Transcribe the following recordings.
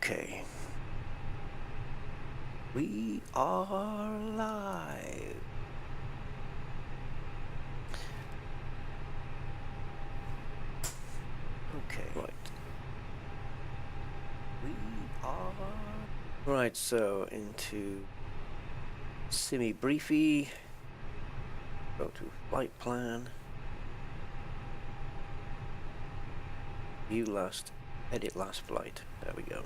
Okay. We are live. Okay, right. We are... Right, so into semi-briefy. Go to flight plan. View last, edit last flight. There we go.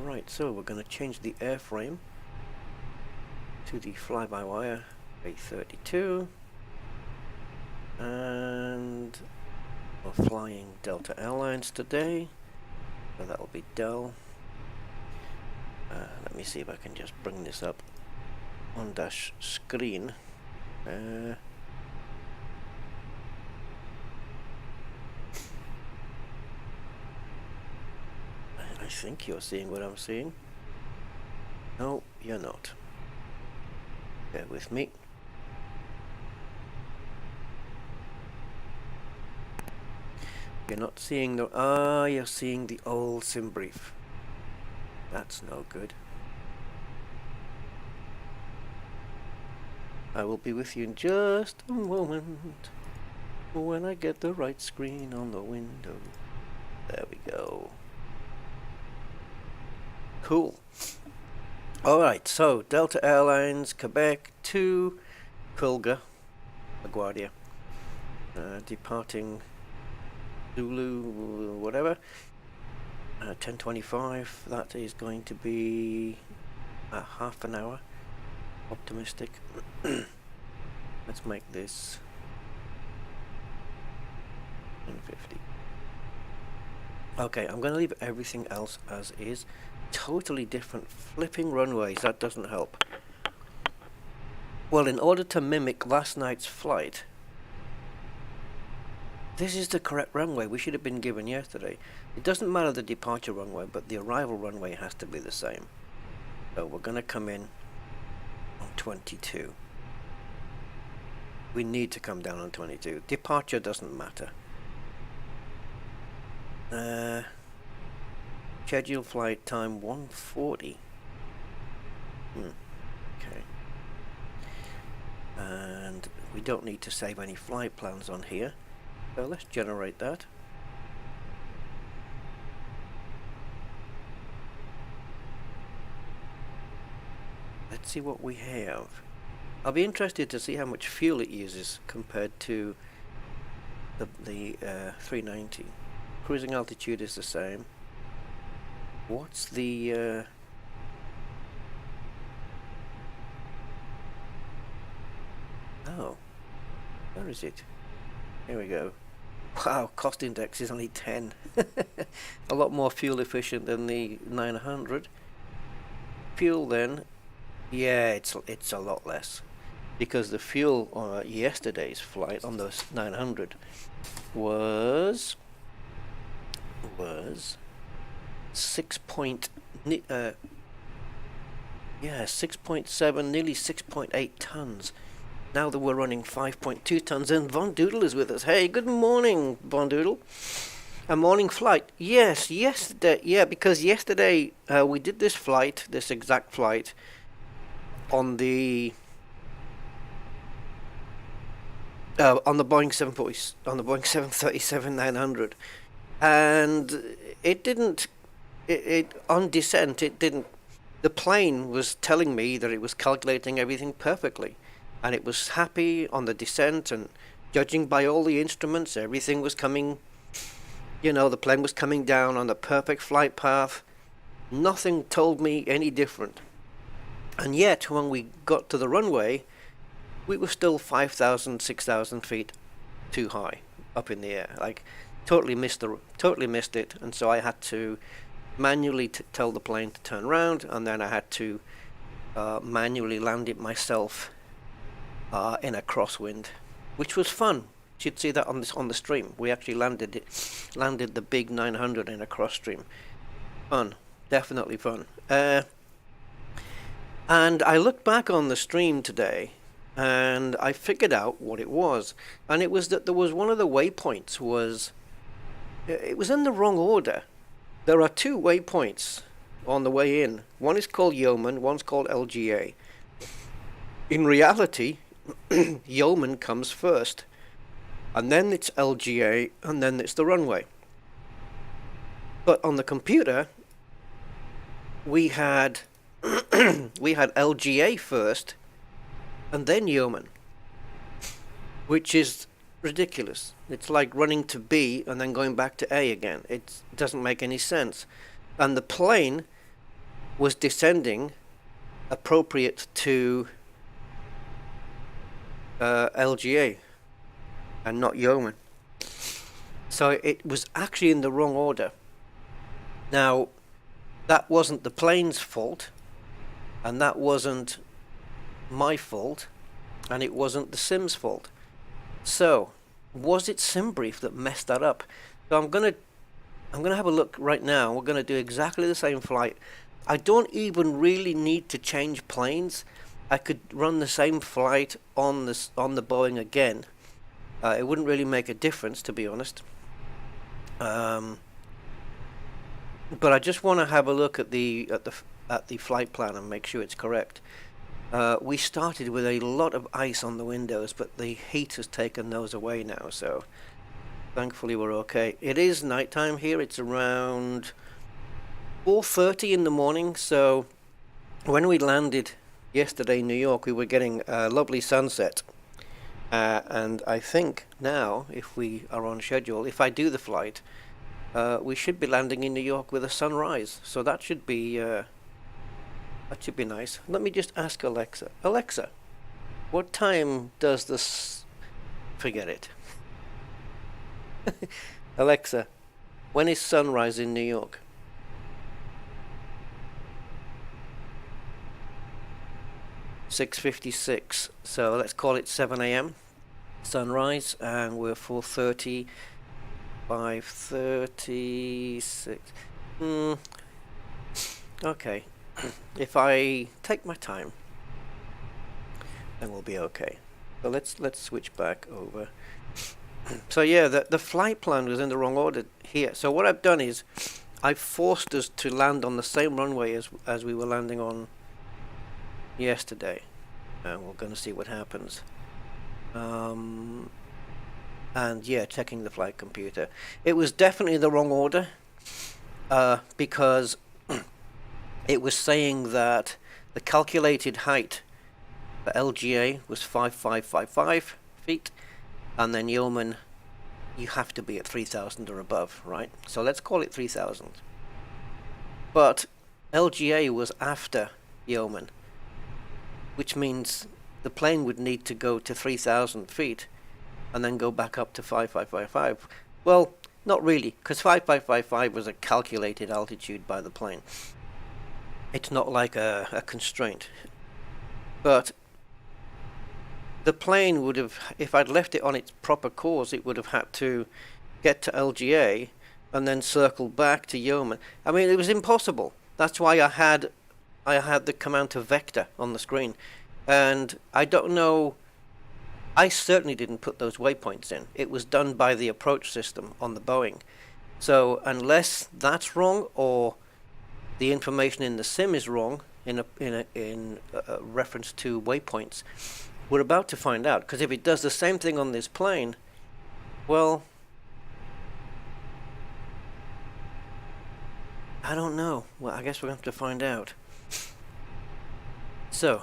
Right, so we're going to change the airframe to the fly-by-wire A32, and we're flying Delta Airlines today, so that'll be Dell. Let me see if I can just bring this up on dash screen. I think you're seeing what I'm seeing. No, you're not. Bear with me. You're not seeing the... you're seeing the old sim brief. That's no good. I will be with you in just a moment when I get the right screen on the window. There we go. Cool. Alright, so Delta Airlines, Quebec to Quilga, LaGuardia. Departing Zulu, whatever. 10:25. That is going to be half an hour. Optimistic. Let's make this 150. Okay, I'm going to leave everything else as is. Totally different flipping runways. That doesn't help. Well, in order to mimic last night's flight, this is the correct runway we should have been given yesterday. It doesn't matter the departure runway, but the arrival runway has to be the same. So we're going to come in on 22. We need to come down on 22. Departure doesn't matter. Scheduled flight time 1:40. Okay. And we don't need to save any flight plans on here. So let's generate that. Let's see what we have. I'll be interested to see how much fuel it uses compared to the 390. Cruising altitude is the same. What's the oh, where is it? Here we go. Wow, cost index is only 10. A lot more fuel efficient than the 900. Fuel then, yeah, it's a lot less, because the fuel on yesterday's flight on the 900 was 6.7, nearly 6.8 tons. Now that we're running 5.2 tons, and Von Doodle is with us. Hey, good morning, Von Doodle. A morning flight. Yes, yesterday. Yeah, because yesterday we did this flight, this exact flight, on the Boeing 737-900, and it didn't. It on descent, it didn't. The plane was telling me that it was calculating everything perfectly. And it was happy on the descent, and judging by all the instruments, everything was coming, you know, the plane was coming down on the perfect flight path. Nothing told me any different. And yet, when we got to the runway, we were still 5,000, 6,000 feet too high up in the air. Like, totally missed it. And so I had to manually tell the plane to turn around, and then I had to manually land it myself. In a crosswind, which was fun. You should see that on the stream. We actually landed the big 900 in a cross stream. Fun, definitely fun. And I looked back on the stream today, and I figured out what it was. And it was that there was one of the waypoints was It was in the wrong order. There are two waypoints on the way in. One is called Yeoman, one's called LGA. In reality, Yeoman comes first, and then it's LGA, and then it's the runway. But on the computer, we had we had LGA first, and then Yeoman, which is ridiculous. It's like running to B and then going back to A again. It doesn't make any sense. And the plane was descending appropriate to LGA and not Yeoman. So it was actually in the wrong order. Now, that wasn't the plane's fault, and that wasn't my fault, and it wasn't the sim's fault. So, was it SimBrief that messed that up? So I'm gonna have a look right now. We're gonna do exactly the same flight. I don't even really need to change planes. I could run the same flight on the Boeing again. It wouldn't really make a difference, to be honest. But I just want to have a look at the flight plan and make sure it's correct. We started with a lot of ice on the windows, but the heat has taken those away now, so thankfully we're okay. It is nighttime here. It's around 4:30 in the morning, so when we landed yesterday in New York, we were getting a lovely sunset. And I think now, if we are on schedule, if I do the flight, we should be landing in New York with a sunrise. So that should be nice. Let me just ask Alexa. Alexa, what time does this... Forget it. Alexa, when is sunrise in New York? .56, so let's call it 7 a.m. sunrise, and we're 4:30, 5:36. Okay, if I take my time, then we'll be okay. So let's switch back over. So yeah, the flight plan was in the wrong order here. So what I've done is I've forced us to land on the same runway as we were landing on yesterday, and we're going to see what happens. And yeah, checking the flight computer, it was definitely the wrong order, because it was saying that the calculated height for LGA was 5555 feet, and then Yeoman, you have to be at 3,000 or above, right? So let's call it 3,000. But LGA was after Yeoman, which means the plane would need to go to 3,000 feet and then go back up to 5555. Well, not really, because 5555 was a calculated altitude by the plane. It's not like a constraint. But the plane would have, if I'd left it on its proper course, it would have had to get to LGA and then circle back to Yeoman. I mean, it was impossible. That's why I had the command to vector on the screen. And I don't know, I certainly didn't put those waypoints in. It was done by the approach system on the Boeing. So unless that's wrong, or the information in the sim is wrong in reference to waypoints, we're about to find out. Because if it does the same thing on this plane, well, I don't know. Well, I guess we're going to have to find out. So,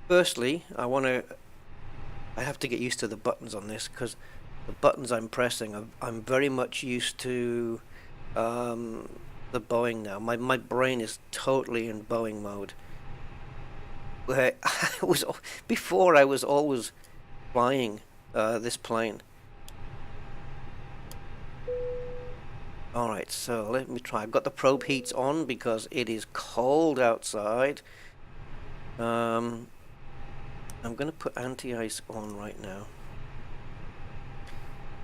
firstly, I have to get used to the buttons on this, because the buttons I'm pressing, I'm very much used to the Boeing now. My brain is totally in Boeing mode. Where before I was always flying this plane. Alright, so let me try. I've got the probe heats on because it is cold outside. I'm going to put anti-ice on right now.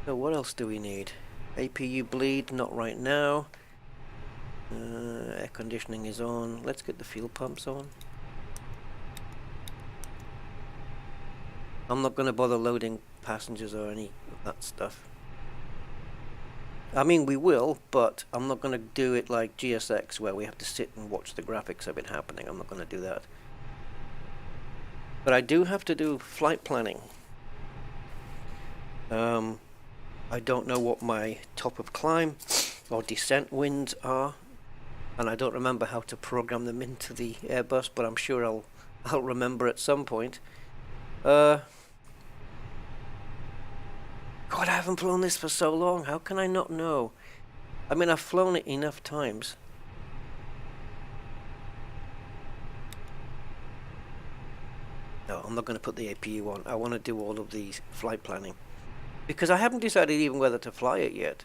So what else do we need? APU bleed, not right now. Air conditioning is on. Let's get the fuel pumps on. I'm not going to bother loading passengers or any of that stuff. I mean, we will, but I'm not going to do it like GSX, where we have to sit and watch the graphics of it happening. I'm not going to do that. But I do have to do flight planning. I don't know what my top of climb or descent winds are, and I don't remember how to program them into the Airbus, but I'm sure I'll remember at some point. God, I haven't flown this for so long. How can I not know? I mean, I've flown it enough times. No, I'm not going to put the APU on. I want to do all of these flight planning, because I haven't decided even whether to fly it yet.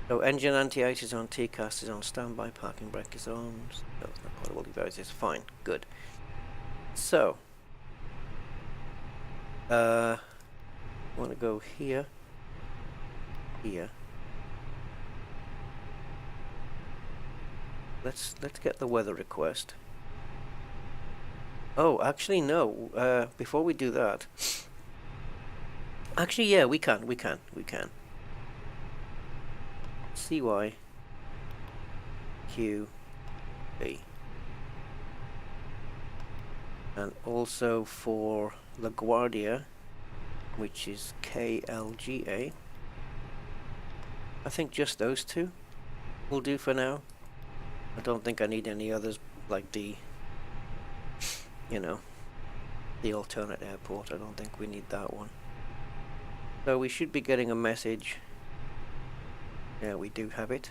So engine anti-ice is on, TCAS is on, standby, parking brake is on. No, it's not portable devices. Fine, good. So, I want to go here, here. Let's get the weather request. Oh, actually no. Before we do that, actually, yeah, we can. CY Q B, and also for LaGuardia, which is KLGA. I think just those two will do for now. I don't think I need any others, like the, you know, the alternate airport. I don't think we need that one. So we should be getting a message. Yeah, we do have it.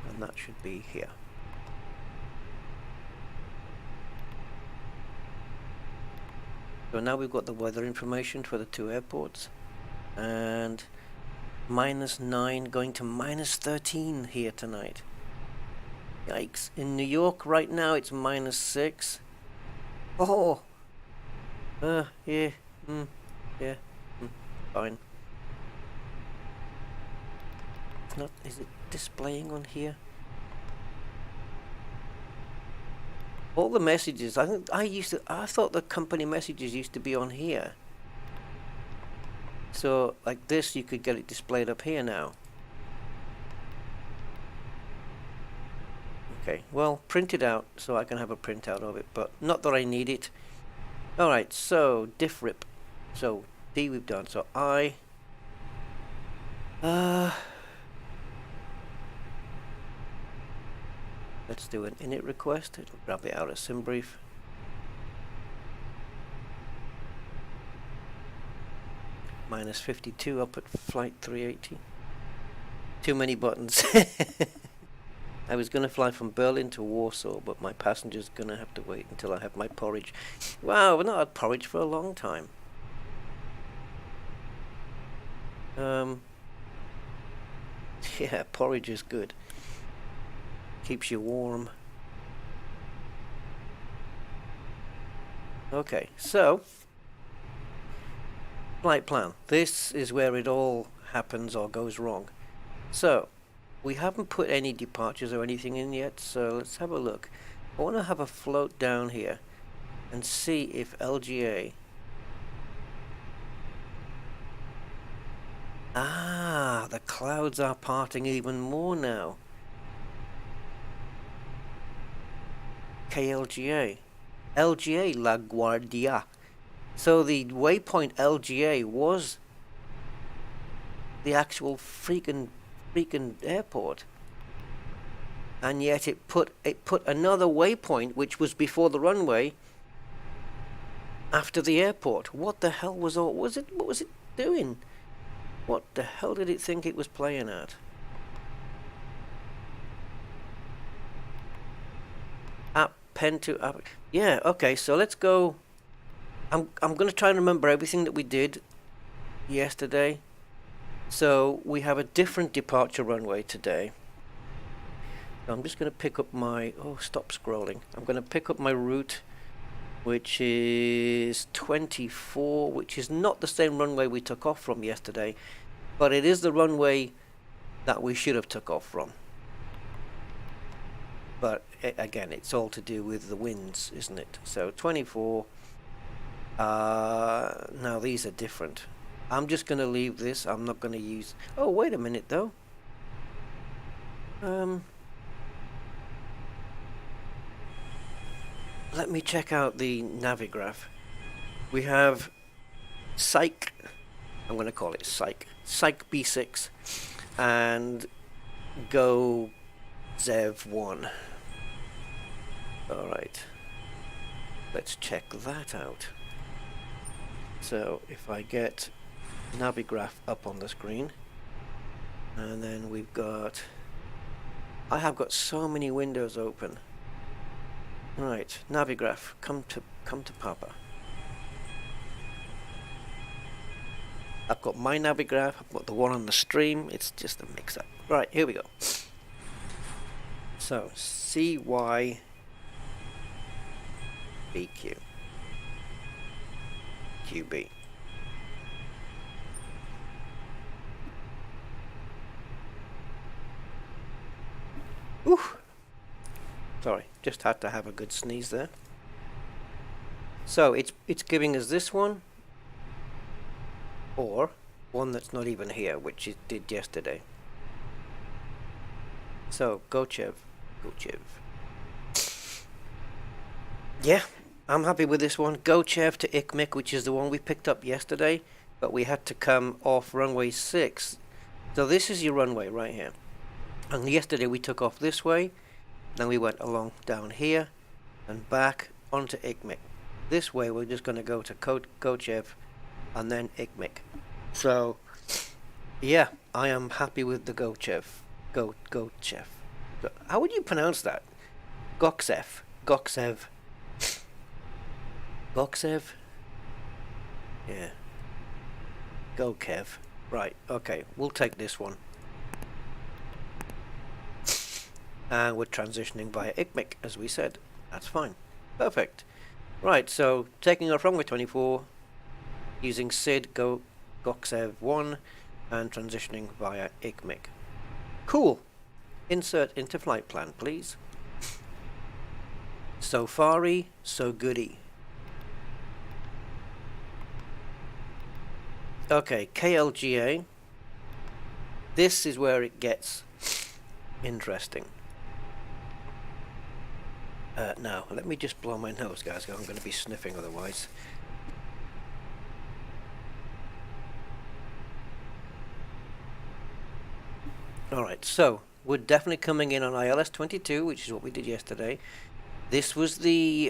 And that should be here. So now we've got the weather information for the two airports. And -9 going to -13 here tonight. Yikes. In New York right now it's -6. Oh! Yeah. Yeah. Fine. It's not, is it displaying on here? All the messages, I thought the company messages used to be on here. So like this, you could get it displayed up here now. Okay, well, print it out so I can have a printout of it, but not that I need it. Alright, so diffrip. So D we've done, so I let's do an init request. It'll grab it out of SimBrief. -52 up at flight 380. Too many buttons. I was going to fly from Berlin to Warsaw, but my passenger's going to have to wait until I have my porridge. Wow, we've not had porridge for a long time. Yeah, porridge is good. Keeps you warm. Okay, so flight plan. This is where it all happens or goes wrong. So we haven't put any departures or anything in yet, so let's have a look. I want to have a float down here and see if LGA... Ah, the clouds are parting even more now. KLGA. LGA LaGuardia. So the waypoint LGA was the actual freaking airport, and yet it put another waypoint, which was before the runway, after the airport. What the hell was all? What was it doing? What the hell did it think it was playing at? App pen to app. Yeah. Okay. So let's go. I'm going to try and remember everything that we did yesterday. So we have a different departure runway today. So I'm just going to pick up my... Oh, stop scrolling. I'm going to pick up my route, which is 24, which is not the same runway we took off from yesterday, but it is the runway that we should have took off from. But again, it's all to do with the winds, isn't it? So 24... now these are different. I'm just going to leave this. I'm not going to use... Oh, wait a minute, though. Let me check out the Navigraph. We have Psych. I'm going to call it Psych. Psych B6 and Go Zev 1. Alright. Let's check that out. So if I get Navigraph up on the screen, and then we've got... I have got so many windows open. Right, Navigraph, come to Papa. I've got my Navigraph, I've got the one on the stream, it's just a mix-up. Right, here we go. So, CY BQ QB. Oof. Sorry, just had to have a good sneeze there. So it's giving us this one, or one that's not even here, which it did yesterday. So Gochev. Yeah, I'm happy with this one. Gochev to ICMIC, which is the one we picked up yesterday, but we had to come off runway 6. So this is your runway right here. And yesterday we took off this way, then we went along down here and back onto ICMIC. This way we're just going to go to Gochev and then ICMIC. So yeah, I am happy with the Gochev. Gochev. How would you pronounce that? Gochev. Yeah. Gochev. Right, okay, we'll take this one. And we're transitioning via ICMIC, as we said. That's fine. Perfect. Right, so taking off runway 24, using SID Gochev 1, and transitioning via ICMIC. Cool. Insert into flight plan, please. So far-y, so goody. Okay, KLGA. This is where it gets interesting. Now, let me just blow my nose, guys. I'm going to be sniffing otherwise. Alright, so we're definitely coming in on ILS 22, which is what we did yesterday. This was the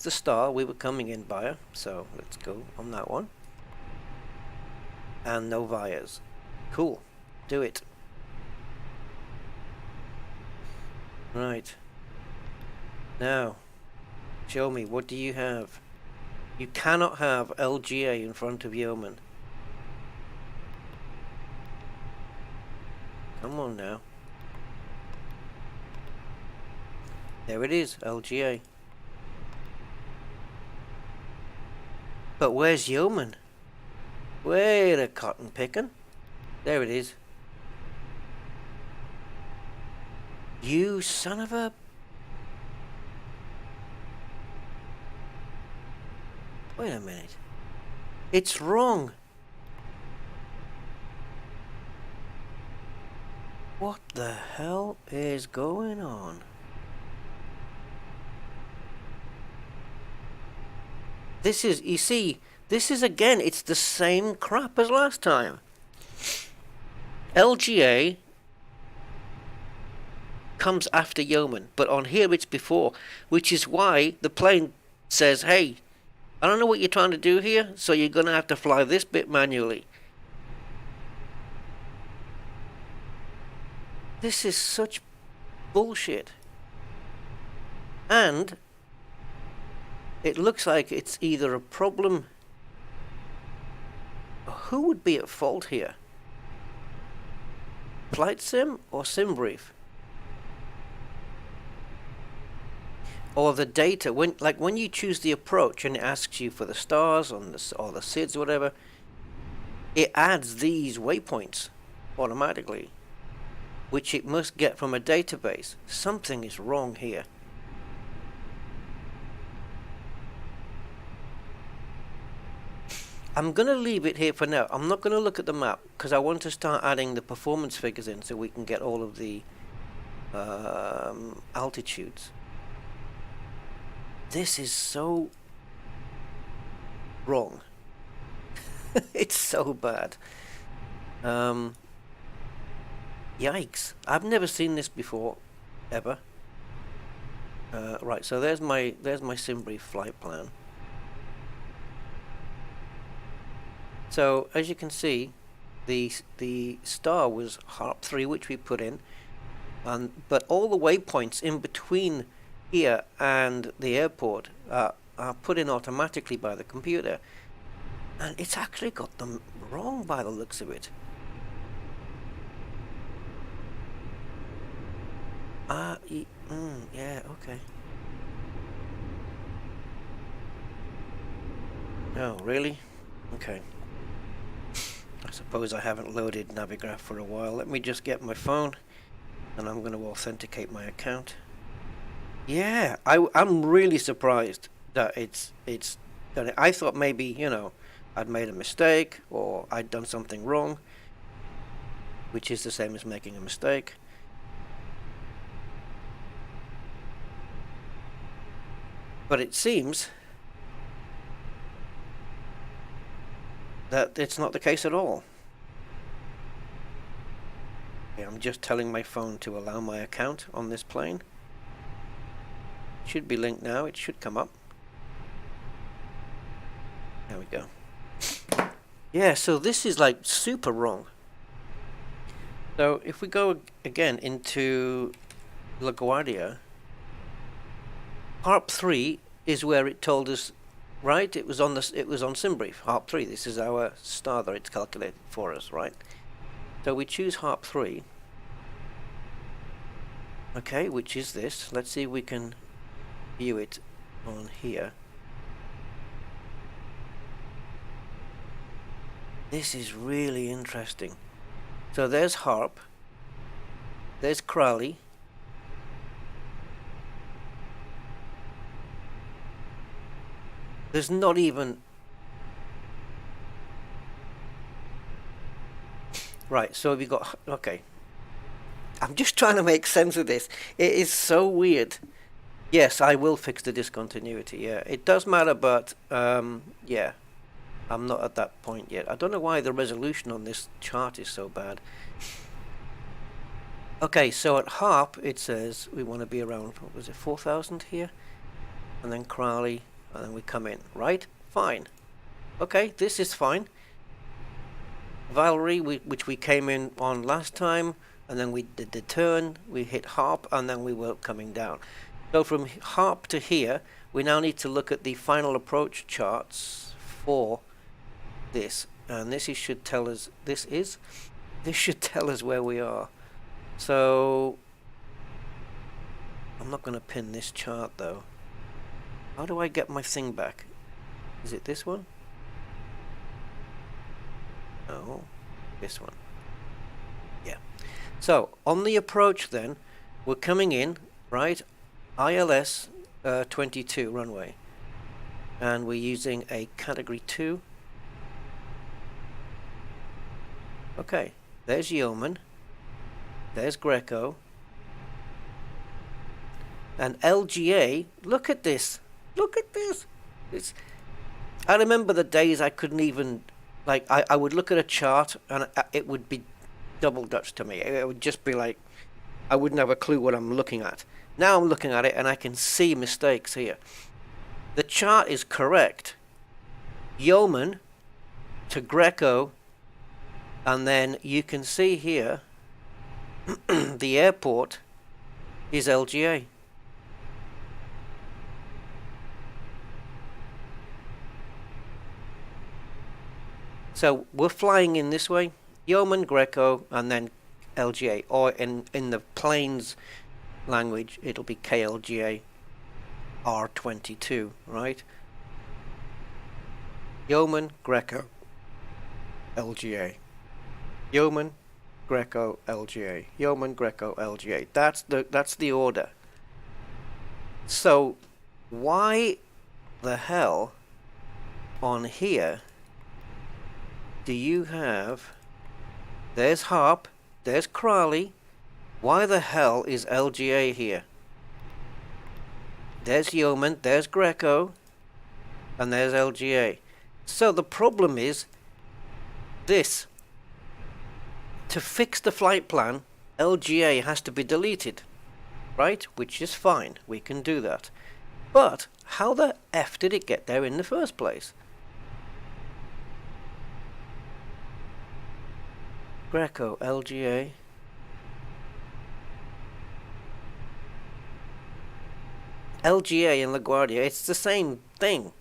star we were coming in via, so let's go on that one. And no vias. Cool. Do it. Right. Now, show me, what do you have? You cannot have LGA in front of Yeoman. Come on now. There it is, LGA. But where's Yeoman? Wait a cotton picking. There it is. You son of a... Wait a minute. It's wrong. What the hell is going on? This is, you see, this is again, it's the same crap as last time. LGA comes after Yeoman, but on here it's before, which is why the plane says, hey, I don't know what you're trying to do here, so you're going to have to fly this bit manually. This is such bullshit. And it looks like it's either a problem... Who would be at fault here? Flight Sim or SimBrief? Or the data, when you choose the approach and it asks you for the stars on the, or the SIDS or whatever, it adds these waypoints automatically, which it must get from a database. Something is wrong here. I'm going to leave it here for now. I'm not going to look at the map because I want to start adding the performance figures in so we can get all of the altitudes. This is so wrong. It's so bad. Yikes. I've never seen this before, ever. Right, so there's my SimBrief flight plan. So as you can see, the star was Harp 3, which we put in, but all the waypoints in between here and the airport are put in automatically by the computer, and it's actually got them wrong by the looks of it. Yeah, okay. Oh, really? Okay. I suppose I haven't loaded Navigraph for a while. Let me just get my phone, and I'm going to authenticate my account. Yeah, I'm really surprised that it's done it. I thought maybe, you know, I'd made a mistake or I'd done something wrong, which is the same as making a mistake. But it seems that it's not the case at all. Okay, I'm just telling my phone to allow my account on this plane. It should be linked now. It should come up. There we go. Yeah, so this is like super wrong. So if we go again into LaGuardia, Harp 3 is where it told us, right? It was on SimBrief, Harp 3. This is our star that it's calculated for us, right? So we choose Harp 3. Okay, which is this. Let's see if we can view it on here. This is really interesting. So there's Harp. There's Crowley. There's not even... Right, so we've got... Okay. I'm just trying to make sense of this. It is so weird. Yes, I will fix the discontinuity, yeah. It does matter, but, yeah. I'm not at that point yet. I don't know why the resolution on this chart is so bad. Okay, so at Harp, it says we want to be around, what was it, 4,000 here? And then Crowley, and then we come in, right? Fine. Okay, this is fine. Valerie, which we came in on last time, and then we did the turn, we hit Harp, and then we were coming down. So from Harp to here, we now need to look at the final approach charts for this, and this should tell us, this should tell us where we are. So I'm not going to pin this chart though. How do I get my thing back? Is it this one? No, this one. Yeah. So on the approach then, we're coming in, right? ILS 22 runway, and we're using a category 2. Okay, there's Yeoman, there's Greco, and LGA. Look at this. Look at this. I remember the days I couldn't even, like, I would look at a chart and it would be double Dutch to me. It would just be like, I wouldn't have a clue what I'm looking at. Now I'm looking at it and I can see mistakes here. The chart is correct. Yeoman to Greco, and then you can see here the airport is LGA. So we're flying in this way, Yeoman, Greco, and then LGA, or in the planes language it'll be KLGA R22, right? Yeoman, Greco, LGA. Yeoman, Greco, LGA. Yeoman, Greco, LGA. That's the order. So why the hell on here do you have? There's Harp, there's Crawley. Why the hell is LGA here? There's Yeoman, there's Greco, and there's LGA. So the problem is this. To fix the flight plan, LGA has to be deleted, right? Which is fine, we can do that. But how the F did it get there in the first place? Greco, LGA. LGA and LaGuardia, it's the same thing.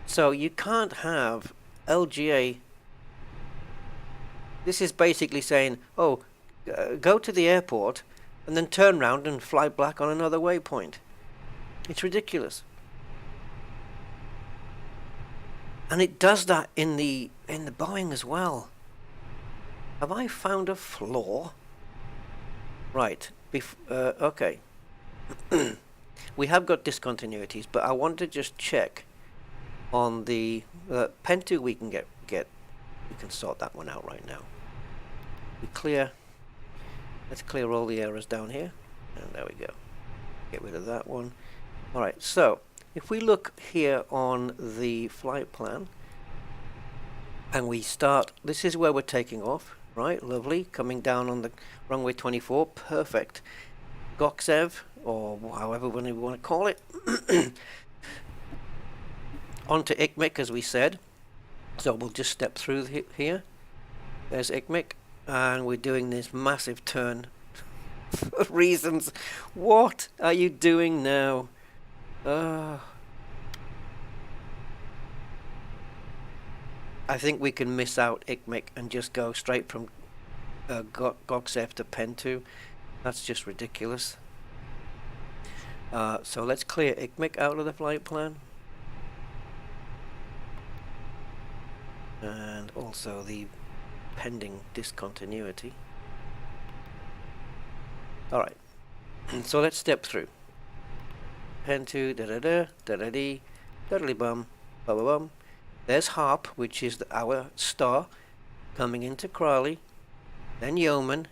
So you can't have LGA. This is basically saying, oh, go to the airport and then turn around and fly back on another waypoint. It's ridiculous. And it does that in the Boeing as well. Have I found a flaw? Right. Okay. We have got discontinuities, but I want to just check on the Pen 2. We can get we can sort that one out right now. Let's clear all the errors down here, and there we go. Get rid of that one. All right. So if we look here on the flight plan, and we start, this is where we're taking off, right? Lovely. Coming down on the runway 24, perfect. Goksev, or however we want to call it, onto ICMIC, as we said. So we'll just step through here. There's ICMIC, and we're doing this massive turn for reasons. What are you doing now? I think we can miss out ICMIC and just go straight from Goksev to Pen 2. That's just ridiculous. So let's clear ICMIC out of the flight plan. And also the pending discontinuity. Alright. So let's step through. Pen 2, da-da-da, da-da-dee, da-da-dee-bum, ba-ba-bum. There's Harp, which is our star, coming into Crawley. Then Yeoman.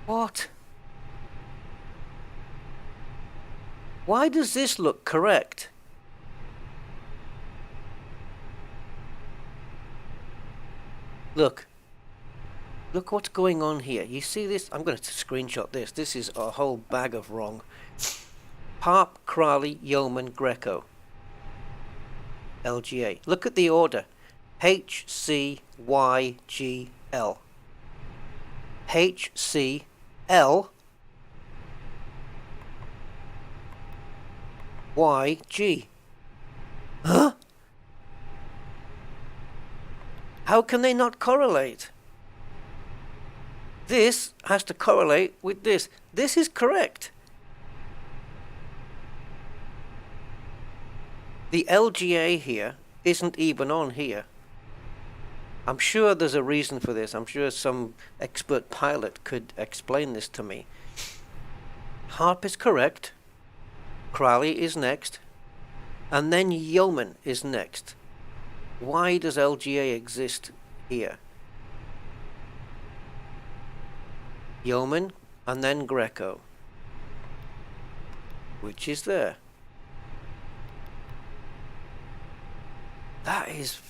What? Why does this look correct? Look. Look what's going on here. You see this? I'm going to screenshot this. This is a whole bag of wrong. Harp, Crawley, Yeoman, Greco. LGA. Look at the order. H, C, Y, G, L. H, C, L, Y, G. Huh? How can they not correlate? This has to correlate with this. This is correct. The LGA here isn't even on here. I'm sure there's a reason for this. I'm sure some expert pilot could explain this to me. Harp is correct. Crawley is next. And then Yeoman is next. Why does LGA exist here? Yeoman and then Greco, which is there. That is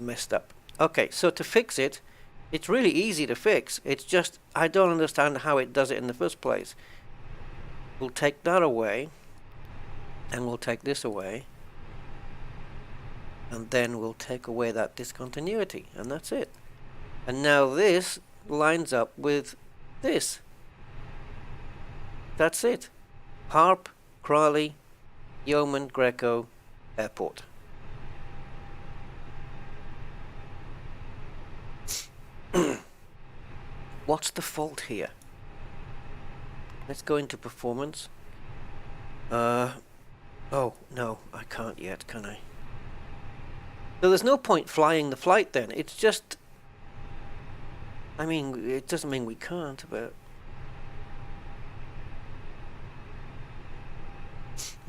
messed up. Okay, so to fix it, it's really easy to fix. It's just I don't understand how it does it in the first place. We'll take that away, and we'll take this away, and then we'll take away that discontinuity, and that's it. And now this lines up with this. That's it. Harp, Crawley, Yeoman, Greco, Airport. What's the fault here? Let's go into performance. Oh, no, I can't yet, can I? So there's no point flying the flight then. It's just... I mean, it doesn't mean we can't, but...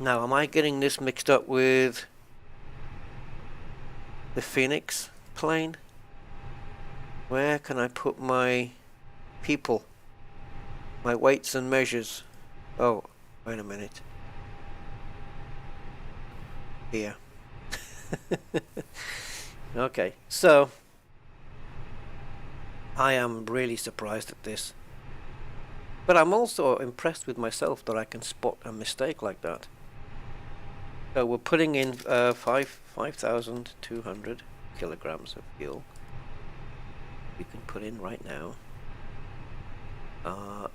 Now, am I getting this mixed up with the Phoenix plane? Where can I put my people? My weights and measures? Oh, wait a minute. Here. Okay, so I am really surprised at this. But I'm also impressed with myself that I can spot a mistake like that. So we're putting in 5,200 kilograms of fuel. You can put in right now.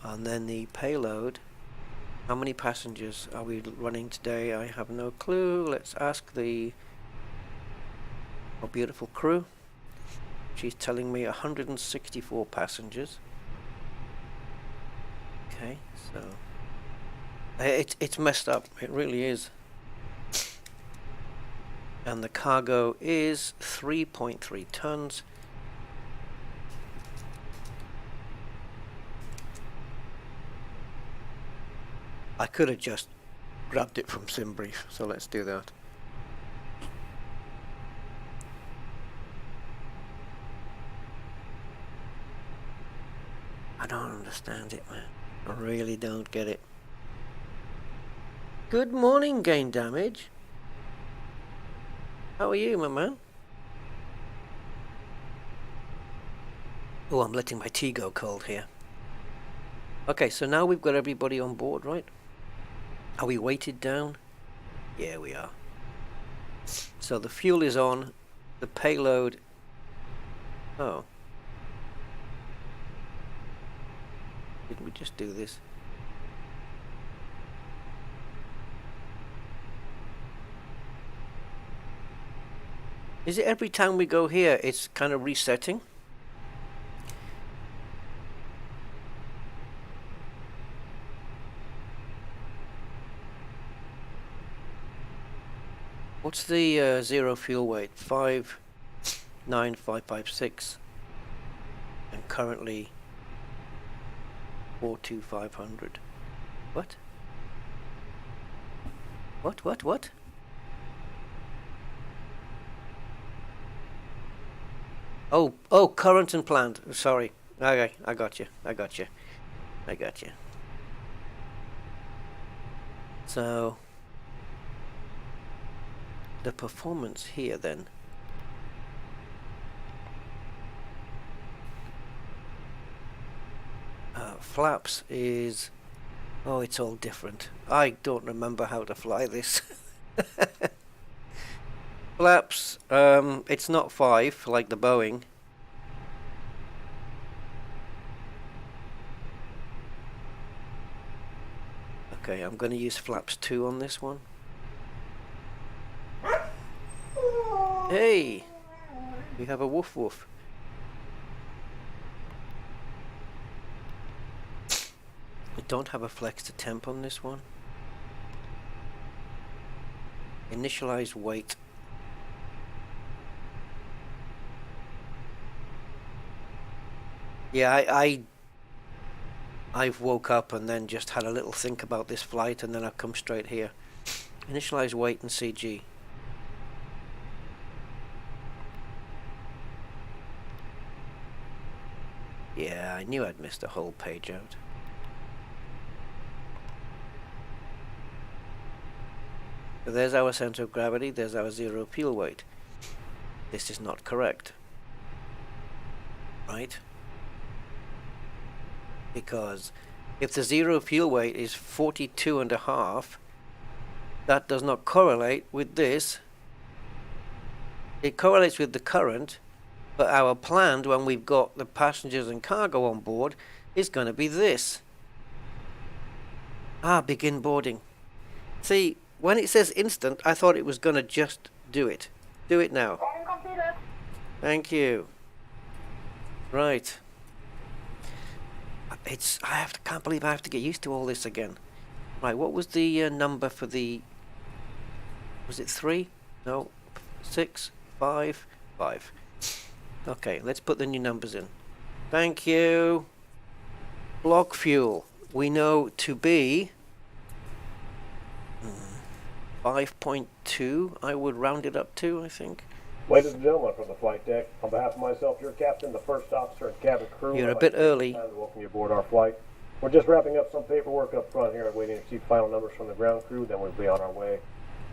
And then the payload. How many passengers are we running today? I have no clue. Let's ask the beautiful crew. She's telling me 164 passengers. Okay, so it's messed up. It really is. And the cargo is 3.3 tons. I could have just grabbed it from SimBrief, so let's do that. I don't understand it, man. I really don't get it. Good morning, Gain Damage. How are you, my man? Oh, I'm letting my tea go cold here. Okay, so now we've got everybody on board, right? Are we weighted down? Yeah, we are. So the fuel is on. The payload... Oh. Didn't we just do this? Is it every time we go here, it's kind of resetting? What's the zero fuel weight? 59556. And currently 42500. What? What? Oh, current and planned. Sorry. Okay, I got you. So the performance here then. Flaps is... Oh, it's all different. I don't remember how to fly this. Flaps, it's not 5 like the Boeing. Okay, I'm going to use flaps 2 on this one. Hey! We have a woof woof. We don't have a flex to temp on this one. Initialize weight. Yeah, I've woke up and then just had a little think about this flight and then I've come straight here. Initialize weight and CG. Yeah, I knew I'd missed a whole page out. So there's our center of gravity, there's our zero fuel weight. This is not correct. Right? Because if the zero fuel weight is 42.5, that does not correlate with this. It correlates with the current, but our planned when we've got the passengers and cargo on board is going to be this. Begin boarding. See, when it says instant, I thought it was going to just do it. Do it now. Thank you. Right. Can't believe I have to get used to all this again. Right, what was the number for the... Was it 3? No. 6? 5? 5. Okay, let's put the new numbers in. Thank you. Block fuel. We know to be... 5.2, I would round it up to, I think. Ladies and gentlemen, from the flight deck, on behalf of myself, your captain, the first officer, and cabin crew, You're a bit early. Time to welcome you aboard our flight. We're just wrapping up some paperwork up front here and waiting to see final numbers from the ground crew, then we'll be on our way.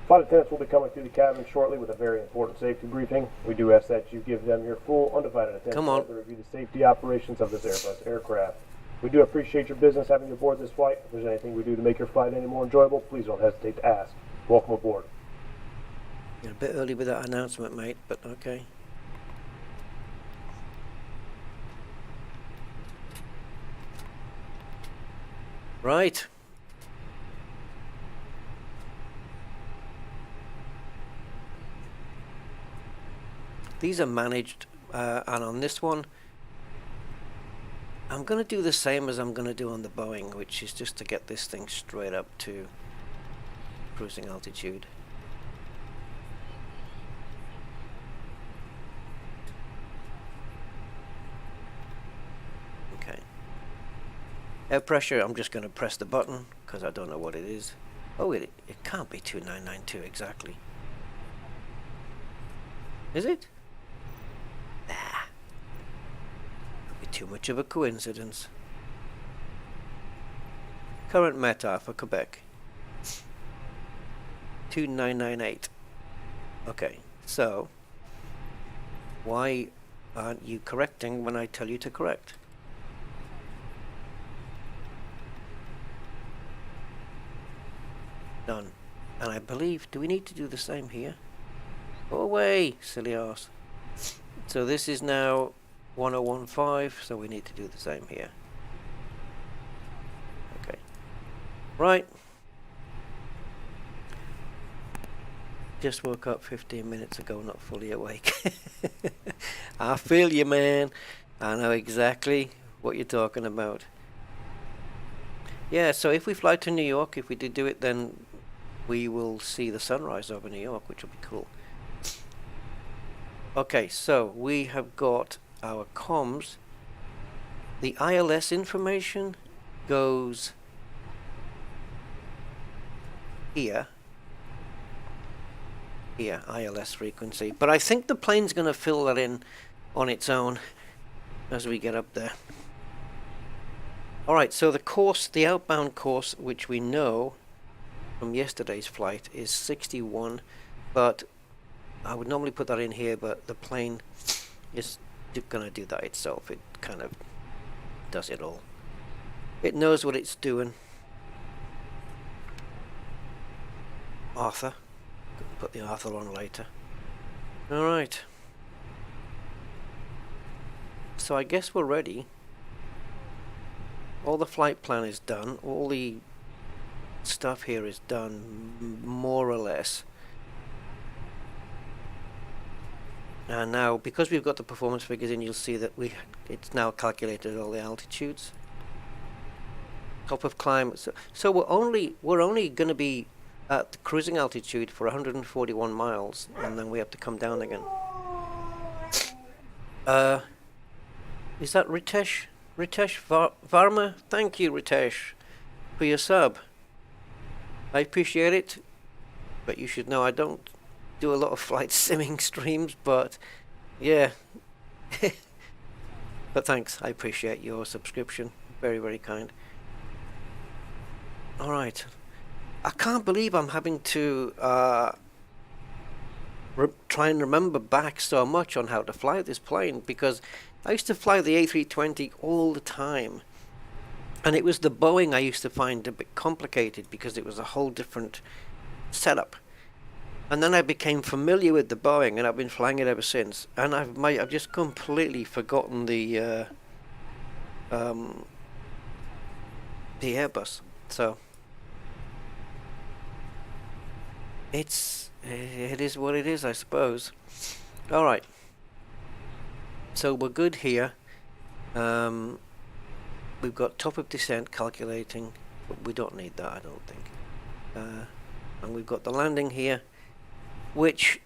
Flight attendants will be coming through the cabin shortly with a very important safety briefing. We do ask that you give them your full, undivided attention as they review the safety operations of this Airbus aircraft. We do appreciate your business having you aboard this flight. If there's anything we do to make your flight any more enjoyable, please don't hesitate to ask. Welcome aboard. You're a bit early with that announcement, mate, but okay. Right. These are managed, and on this one, I'm going to do the same as I'm going to do on the Boeing, which is just to get this thing straight up to cruising altitude. Okay. Air pressure, I'm just going to press the button because I don't know what it is. Oh, it can't be 2992 exactly. Is it? Nah. Could be too much of a coincidence. Current METAR for Quebec. 2998. Okay, so why aren't you correcting when I tell you to correct? Done. And I believe, do we need to do the same here? Go away, silly arse. So this is now 1015, so we need to do the same here. Okay. Right. Just woke up 15 minutes ago, not fully awake. I feel you, man. I know exactly what you're talking about. Yeah, so if we fly to New York, if we did do it, then we will see the sunrise over New York, which will be cool. Okay, so we have got our comms. The ILS information goes here. Here, ILS frequency. But I think the plane's going to fill that in on its own as we get up there. Alright, so the course, the outbound course, which we know from yesterday's flight, is 61, but I would normally put that in here, but the plane is going to do that itself. It kind of does it all. It knows what it's doing. Arthur. Put the Arthur on later. Alright. So I guess we're ready. All the flight plan is done. All the stuff here is done, more or less. And now, because we've got the performance figures in, you'll see that it's now calculated all the altitudes. Top of climb. So we're only going to be at the cruising altitude for 141 miles, and then we have to come down again. Is that Ritesh? Ritesh Varma? Thank you, Ritesh, for your sub. I appreciate it, but you should know I don't do a lot of flight simming streams, but yeah. But thanks, I appreciate your subscription. Very, very kind. Alright. I can't believe I'm having to try and remember back so much on how to fly this plane, because I used to fly the A320 all the time, and it was the Boeing I used to find a bit complicated because it was a whole different setup. And then I became familiar with the Boeing, and I've been flying it ever since. And I've just completely forgotten the Airbus. So it is what it is, I suppose. All right. So we're good here. We've got top of descent calculating. But we don't need that, I don't think. And we've got the landing here, which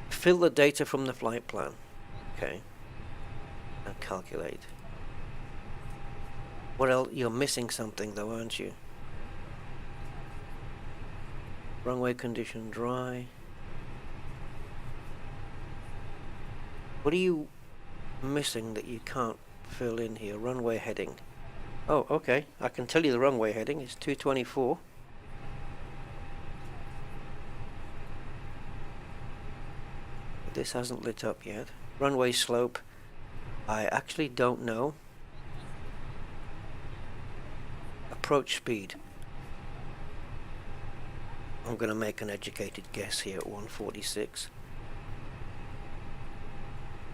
fill the data from the flight plan. Okay. And calculate. What else? You're missing something though, aren't you? Runway condition dry. What are you missing that you can't fill in here? Runway heading. Oh, okay. I can tell you the runway heading. It's 224. This hasn't lit up yet. Runway slope. I actually don't know. Approach speed. I'm going to make an educated guess here at 146.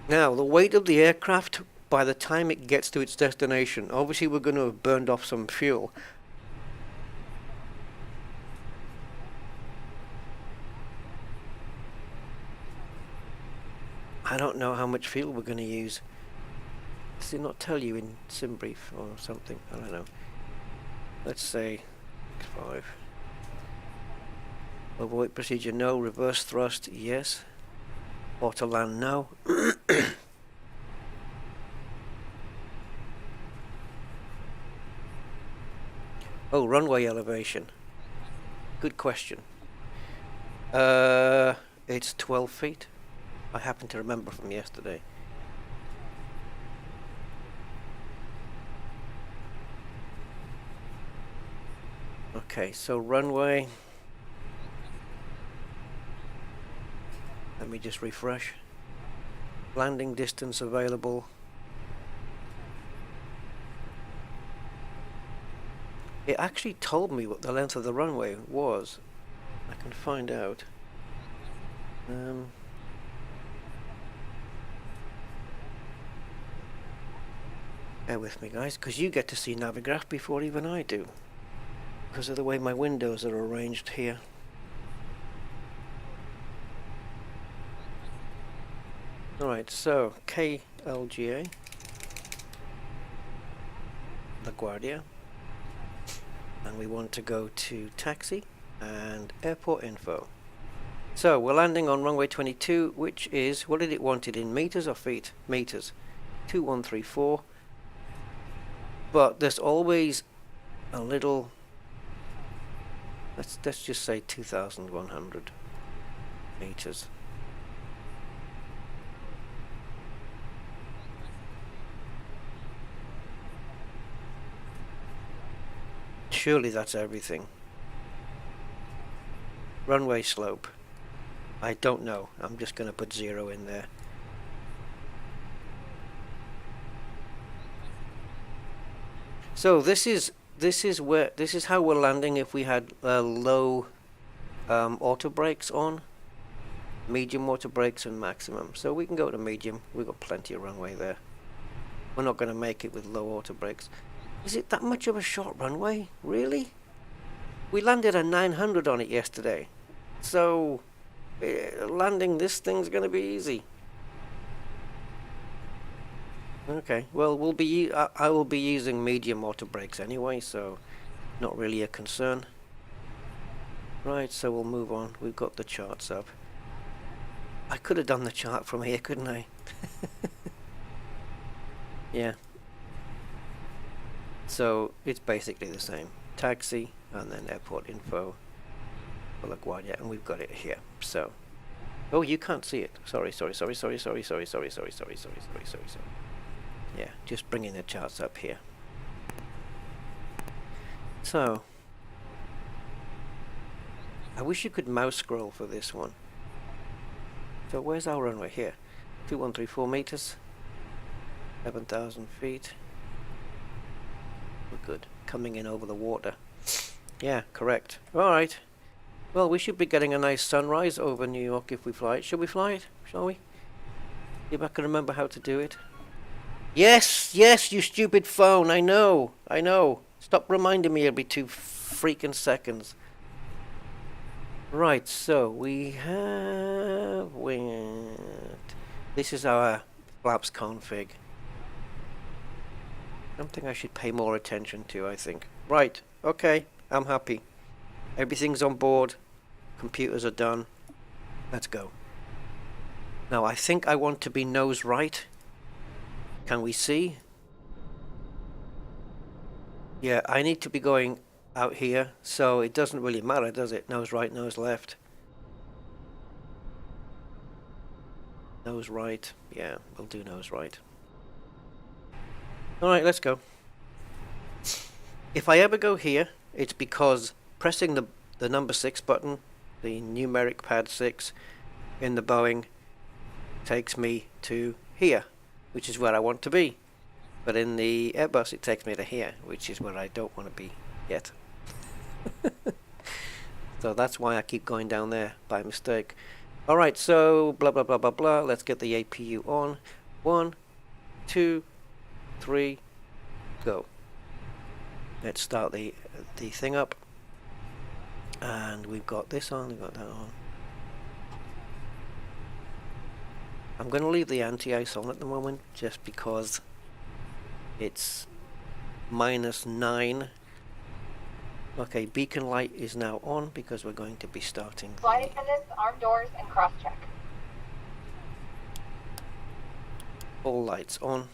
Now, the weight of the aircraft by the time it gets to its destination, obviously we're going to have burned off some fuel. I don't know how much fuel we're going to use. Does it not tell you in sim brief or something? I don't know. Let's say 5. Overweight procedure, no. Reverse thrust, yes. Auto land, no. Oh, runway elevation. Good question. It's 12 feet. I happen to remember from yesterday. Okay, so runway. Let me just refresh. Landing distance available. It actually told me what the length of the runway was. I can find out. Bear with me, guys, because you get to see Navigraph before even I do, because of the way my windows are arranged here. Alright, so KLGA, LaGuardia, and we want to go to taxi and airport info. So we're landing on runway 22, which is, what did it want it in, meters or feet? Meters. 2134. But there's always a little, let's just say 2,100 meters. Surely that's everything. Runway slope. I don't know. I'm just going to put 0 in there. So this is how we're landing if we had low auto brakes on, medium auto brakes and maximum. So we can go to medium. We've got plenty of runway there. We're not going to make it with low auto brakes. Is it that much of a short runway? Really? We landed a 900 on it yesterday. So landing this thing's going to be easy. Okay, well, I will be using medium auto brakes anyway, so not really a concern. Right, so we'll move on. We've got the charts up. I could have done the chart from here, couldn't I? Yeah. So it's basically the same. Taxi and then airport info for LaGuardia, and we've got it here. So, oh, you can't see it. Sorry. Yeah, just bringing the charts up here. So, I wish you could mouse scroll for this one. So where's our runway here? 2134 meters, 7,000 feet. We're good. Coming in over the water. Yeah, correct. Alright. Well, we should be getting a nice sunrise over New York if we fly it. Should we fly it? Shall we? See if I can remember how to do it. Yes, you stupid phone. I know. Stop reminding me every 2 freaking seconds. Right, so we have this is our flaps config. Something I should pay more attention to, I think. Right, okay, I'm happy. Everything's on board. Computers are done. Let's go. Now, I think I want to be nose right. Can we see? Yeah, I need to be going out here, so it doesn't really matter, does it? Nose right, nose left. Nose right. Yeah, we'll do nose right. Alright, let's go. If I ever go here, it's because pressing the number 6 button, the numeric pad 6 in the Boeing, takes me to here, which is where I want to be. But in the Airbus it takes me to here, which is where I don't want to be yet. So that's why I keep going down there by mistake. Alright, so blah blah blah blah blah. Let's get the APU on. 1, 2, 3, go. Let's start the thing up. And we've got this on, we've got that on. I'm going to leave the anti-ice on at the moment just because it's -9. Okay, beacon light is now on because we're going to be starting. Flight attendants, arm doors, and cross-check. All lights on.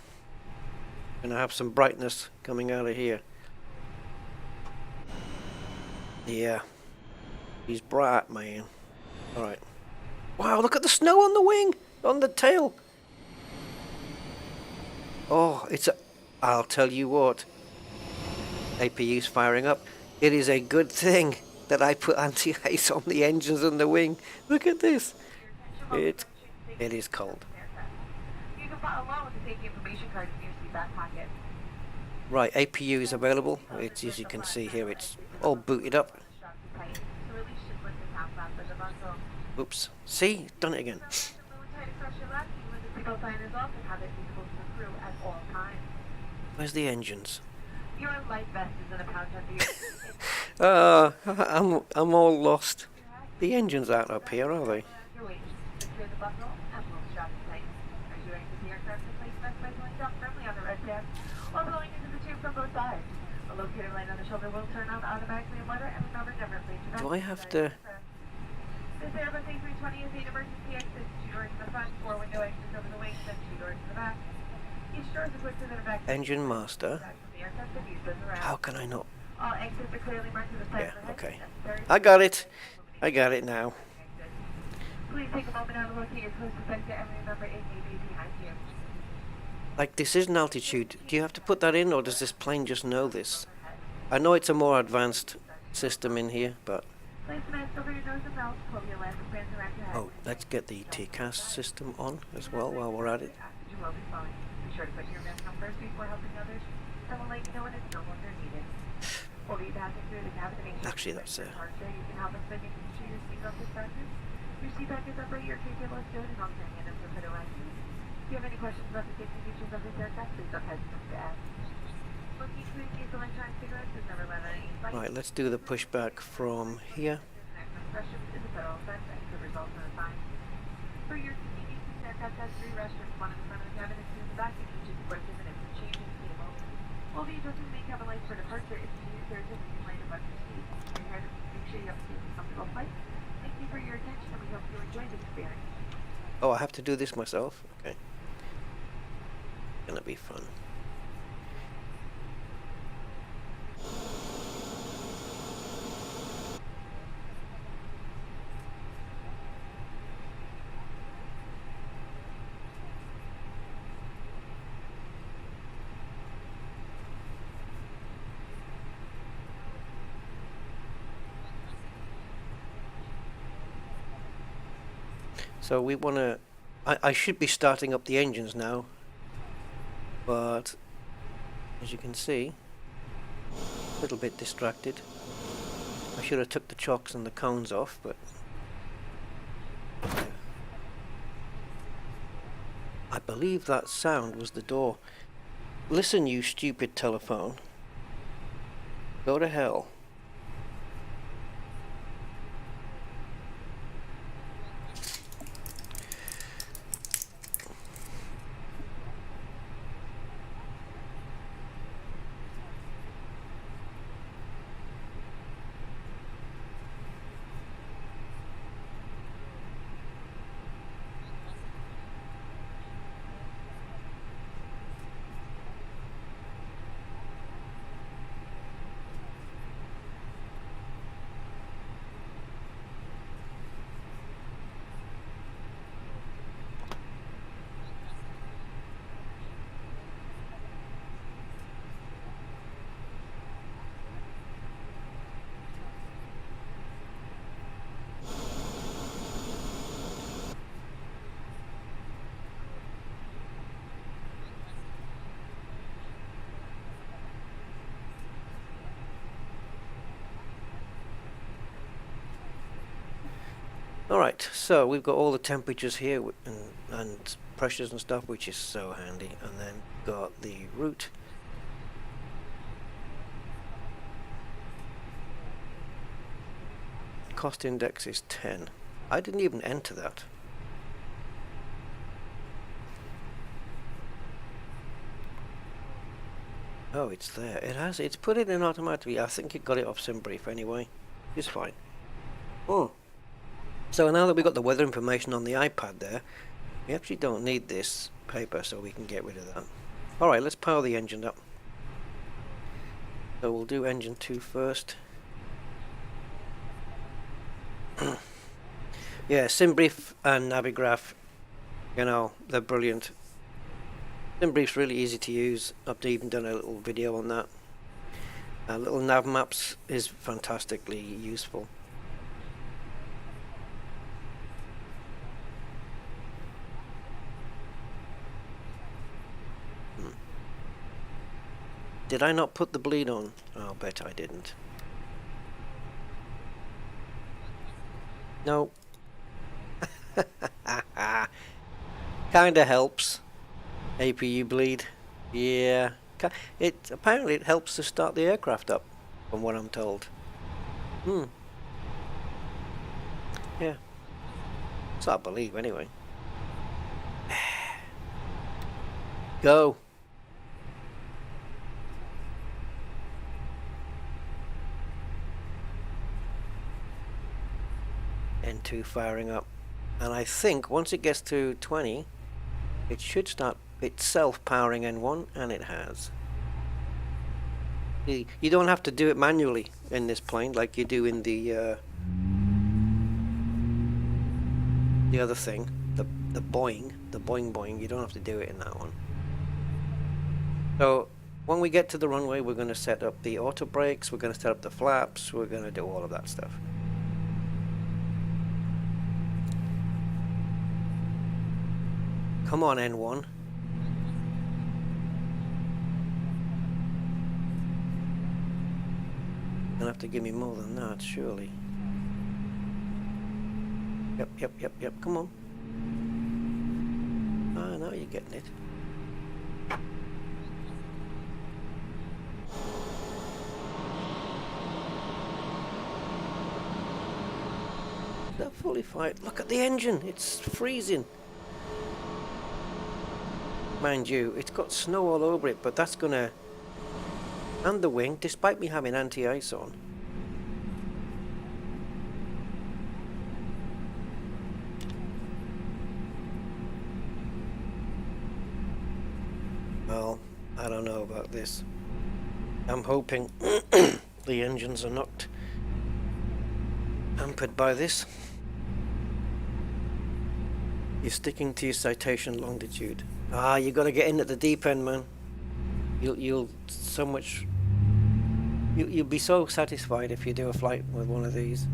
Gonna have some brightness coming out of here. Yeah. He's bright, man. Alright. Wow, look at the snow on the wing! On the tail! Oh, it's a... I'll tell you what. APU's firing up. It is a good thing that I put anti-ice on the engines and the wing. Look at this. It is cold. You can follow along with the safety information card in your seat back pocket. Right, APU is available. It's, as you can see here, it's all booted up. Oops. See? Done it again. Where's the engines? Your life vest is in a pouch under your I'm all lost. The engines aren't up here, are they? secure the buckle and pull the strap in place. Are you ready to see aircraft in place by pulling down firmly on the red tab while blowing into the tube from both sides? A locator light on the shoulder will turn on automatically in water, and remember, never place your Do I have to... This Airbus A320 is 8 emergency exits, 2 doors in the front, 4 window exits over the wings, and 2 doors in the back. Each door is equipped with an evacuation. Engine master. How can I not? All exits are clearly marked with a sign Yeah, for okay. necessary. I got it. I got it now. Please take a moment now to locate your closest sector and remember it may be behind you. Like, decision altitude. Do you have to put that in, or does this plane just know this? I know it's a more advanced system in here, but... Place the mask over your nose and mouth, pull the elastic bands around your head. Oh, let's get the TCAS system on as well while we're at it. You will be fine. Be sure to put your mask on first before helping others, and we'll let you know when it's no longer needed. We'll be passing through the cabin to make sure Actually, that's you can help us by making sure your seatbelt is fastened. Your seat back is upright, your tray table is good, and all carrying items are put away. If you have any questions about the safety features of this aircraft, please don't hesitate to ask. Looking to use electronic cigarettes is never let on any flight. Right, let's do the pushback from here. Question is a federal offense and could result in a fine. For your convenience, this aircraft has 3 restrooms, one in the front of the cabin and 2 in the back, and each is equipped with an instant changing table. We'll be adjusting the cabin lights for departure if you use their assistance plane above your seat. We're here to make sure you have a safe and comfortable flight. Thank you for your attention, and we hope you enjoy the experience. Oh, I have to do this myself? Okay. Gonna be fun. So we want to... I should be starting up the engines now, but as you can see, a little bit distracted. I should have took the chocks and the cones off, but I believe that sound was the door. Listen, you stupid telephone. Go to hell. Alright, so we've got all the temperatures here and pressures and stuff, which is so handy. And then got the root. Cost index is 10. I didn't even enter that. Oh, it's there. It's put it in automatically. I think it got it off SimBrief anyway. It's fine. Oh. So now that we've got the weather information on the iPad there, we actually don't need this paper, so we can get rid of that. Alright, let's power the engine up. So we'll do engine 2 first. Yeah, SimBrief and Navigraph, you know, they're brilliant. SimBrief's really easy to use. I've even done a little video on that. Little nav maps is fantastically useful. Did I not put the bleed on? I'll bet I didn't. No. Kinda helps. APU bleed. Yeah. Apparently it helps to start the aircraft up, from what I'm told. Yeah. So I believe anyway. Go. N2 firing up, and I think once it gets to 20 it should start itself powering N1, and it has. You don't have to do it manually in this plane like you do in the other thing, the Boing, you don't have to do it in that one. So when we get to the runway, we're going to set up the auto brakes, we're going to set up the flaps, we're going to do all of that stuff. Come on, N1. Gonna have to give me more than that, surely. Yep, come on. Ah, now you're getting it. They're fully fired. Look at the engine, it's freezing. Mind you, it's got snow all over it, but that's gonna... And the wing, despite me having anti-ice on. Well, I don't know about this. I'm hoping the engines are not hampered by this. You're sticking to your citation longitude. Ah, you got to get in at the deep end, man. You'll be so satisfied if you do a flight with one of these.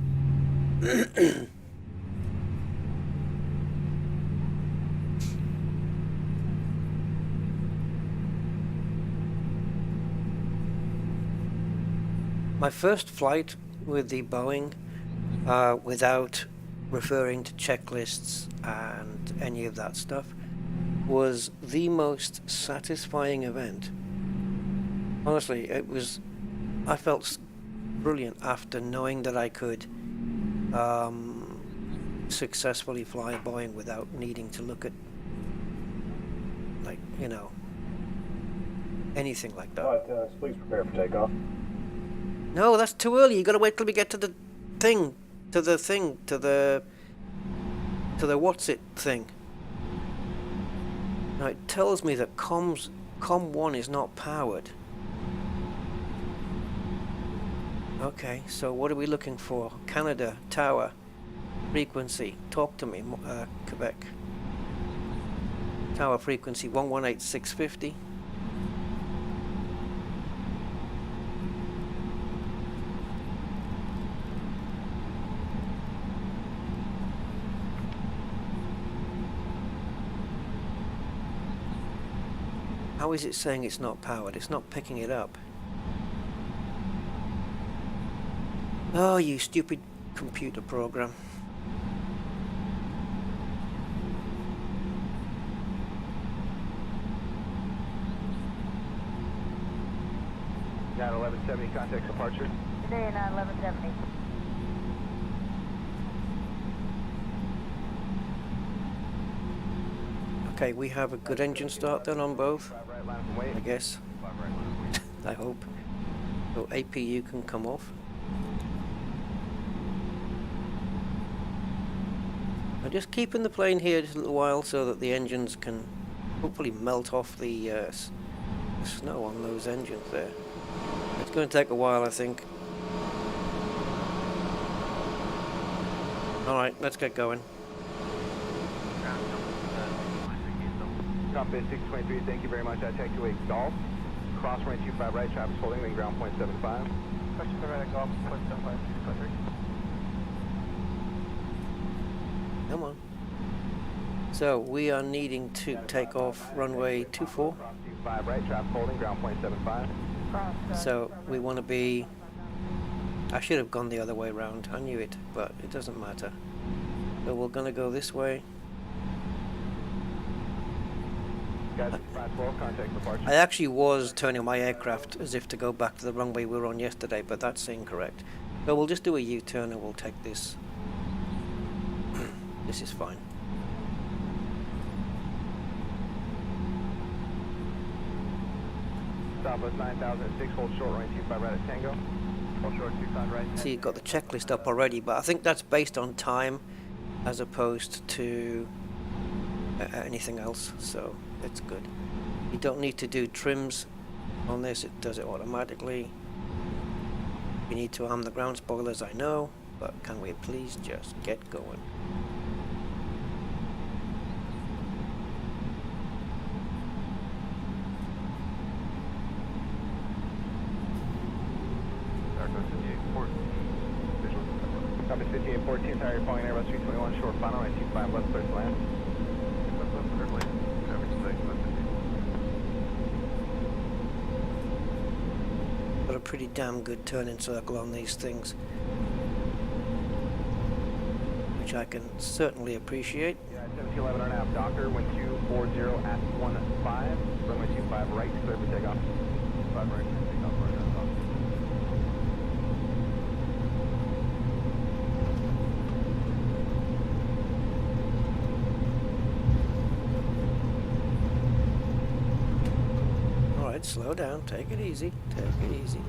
My first flight with the Boeing, without referring to checklists and any of that stuff, was the most satisfying event. Honestly, I felt brilliant after knowing that I could successfully fly a Boeing without needing to look at, like, you know, anything like that. Alright, please prepare for takeoff. No, that's too early. You gotta wait till we get to the thing, to the what's it thing. Now it tells me that COM 1 is not powered. Okay, so what are we looking for? Canada, tower, frequency. Talk to me, Quebec. Tower frequency 118650. How is it saying it's not powered? It's not picking it up. Oh, you stupid computer program. 1170, contact departure. Today in 1170. Okay, we have a good engine start then on both, 5 right, line up and wait. I guess. 5 right, line up and wait. I hope. So APU can come off. I'm just keeping the plane here just a little while so that the engines can hopefully melt off the snow on those engines there. It's going to take a while, I think. Alright, let's get going. Cockpit 623, thank you very much. I take 28 Golf. Cross runway 25 right, traffic holding, then ground point 75. Question for right, Golf, point 75, 623. Come on. So we are needing to take off runway 24. Cross 25 right, traffic holding, ground point 75. So we want to be... I should have gone the other way round. I knew it, but it doesn't matter. So we're going to go this way. Guys, 512, contact departure. I actually was turning my aircraft as if to go back to the runway we were on yesterday, but that's incorrect. So we'll just do a U-turn and we'll take this. This is fine. Southwest 9006, hold short runway 25 right at Tango. Hold short 25 right. See, you've got the checklist up already, but I think that's based on time as opposed to anything else, so it's good. You don't need to do trims on this, it does it automatically. You need to arm the ground spoilers, I know, but can we please just get going? Copy 5814, tire following Airbus 321, short final, right 25 left, clear to land. Got a pretty damn good turning circle on these things, which I can certainly appreciate. Yeah, 1711 and a half, Docker, wind 240 at 15, runway 25 right, clear for takeoff. 5 right, takeoff, right, that's off. Alright, slow down, take it easy, take it easy.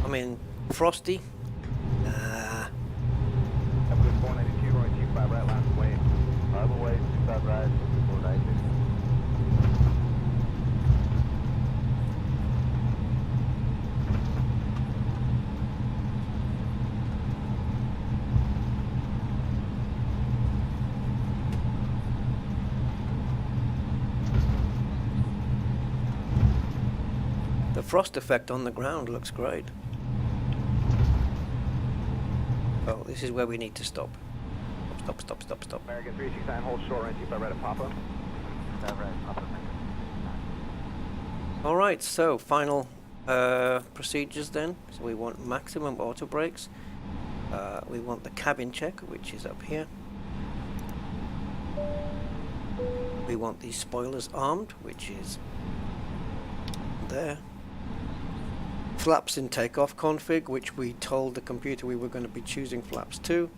I mean, frosty. Have a good 492, runway 25 right, last way. Other way, 25 right, 492. The frost effect on the ground looks great. Oh, this is where we need to stop. Stop, stop, stop, stop. American 369, hold short, runway 25 right at Papa. 25 right, Papa. Alright, so final procedures then. So we want maximum auto brakes. We want the cabin check, which is up here. We want the spoilers armed, which is there. Flaps in takeoff config, which we told the computer we were going to be choosing flaps 2.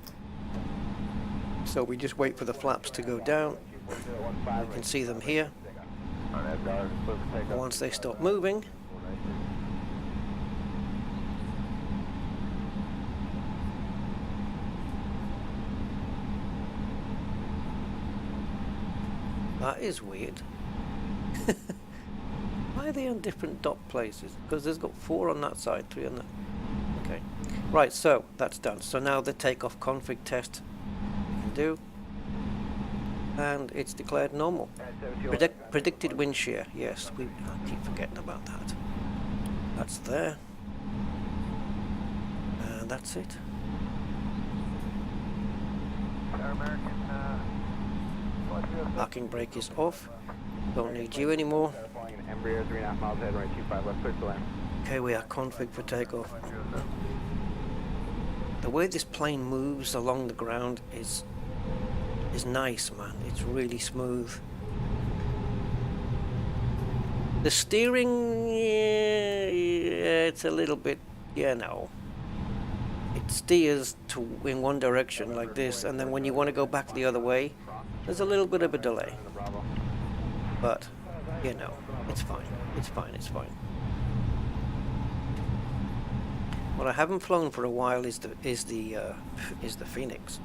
So we just wait for the flaps to go down. You can see them here. Once they stop moving, that is weird. Why are they on different dot places? Because there's got 4 on that side, 3 on that. Okay. Right, so that's done. So now the takeoff config test we can do. And it's declared normal. Predicted wind shear. Yes, I keep forgetting about that. That's there. And that's it. Parking brake is off. Don't need you anymore. Embraer 3.5 miles ahead, right 25 left, clear to land. Okay, we are config for takeoff. The way this plane moves along the ground is nice, man. It's really smooth. The steering, yeah, it's a little bit, yeah, no. It steers in one direction like this, and then when you want to go back the other way, there's a little bit of a delay. But, you know, it's fine. It's fine. It's fine. What I haven't flown for a while is the Phoenix,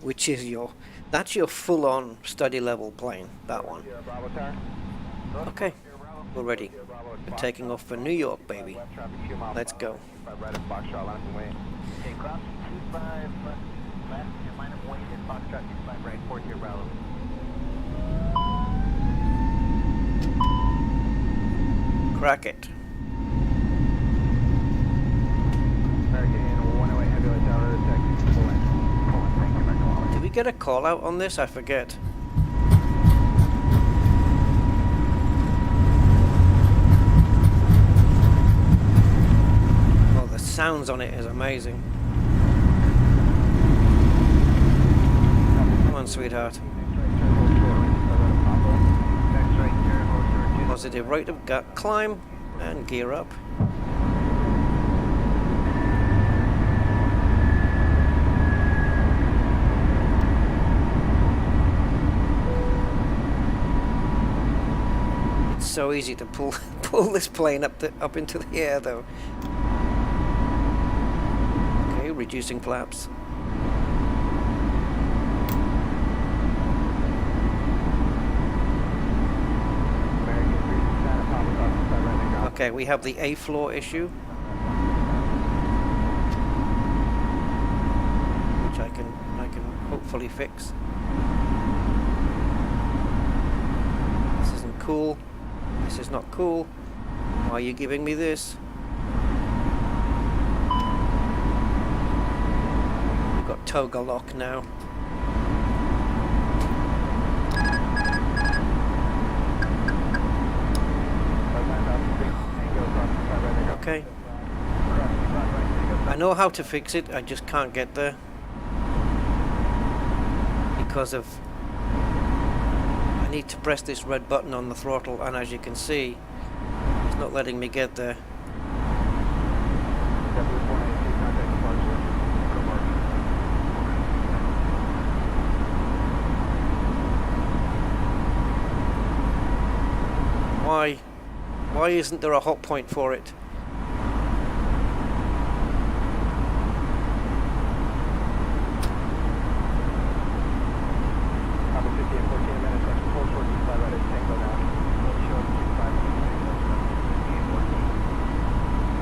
which is that's your full-on study level plane. That one. Okay, we're ready. We're taking off for New York, baby. Let's go. Crack it. Did we get a call out on this? I forget. Oh, the sounds on it is amazing. Come on, sweetheart. Positive rate of climb and gear up. So easy to pull this plane up into the air, though. Okay, reducing flaps. Okay, we have the A floor issue, which I can hopefully fix. This isn't cool. This is not cool. Why are you giving me this? We've got toga lock now. Okay. I know how to fix it, I just can't get there. Because of... I need to press this red button on the throttle, and as you can see, it's not letting me get there. Why? Why isn't there a hot point for it?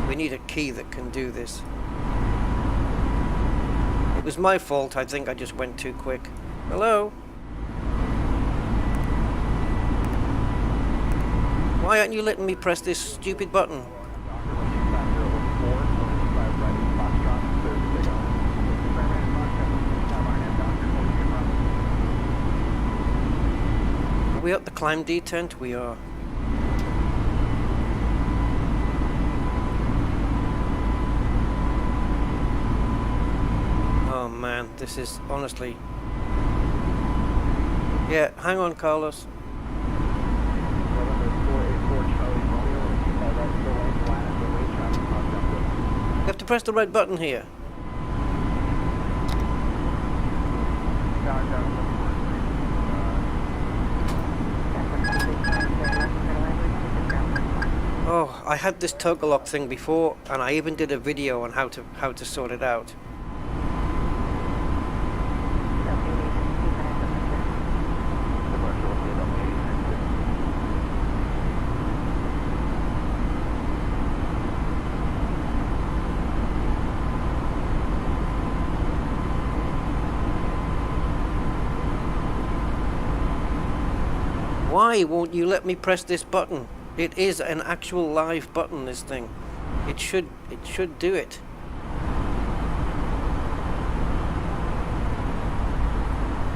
We need a key that can do this. It was my fault, I think I just went too quick. Hello? Why aren't you letting me press this stupid button? Are we at the climb detent? We are. Oh man, this is honestly... Yeah, hang on, Carlos. You have to press the red button here. Oh, I had this toggle lock thing before, and I even did a video on how to sort it out. Why won't you let me press this button? It is an actual live button, this thing. It should do it.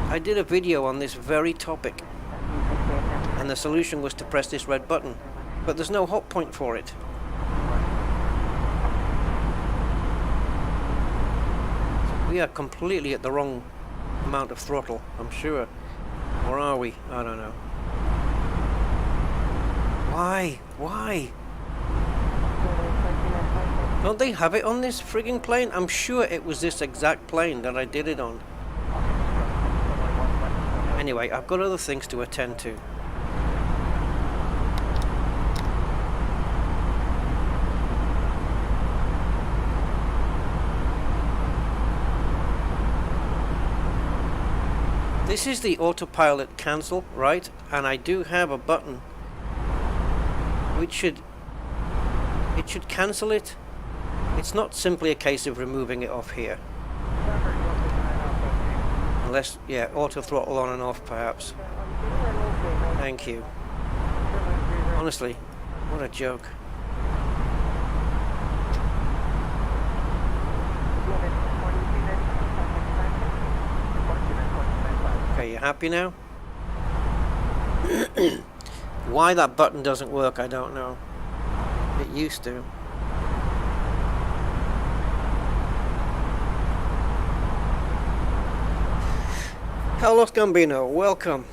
I did a video on this very topic, and the solution was to press this red button, but there's no hot point for it. We are completely at the wrong amount of throttle, I'm sure. Or are we? I don't know. Why? Why? Don't they have it on this frigging plane? I'm sure it was this exact plane that I did it on. Anyway, I've got other things to attend to. This is the autopilot cancel, right? And I do have a button which should cancel it. It's not simply a case of removing it off here. Unless, yeah, auto throttle on and off perhaps. Thank you. Honestly, what a joke. Okay, you happy now? Why that button doesn't work, I don't know. It used to. Carlos Gambino, welcome.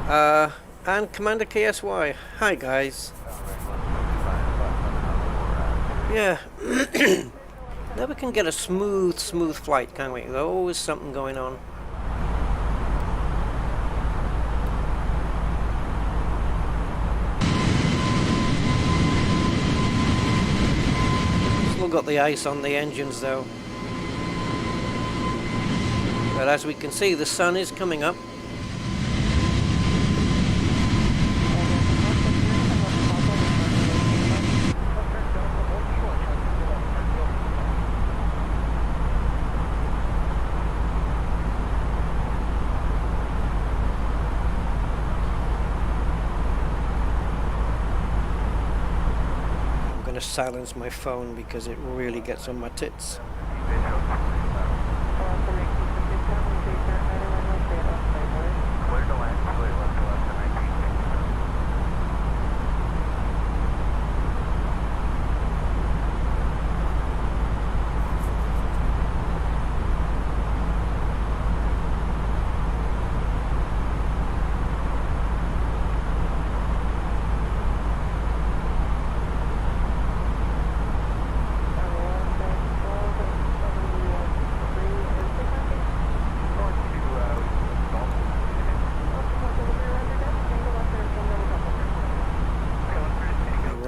And Commander KSY, hi guys. Yeah. Never can get a smooth flight, can we? There's always something going on. Still got the ice on the engines though. But as we can see, the sun is coming up. I'm going to silence my phone because it really gets on my tits.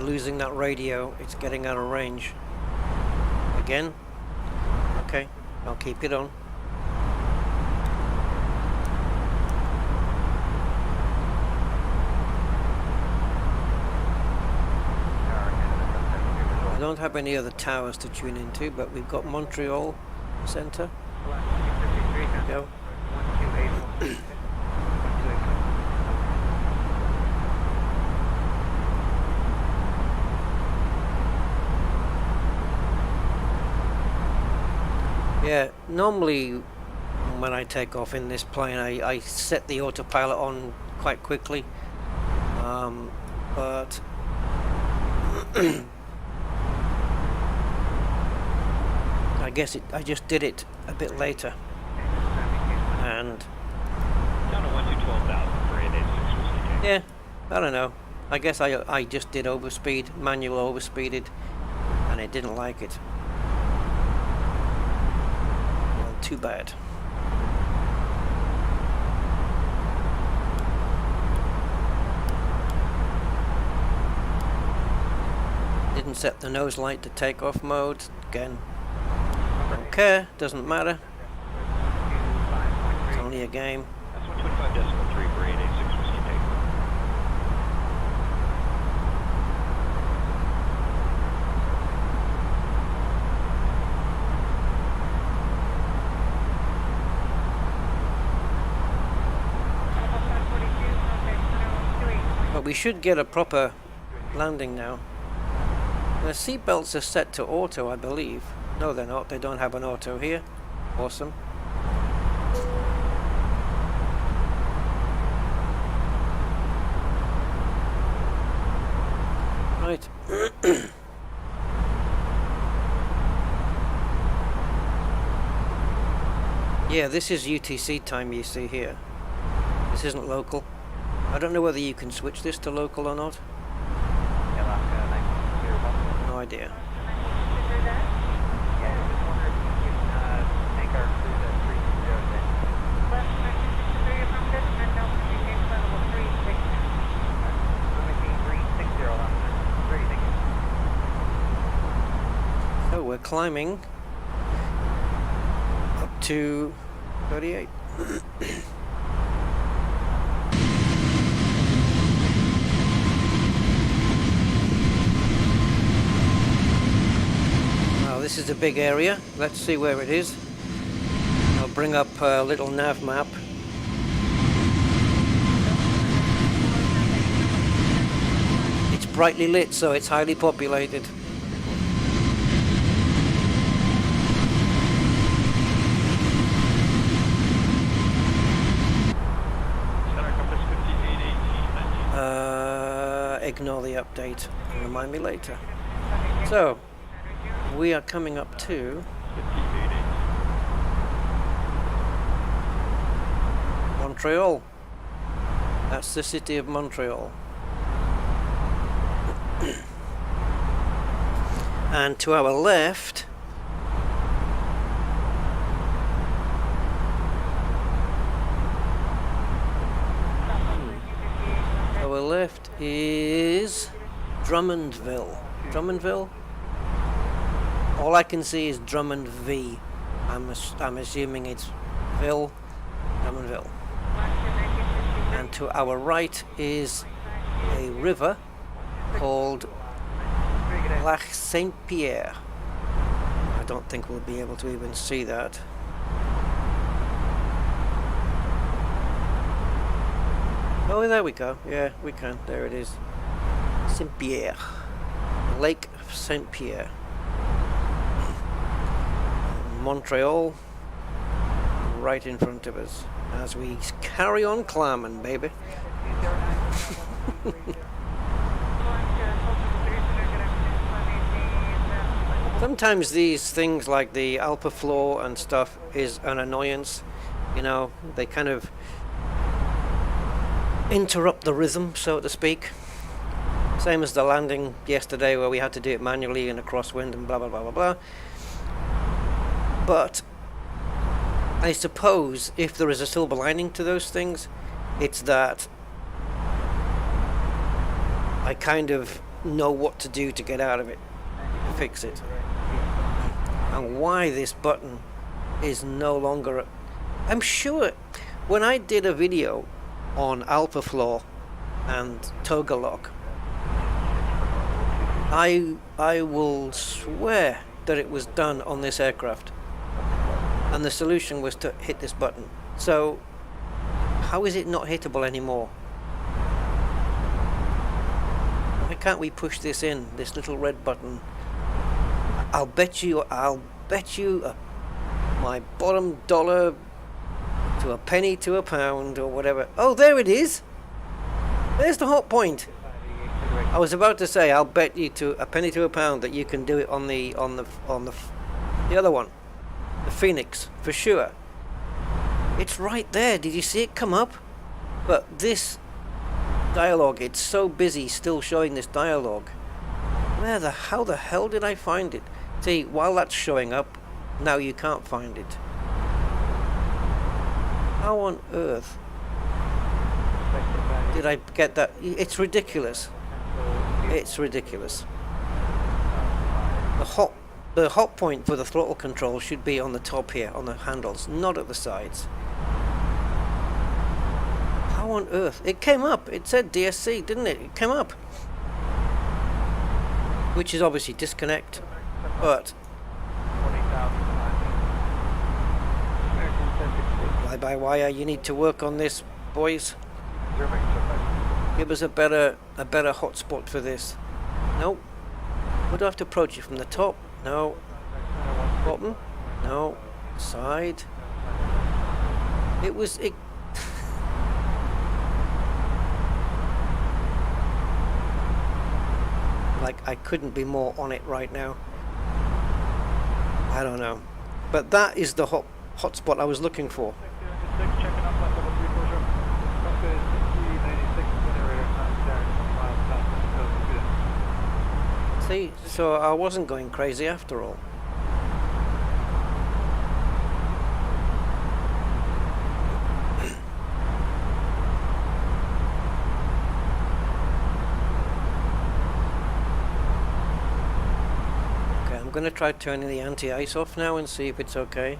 Losing that radio, it's getting out of range. Again? Okay, I'll keep it on. I don't have any other towers to tune into, but we've got Montreal Center. There we go. Yeah, normally when I take off in this plane I set the autopilot on quite quickly, but I guess I just did it a bit later, and yeah, I don't know, I guess I just did overspeed, manual overspeeded, and it didn't like it. Too bad. Didn't set the nose light to takeoff mode. Again, don't care, doesn't matter. It's only a game. That's 125.3 for 886 whiskey take. But we should get a proper landing now. The seatbelts are set to auto, I believe. No, they're not. They don't have an auto here. Awesome. Right. Yeah, this is UTC time you see here. This isn't local. I don't know whether you can switch this to local or not. no idea. So we're climbing up to 38. Now this is a big area. Let's see where it is. I'll bring up a little nav map. It's brightly lit, so it's highly populated. Ignore the update and remind me later. So, we are coming up to Montreal. That's the city of Montreal. And to our left is Drummondville. Drummondville? All I can see is Drummond V. I'm assuming it's Drummondville. And to our right is a river called Lac Saint Pierre. I don't think we'll be able to even see that. Oh, there we go. Yeah, we can. There it is. Saint Pierre. Lake Saint Pierre. Montreal right in front of us as we carry on climbing, baby. Sometimes these things like the Alpha floor and stuff is an annoyance. You know, they kind of interrupt the rhythm, so to speak. Same as the landing yesterday where we had to do it manually in a crosswind and blah blah blah blah blah. But I suppose if there is a silver lining to those things, it's that I kind of know what to do to get out of it, to fix it. And why this button is no longer... I'm sure when I did a video on Alpha Floor and Toga Lock, I will swear that it was done on this aircraft. And the solution was to hit this button. So, how is it not hittable anymore? Why can't we push this in, this little red button? I'll bet you my bottom dollar to a penny to a pound or whatever. Oh, there it is! There's the hot point. I was about to say, I'll bet you to a penny to a pound that you can do it on the other one. The Phoenix, for sure. It's right there. Did you see it come up? But this dialogue, it's so busy still showing this dialogue. How the hell did I find it? See, while that's showing up, now you can't find it. How on earth did I get that? It's ridiculous. It's ridiculous. The hot point for the throttle control should be on the top here, on the handles, not at the sides. How on earth? It came up. It said DSC, didn't it? It came up. Which is obviously disconnect, but... Fly-by-wire, you need to work on this, boys. Give us a better hotspot for this. Nope. Would I have to approach it from the top? No. Bottom? No. Side? It like I couldn't be more on it right now. I don't know. But that is the hotspot I was looking for. See, so I wasn't going crazy after all. Okay, I'm going to try turning the anti-ice off now and see if it's okay.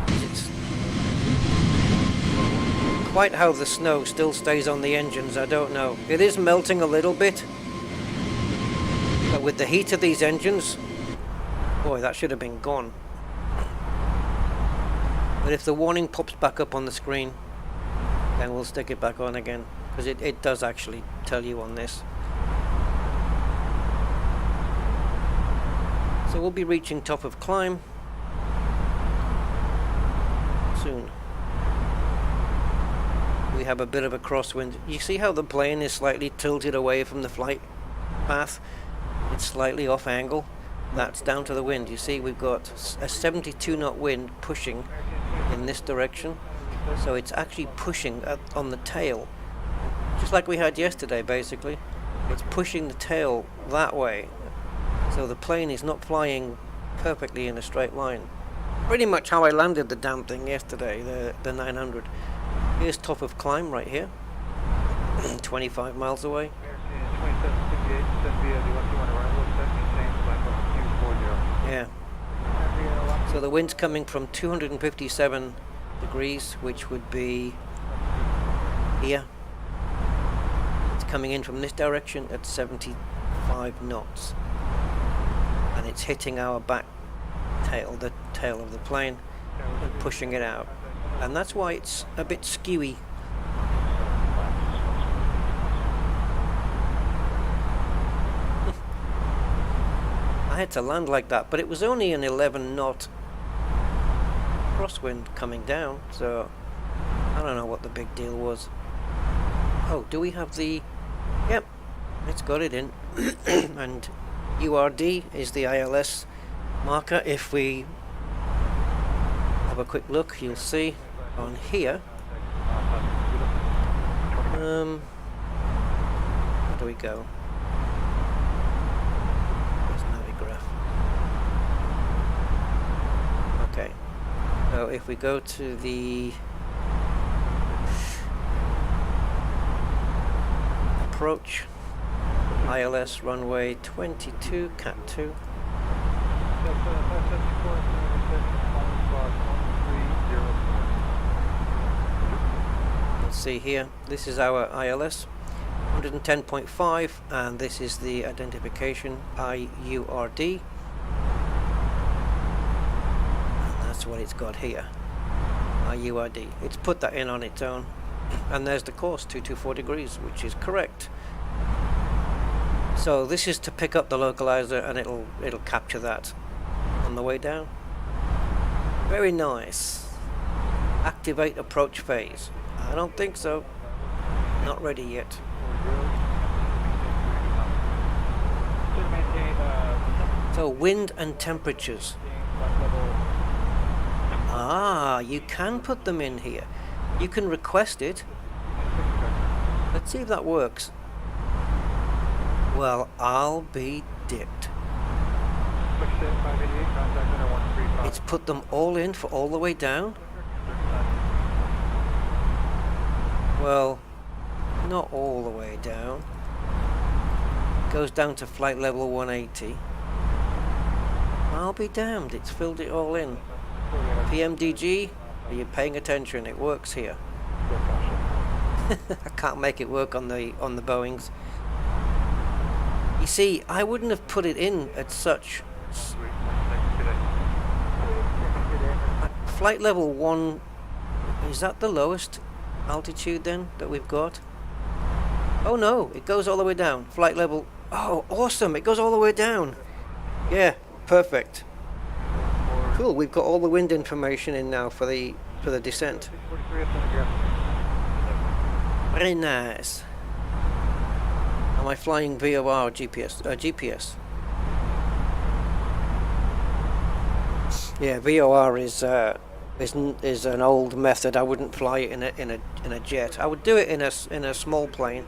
It's quite how the snow still stays on the engines, I don't know. It is melting a little bit, but with the heat of these engines, boy, that should have been gone. But if the warning pops back up on the screen, then we'll stick it back on again, because it does actually tell you on this. So we'll be reaching top of climb soon. We have a bit of a crosswind. You see how the plane is slightly tilted away from the flight path? It's slightly off angle. That's down to the wind. You see we've got a 72 knot wind pushing in this direction. So it's actually pushing on the tail. Just like we had yesterday basically. It's pushing the tail that way. So the plane is not flying perfectly in a straight line. Pretty much how I landed the damn thing yesterday, the 900. Here's top of climb right here, 25 miles away. Yeah. So the wind's coming from 257 degrees, which would be here. It's coming in from this direction at 75 knots. And it's hitting our back tail, the tail of the plane, and pushing it out. And that's why it's a bit skewy. I had to land like that, but it was only an 11 knot crosswind coming down, so I don't know what the big deal was. Oh, do we have the... Yep, it's got it in. And URD is the ILS marker. If we have a quick look, you'll see on here. Where do we go? There's Navigraph. Okay. So if we go to the approach, ILS runway 22, Cat 2. Let's see here, this is our ILS 110.5, and this is the identification IURD, and that's what it's got here, IURD. It's put that in on its own, and there's the course, 224 degrees, which is correct. So this is to pick up the localizer, and it'll capture that on the way down. Very nice. Activate approach phase. I don't think so. Not ready yet. So wind and temperatures. Ah, you can put them in here. You can request it. Let's see if that works. Well, I'll be dipped. It's put them all in for all the way down. Well, not all the way down. Goes down to flight level 180. I'll be damned, it's filled it all in. PMDG, are you paying attention? It works here. I can't make it work on the Boeings. You see, I wouldn't have put it in at such... Flight level 1, is that the lowest altitude then that we've got? Oh no, it goes all the way down. Flight level, oh awesome, it goes all the way down. Yeah, perfect. Cool, we've got all the wind information in now for the descent. Very nice. Am I flying VOR or GPS? GPS. Yeah, VOR is an old method. I wouldn't fly it in a jet. I would do it in a small plane,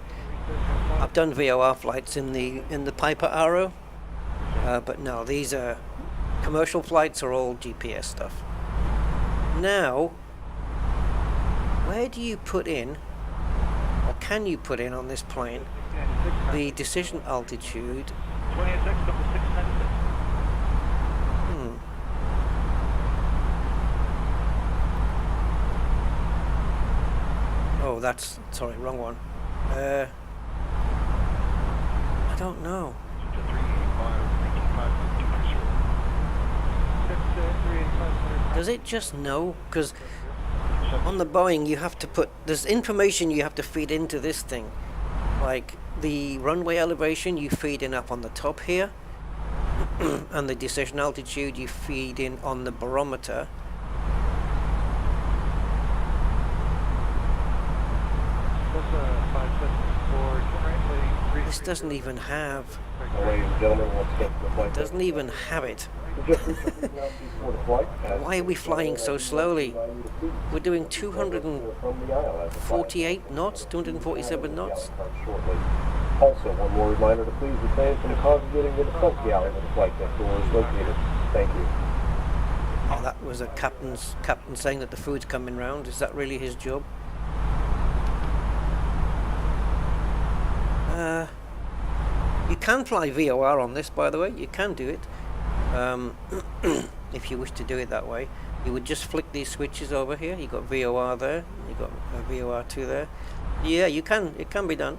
I've done VOR flights in the Piper Arrow, but no, these are commercial flights are all GPS stuff. Now, where do you put in, or can you put in on this plane, the decision altitude? 26, Oh, that's, sorry, wrong one. I don't know. Does it just know? Because on the Boeing you have to put, there's information you have to feed into this thing. Like the runway elevation you feed in up on the top here, and the decision altitude you feed in on the barometer. This doesn't even have. Ladies and gentlemen, once again, the flight It doesn't even have it. Why are we flying so slowly? We're doing 248 knots, 247 knots. Also, one more reminder to please refrain from congregating in the front galley where the flight deck door is located. Thank you. Oh, that was a captain saying that the food's coming round. Is that really his job? You can fly VOR on this, by the way. You can do it. If you wish to do it that way. You would just flick these switches over here. You got VOR there. You got VOR2 there. Yeah, you can. It can be done.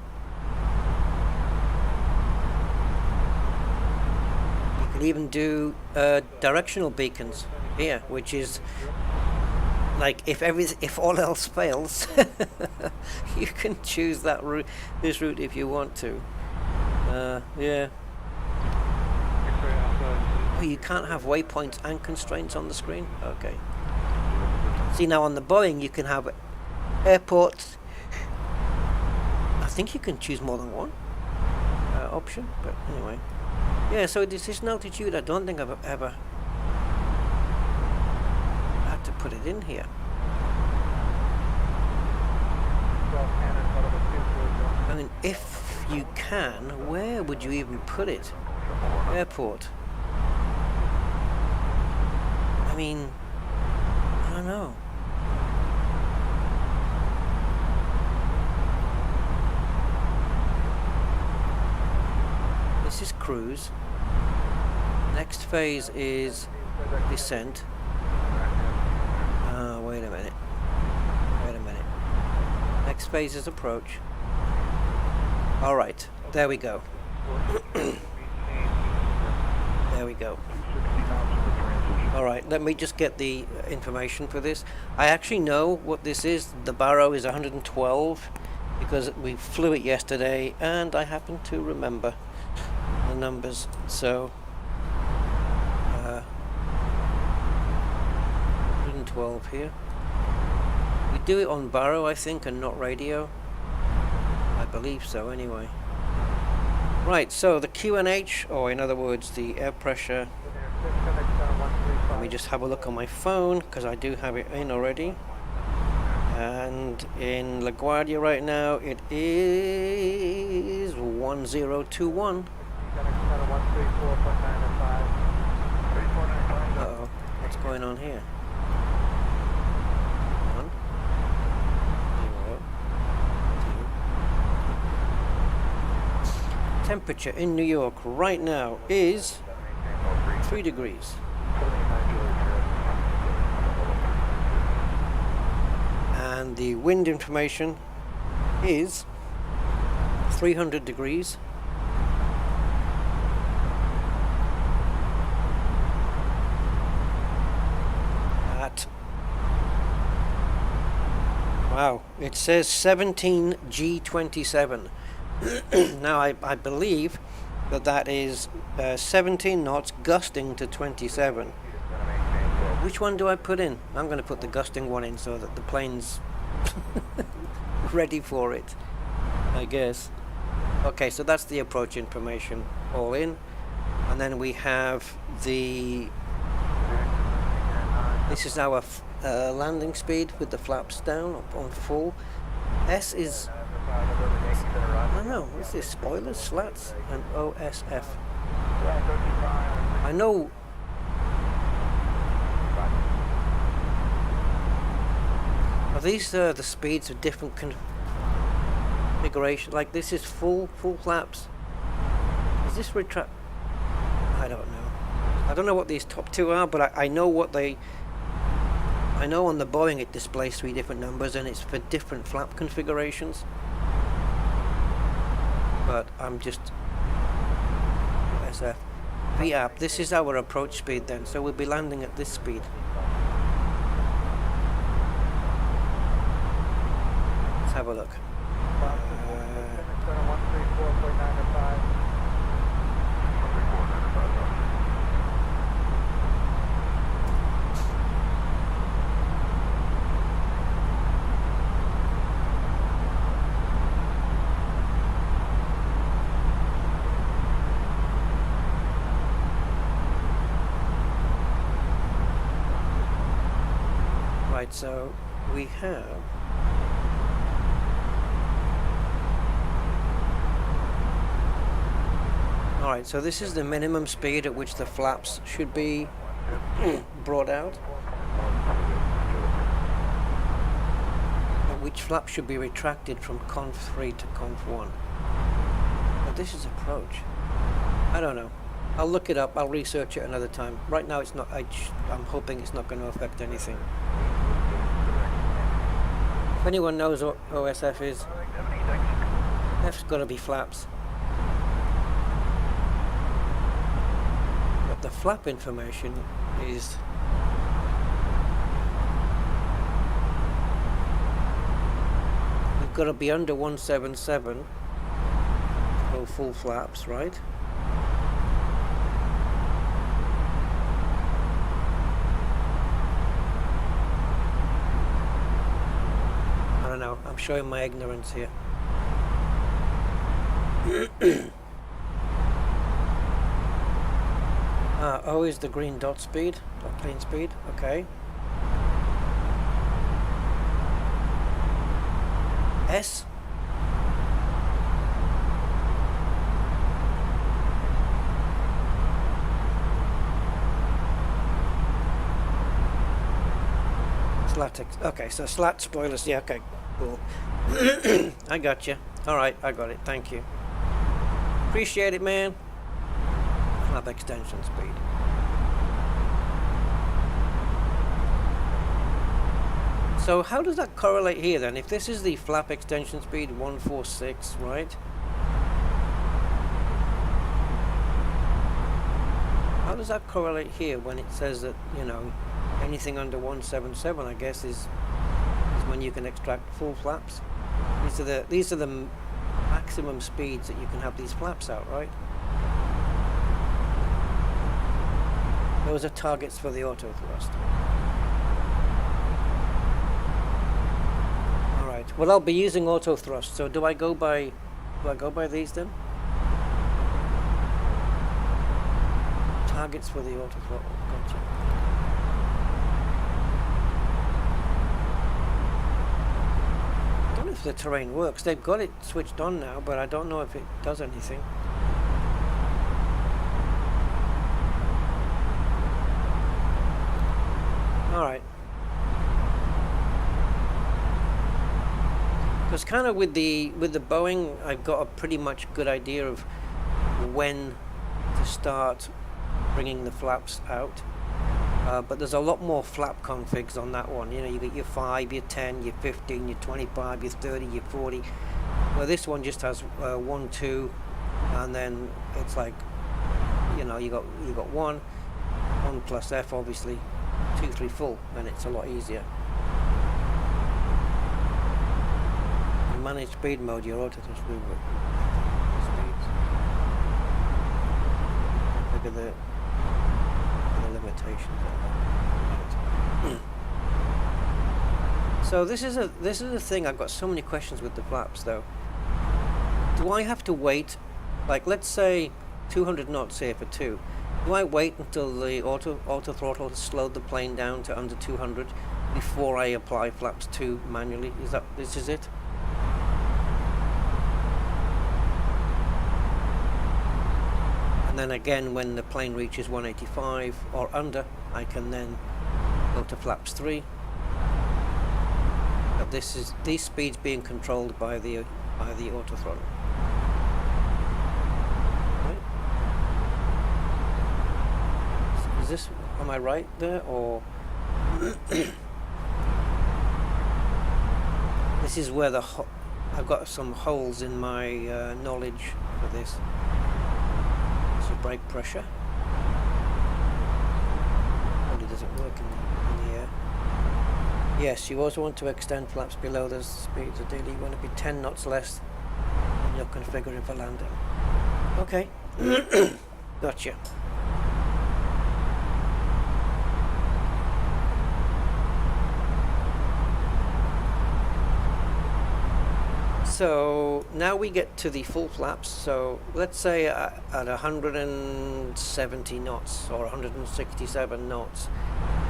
You can even do directional beacons here, which is like if all else fails, you can choose that route, this route, if you want to. Yeah. Oh, you can't have waypoints and constraints on the screen? Okay. See, now on the Boeing you can have airports. I think you can choose more than one option, but anyway. Yeah, so decision altitude, I don't think I've ever had to put it in here. I mean, if you can, where would you even put it? Airport. I mean, I don't know. This is cruise. Next phase is descent. Wait a minute. Wait a minute. Next phase is approach. Alright, there we go. There we go. Alright, let me just get the information for this. I actually know what this is. The Barrow is 112 because we flew it yesterday and I happen to remember the numbers. So 112 here. We do it on Barrow, I think, and not radio. I believe so anyway. Right, so the QNH, or in other words the air pressure. Let me just have a look on my phone because I do have it in already. And in LaGuardia right now it is 1021. Uh-oh, what's going on here? 1, 0, 2. Temperature in New York right now is 3 degrees. And the wind information is 300 degrees. Wow, it says 17 G27. Now I believe that is 17 knots gusting to 27. Which one do I put in? I'm going to put the gusting one in so that the plane's ready for it, I guess. Okay, so that's the approach information all in. And then we have the... This is our landing speed with the flaps down on full. S is I don't know, what's this? Spoilers, slats, and OSF. I know. Are these the speeds of different configuration? Like this is full flaps. Is this retract? I don't know. I don't know what these top two are, but I know what they. I know on the Boeing it displays 3 different numbers, and it's for different flap configurations. But I'm just SF VAP. This is our approach speed then, so we'll be landing at this speed. Let's have a look. Right, so we have alright, so this is the minimum speed at which the flaps should be brought out. And which flap should be retracted from conf 3 to conf 1. But this is approach. I don't know. I'll look it up, I'll research it another time. Right now it's not, I'm hoping it's not going to affect anything. If anyone knows what OSF is, F's got to be flaps. But the flap information is we've got to be under 177 for full flaps, right? I don't know, I'm showing my ignorance here. O is the green dot speed, dot plane speed, okay. S. Slat, okay, so slat spoilers, yeah, okay, cool. I got you. Alright, I got it, thank you. Appreciate it, man. Flap extension speed. So how does that correlate here then? If this is the flap extension speed 146, right? How does that correlate here when it says that, you know, anything under 177, I guess, is when you can extract full flaps? These are the maximum speeds that you can have these flaps out, right? Those are targets for the auto thrust. Alright, well I'll be using auto thrust, so do I go by these then? Targets for the auto thrust, gotcha. I don't know if the terrain works. They've got it switched on now, but I don't know if it does anything. Alright. Because kind of with the Boeing, I've got a pretty much good idea of when to start bringing the flaps out. But there's a lot more flap configs on that one. You know, you get your 5, your 10, your 15, your 25, your 30, your 40. Well, this one just has 1, 2, and then it's like, you know, you got 1 plus F, obviously, 2, 3 full, and it's a lot easier. In manage speed mode, your auto thrust speeds. Look at the limitations. So this is a thing. I've got so many questions with the flaps though. Do I have to wait, like let's say 200 knots here for 2? Do I wait until the auto throttle has slowed the plane down to under 200 before I apply flaps 2 manually? This is it? then again, when the plane reaches 185 or under, I can then go to flaps 3. But these speeds being controlled by the auto throttle. Right. Is this, am I right there, or this is where I've got some holes in my knowledge for this. So brake pressure probably doesn't work in the air. Yes, you also want to extend flaps below those speeds. Ideally, you want to be 10 knots less than you're configuring for landing. Okay, gotcha. So now we get to the full flaps. So let's say at 170 knots or 167 knots,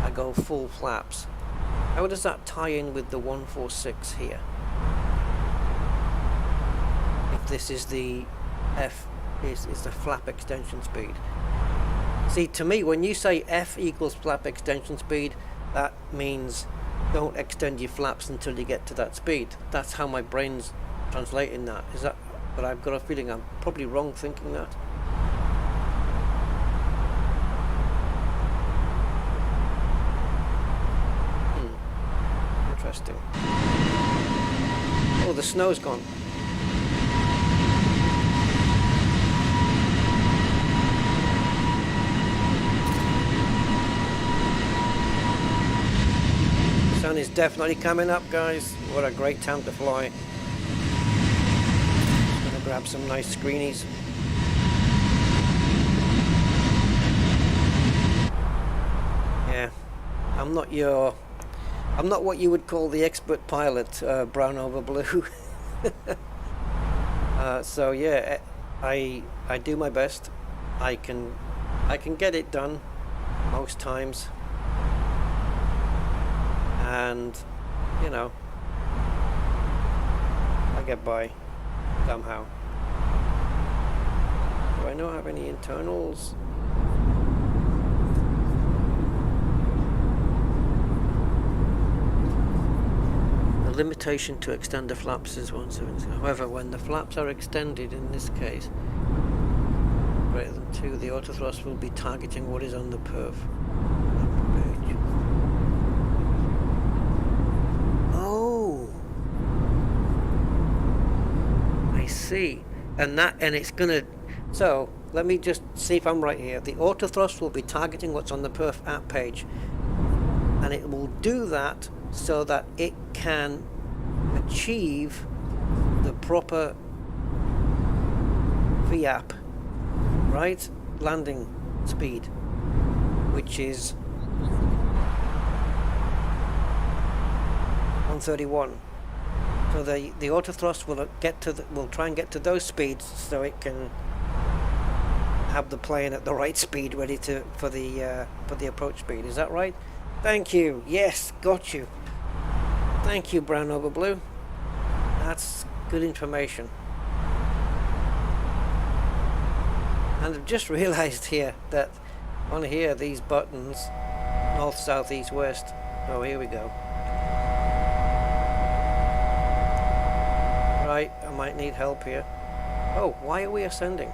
I go full flaps. How does that tie in with the 146 here? If this is the F is the flap extension speed. See, to me, when you say F equals flap extension speed, that means don't extend your flaps until you get to that speed. That's how my brain's translating that. Is that? But I've got a feeling I'm probably wrong thinking that. Interesting. Oh, the snow's gone. The sun is definitely coming up, guys. What a great time to fly. Gonna grab some nice screenies. Yeah, I'm not what you would call the expert pilot, brown over blue. So yeah, I do my best. I can get it done most times, and you know, I get by somehow. Do I not have any internals? Limitation to extend the flaps is 170. However, when the flaps are extended, in this case, greater than 2, the autothrust will be targeting what is on the perf page. Oh, I see. And it's gonna. So let me just see if I'm right here. The autothrust will be targeting what's on the perf app page, and it will do that so that it can achieve the proper VAP, right? Landing speed, which is 131. So the autothrust will will try and get to those speeds so it can have the plane at the right speed, ready for the approach speed. Is that right? Thank you. Yes, got you. Thank you, brown over blue. That's good information. And I've just realized here that on here, these buttons, north, south, east, west. Oh, here we go. Right, I might need help here. Oh, why are we ascending?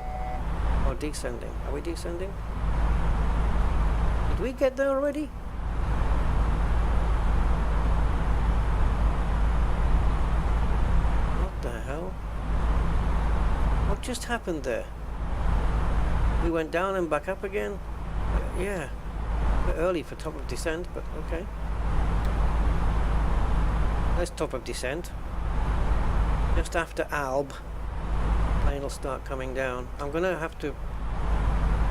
Or descending? Are we descending? Did we get there already? The hell? What just happened there? We went down and back up again? Yeah. A bit early for top of descent, but okay. There's top of descent. Just after Alb, plane will start coming down. I'm gonna have to.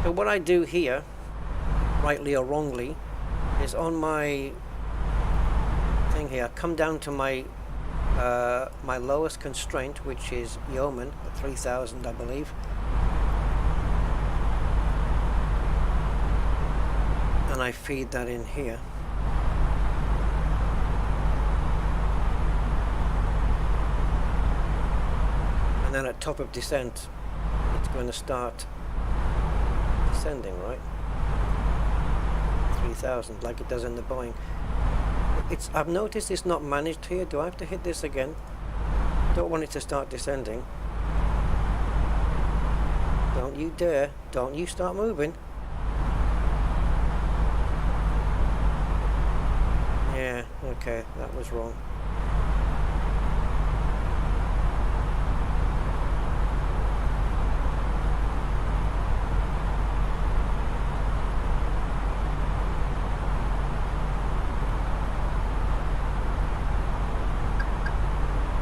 So what I do here, rightly or wrongly, is on my thing here, come down to my my lowest constraint, which is Yeoman at 3000, I believe, and I feed that in here. And then at top of descent, it's going to start descending, right? 3000, like it does in the Boeing. I've noticed it's not managed here. Do I have to hit this again? Don't want it to start descending. Don't you dare. Don't you start moving. Yeah, okay, that was wrong.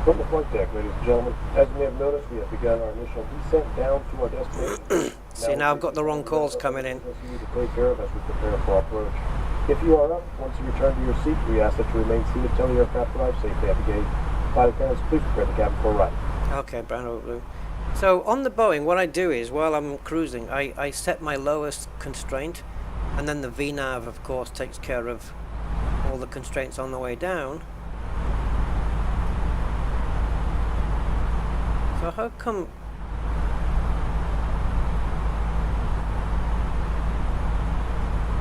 From the flight deck, ladies and gentlemen, as you may have noticed, we have begun our initial descent down to our destination. See, now I've got the wrong calls coming in. You need to take care of as we prepare for approach. If you are up, once you return to your seat, we ask that you remain seated until the aircraft arrives safely at the gate. Flight attendants, please prepare the cabin for a ride. Okay, brown over blue. So on the Boeing, what I do is, while I'm cruising, I set my lowest constraint, and then the VNAV, of course, takes care of all the constraints on the way down. So how come...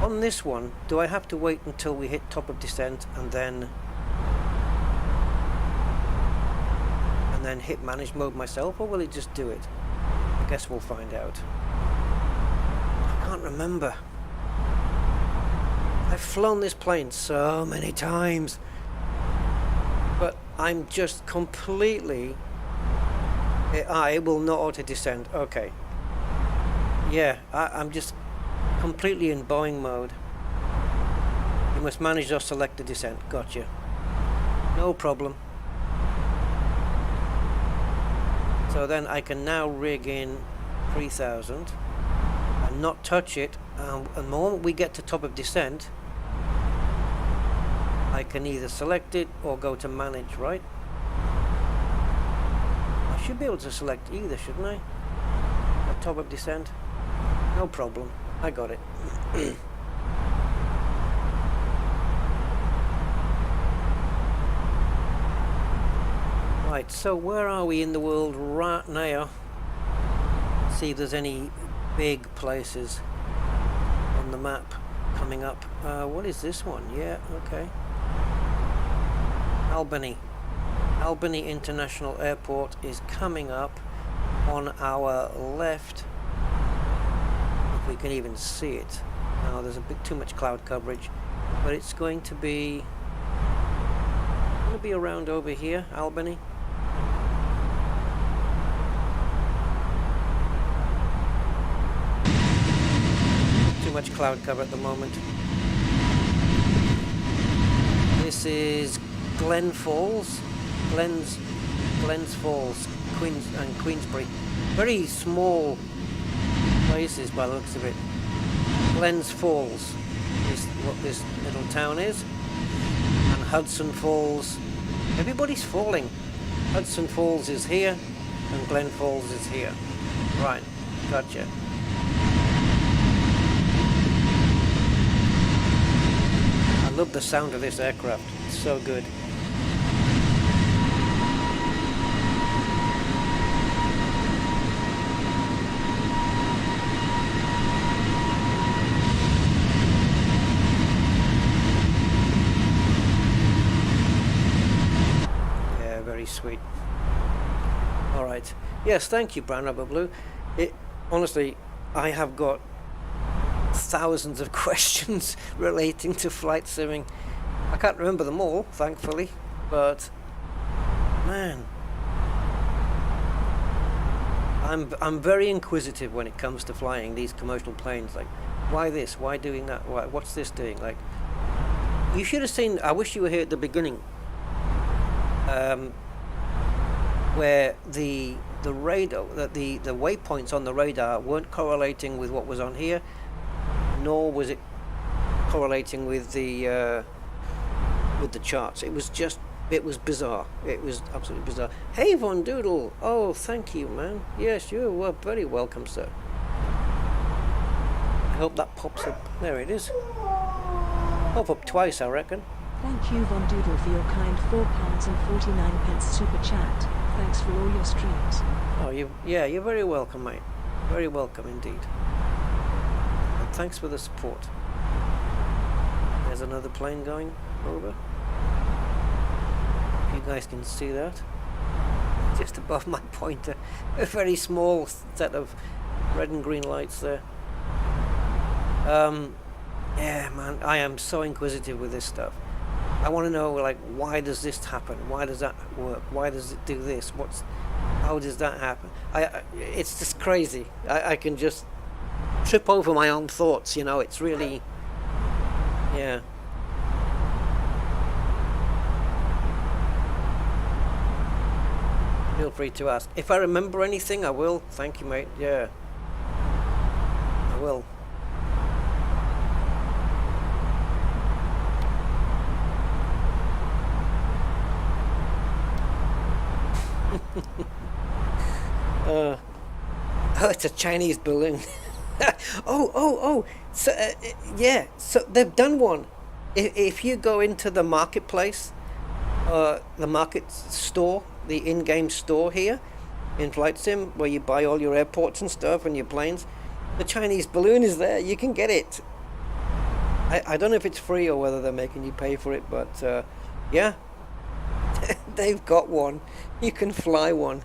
On this one, do I have to wait until we hit top of descent and then hit manage mode myself, or will it just do it? I guess we'll find out. I can't remember. I've flown this plane so many times, but I'm just completely... It will not auto descend. Okay. Yeah, I'm just completely in Boeing mode. You must manage or select the descent. Gotcha. No problem. So then I can now rig in 3000 and not touch it. And the moment we get to top of descent, I can either select it or go to manage, right? I should be able to select either, shouldn't I? At top of descent. No problem. I got it. Right, so where are we in the world right now? See if there's any big places on the map coming up. What is this one? Yeah, okay. Albany. Albany International Airport is coming up on our left. If we can even see it. Now there's a bit too much cloud coverage, but it's going to be around over here, Albany. Too much cloud cover at the moment. This is Glens Falls, Queensbury. Very small places by the looks of it. Glens Falls is what this little town is, and Hudson Falls. Everybody's falling. Hudson Falls is here, and Glen Falls is here. Right, gotcha. I love the sound of this aircraft. It's so good. Sweet. All right. Yes, thank you, Brown Rubber Blue. Honestly, I have got thousands of questions relating to flight simming. I can't remember them all, thankfully, but man, I'm very inquisitive when it comes to flying these commercial planes. Like, why this? Why doing that? What's this doing? Like, you should have seen. I wish you were here at the beginning. Where the radar, the waypoints on the radar weren't correlating with what was on here, nor was it correlating with the charts. It was bizarre. It was absolutely bizarre. Hey, Von Doodle. Oh, thank you, man. Yes, you were very welcome, sir. I hope that pops up. There it is. Pop up twice, I reckon. Thank you, Von Doodle, for your kind £4.49 super chat. Thanks for all your streams. Oh, you're very welcome, mate. Very welcome indeed. thanks for the support. There's another plane going over. If you guys can see that. Just above my pointer. A very small set of red and green lights there. Yeah, man, I am so inquisitive with this stuff. I want to know, like, why does this happen? Why does that work? Why does it do this? How does that happen? It's just crazy. I can just trip over my own thoughts, you know. It's really, yeah. Feel free to ask. If I remember anything, I will. Thank you, mate. Yeah, I will. Oh, it's a Chinese balloon. oh. So, yeah, so they've done one. If you go into the marketplace, the market store, the in-game store here in Flight Sim, where you buy all your airports and stuff and your planes, the Chinese balloon is there. You can get it. I don't know if it's free or whether they're making you pay for it, but yeah, they've got one. You can fly one.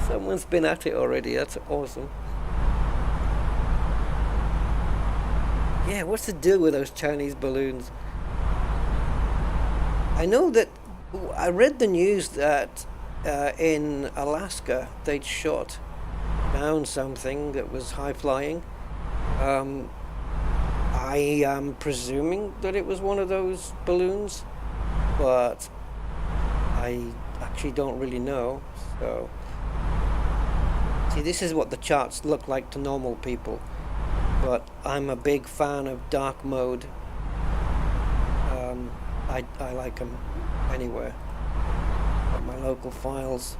Someone's been at it already. That's awesome. Yeah, what's the deal with those Chinese balloons? I know that I read the news that in Alaska they'd shot down something that was high flying. I am presuming that it was one of those balloons, but I actually don't really know. So, see, this is what the charts look like to normal people, but I'm a big fan of dark mode. I like them anywhere. Got my local files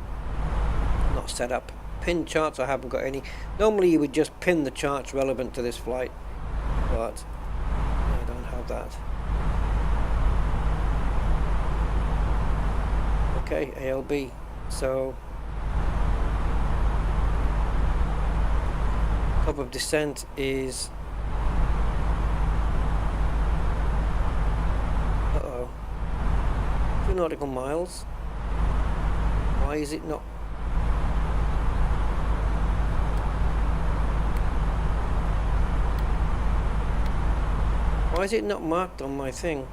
not set up. Pin charts, I haven't got any. Normally you would just pin the charts relevant to this flight, but I don't have that. Okay, ALB. So, top of descent is 2 nautical miles. Why is it not? Why is it not marked on my thing?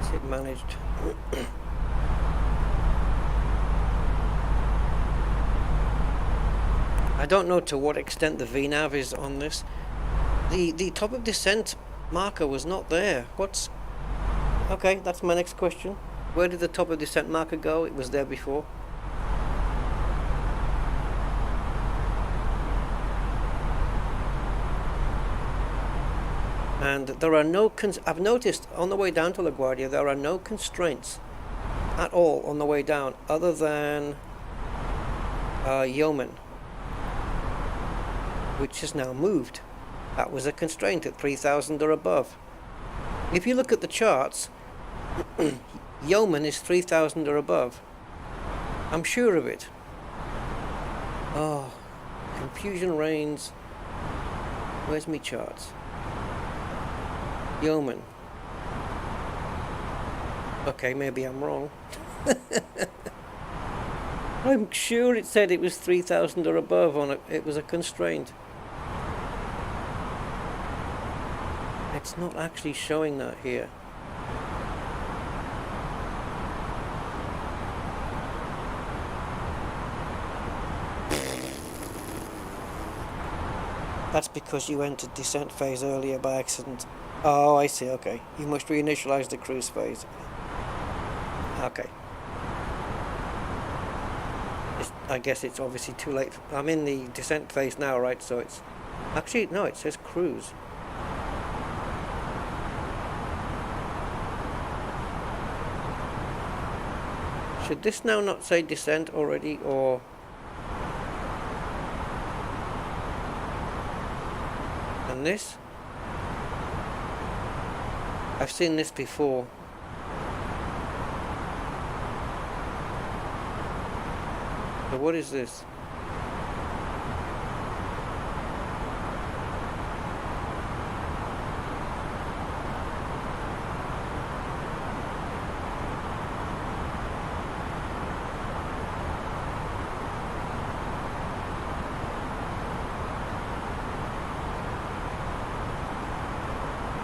Is it managed? I don't know to what extent the VNAV is on this. The top of descent marker was not there. What's... Okay, that's my next question. Where did the top of descent marker go? It was there before. And there are no... I've noticed on the way down to LaGuardia there are no constraints at all on the way down other than Yeoman, which has now moved. That was a constraint at 3,000 or above. If you look at the charts, Yeoman is 3,000 or above. I'm sure of it. Oh, confusion reigns. Where's me charts? Yeoman. Okay, maybe I'm wrong. I'm sure it said it was 3,000 or above on it. It was a constraint. It's not actually showing that here. That's because you entered descent phase earlier by accident. Oh, I see, okay. You must reinitialize the cruise phase. Okay. I guess it's obviously too late. I'm in the descent phase now, right? So it's... Actually, no, it says cruise. Should this now not say descent already, or... And this? I've seen this before. So what is this?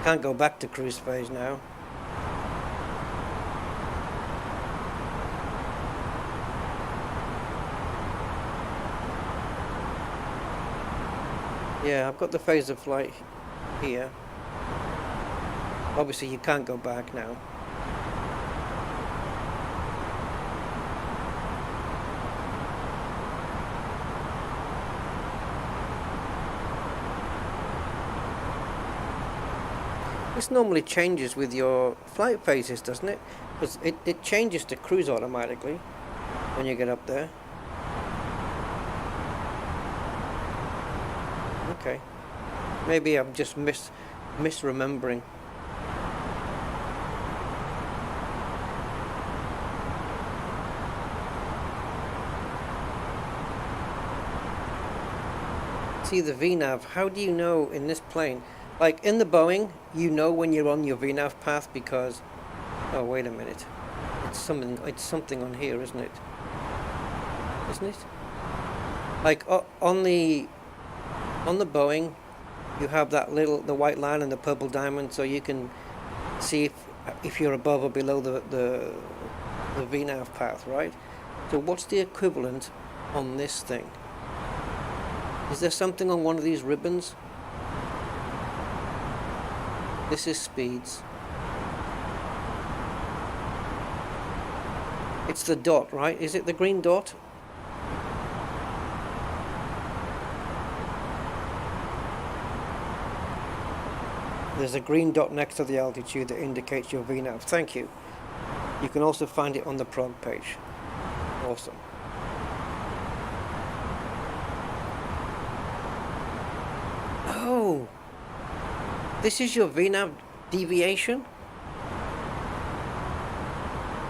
Can't go back to cruise phase now. Yeah, I've got the phase of flight here. Obviously you can't go back now. This normally changes with your flight phases, doesn't it? Because it changes to cruise automatically when you get up there. Okay. Maybe I'm just misremembering. See the VNAV, how do you know in this plane? Like in the Boeing, you know when you're on your VNAV path because, oh wait a minute, it's something on here, isn't it? Isn't it? Like on the Boeing, you have that the white line and the purple diamond, so you can see if you're above or below the VNAV path, right? So what's the equivalent on this thing? Is there something on one of these ribbons? This is speeds. It's the dot, right? Is it the green dot? There's a green dot next to the altitude that indicates your VNAV. Thank you. You can also find it on the prog page. Awesome. Oh! This is your VNAV deviation?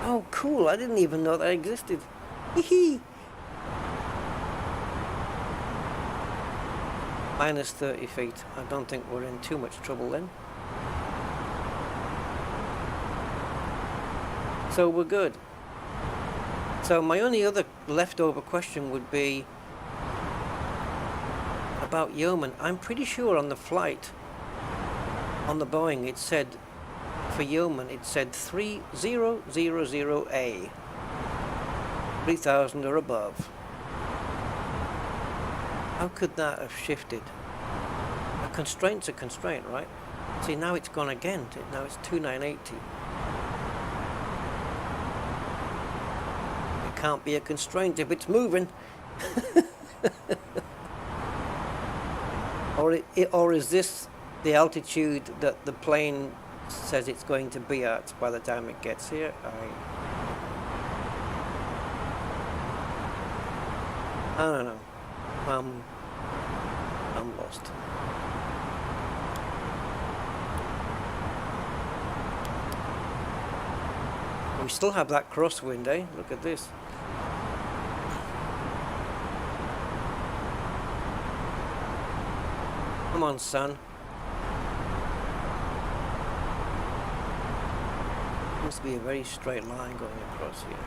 Oh, cool. I didn't even know that existed. Hee Minus 30 feet. I don't think we're in too much trouble then. So we're good. So my only other leftover question would be about Yeoman. I'm pretty sure on the flight, on the Boeing, it said, for Yeoman, it said 3000A. 3000 or above. How could that have shifted? A constraint's a constraint, right? See, now it's gone again. Now it's 2980. It can't be a constraint if it's moving. Or is this the altitude that the plane says it's going to be at by the time it gets here? I don't know. I'm lost. We still have that crosswind, eh? Look at this. Come on, son. Must be a very straight line going across here.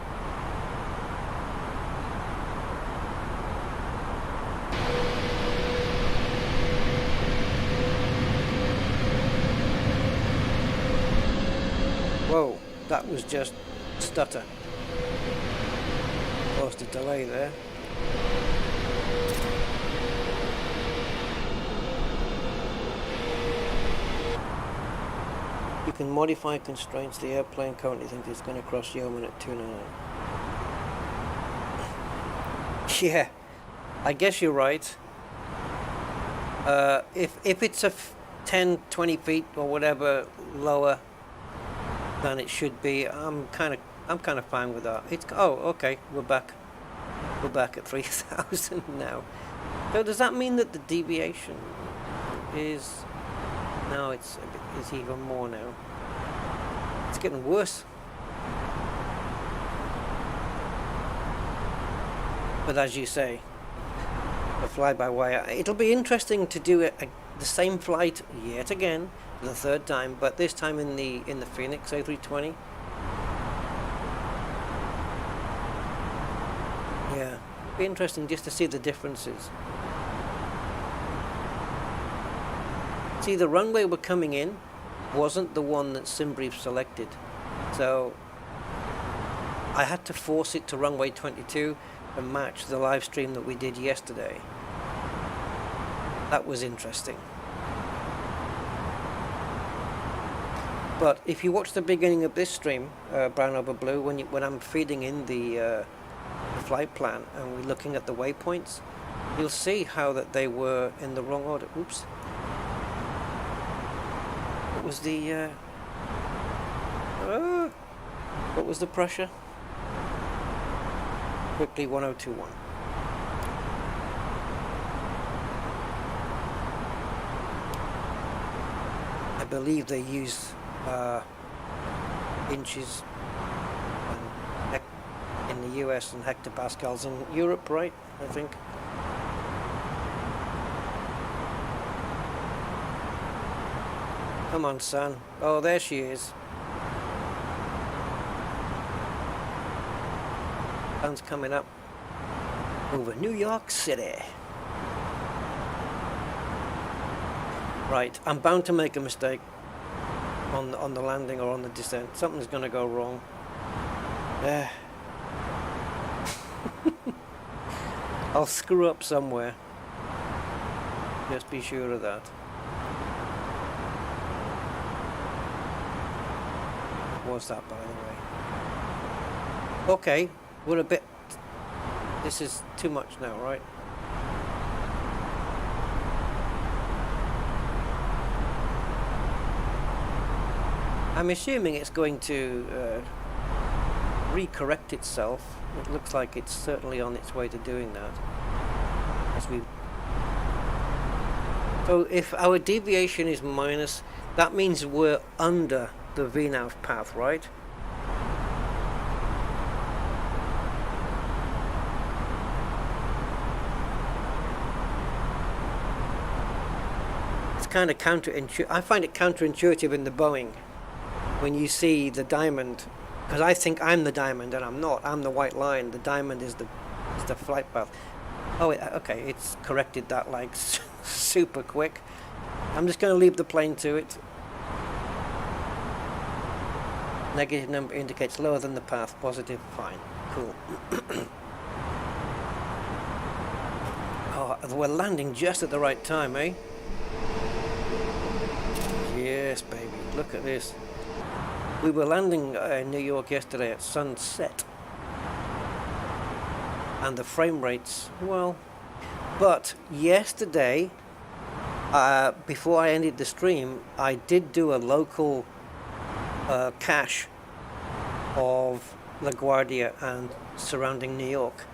Whoa, that was just stutter. Caused a delay there. You can modify constraints. The airplane currently thinks it's going to cross Yeoman at 299. Yeah, I guess you're right. If it's a 10, 20 feet or whatever lower than it should be, I'm kind of fine with that. Okay, we're back at 3000 now. So does that mean that the deviation is now it's even more now? It's getting worse. But as you say, the fly-by-wire, it'll be interesting to do the same flight yet again, the third time, but this time in the Phoenix A320. Yeah, it'll be interesting just to see the differences. See, the runway we're coming in wasn't the one that SimBrief selected, so I had to force it to runway 22 and match the live stream that we did yesterday. That was interesting. But if you watch the beginning of this stream, Brown Over Blue, when I'm feeding in the flight plan and we're looking at the waypoints, you'll see how that they were in the wrong order. Oops. What was the what was the pressure? Quickly 1021. I believe they use inches in the US and hectopascals in Europe, right? I think. Come on, son. Oh, there she is. Sun's coming up over New York City. Right, I'm bound to make a mistake on the landing or on the descent. Something's going to go wrong. I'll screw up somewhere. Just be sure of that. What was that, by the way? Okay, we're a bit... This is too much now, right? I'm assuming it's going to recorrect itself. It looks like it's certainly on its way to doing that. So if our deviation is minus, that means we're under the VNAV path, right? It's kind of counterintuitive. I find it counterintuitive in the Boeing when you see the diamond, because I think I'm the diamond and I'm not. I'm the white line. The diamond is the flight path. Oh, okay, it's corrected that like super quick. I'm just going to leave the plane to it. Negative number indicates lower than the path. Positive, fine, cool. Oh, we're landing just at the right time, eh? Yes, baby. Look at this. We were landing in New York yesterday at sunset. And the frame rates, well, but yesterday, before I ended the stream, I did do a local cache of LaGuardia and surrounding New York.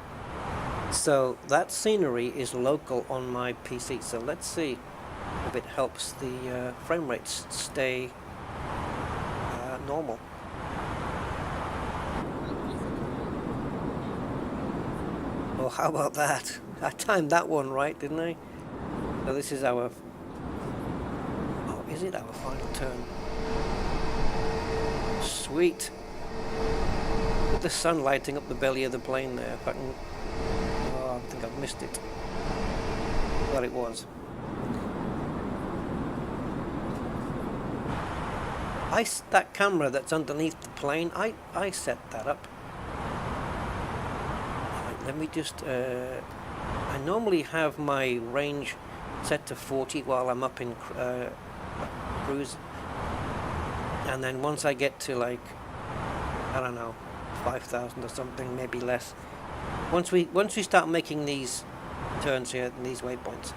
So that scenery is local on my PC. So let's see if it helps the frame rates stay normal. Oh, how about that? I timed that one right, didn't I? So this is our... Oh, is it our final turn? Sweet. With the sun lighting up the belly of the plane there. If I can... Oh, I think I've missed it. But it was. That camera that's underneath the plane, I set that up. Right, let me just... I normally have my range set to 40 while I'm up in cruise. And then once I get to like, I don't know, 5,000 or something, maybe less. Once we start making these turns here and these waypoints,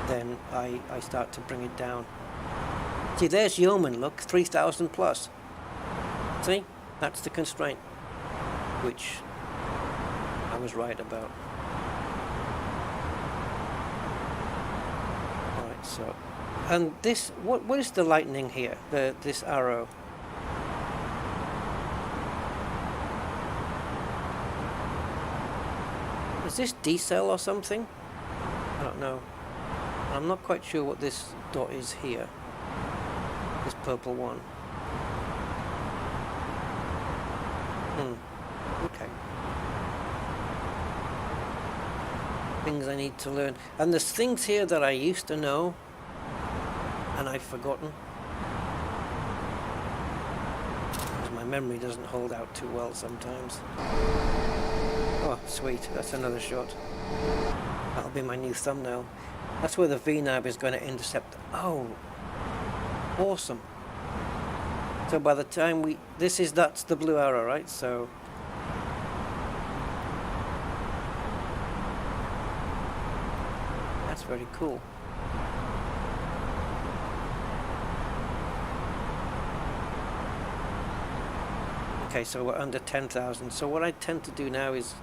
then I start to bring it down. See, there's Yeoman, look, 3,000 plus. See, that's the constraint, which I was right about. Alright, so, and this, what is the lightning here, this arrow? Is this decel or something? I don't know. I'm not quite sure what this dot is here. This purple one. Okay. Things I need to learn. And there's things here that I used to know and I've forgotten. Because my memory doesn't hold out too well sometimes. Oh, sweet. That's another shot. That'll be my new thumbnail. That's where the VNAV is going to intercept. Oh, awesome. So by the time that's the blue arrow, right? So that's very cool. Okay, so we're under 10,000. So what I tend to do now is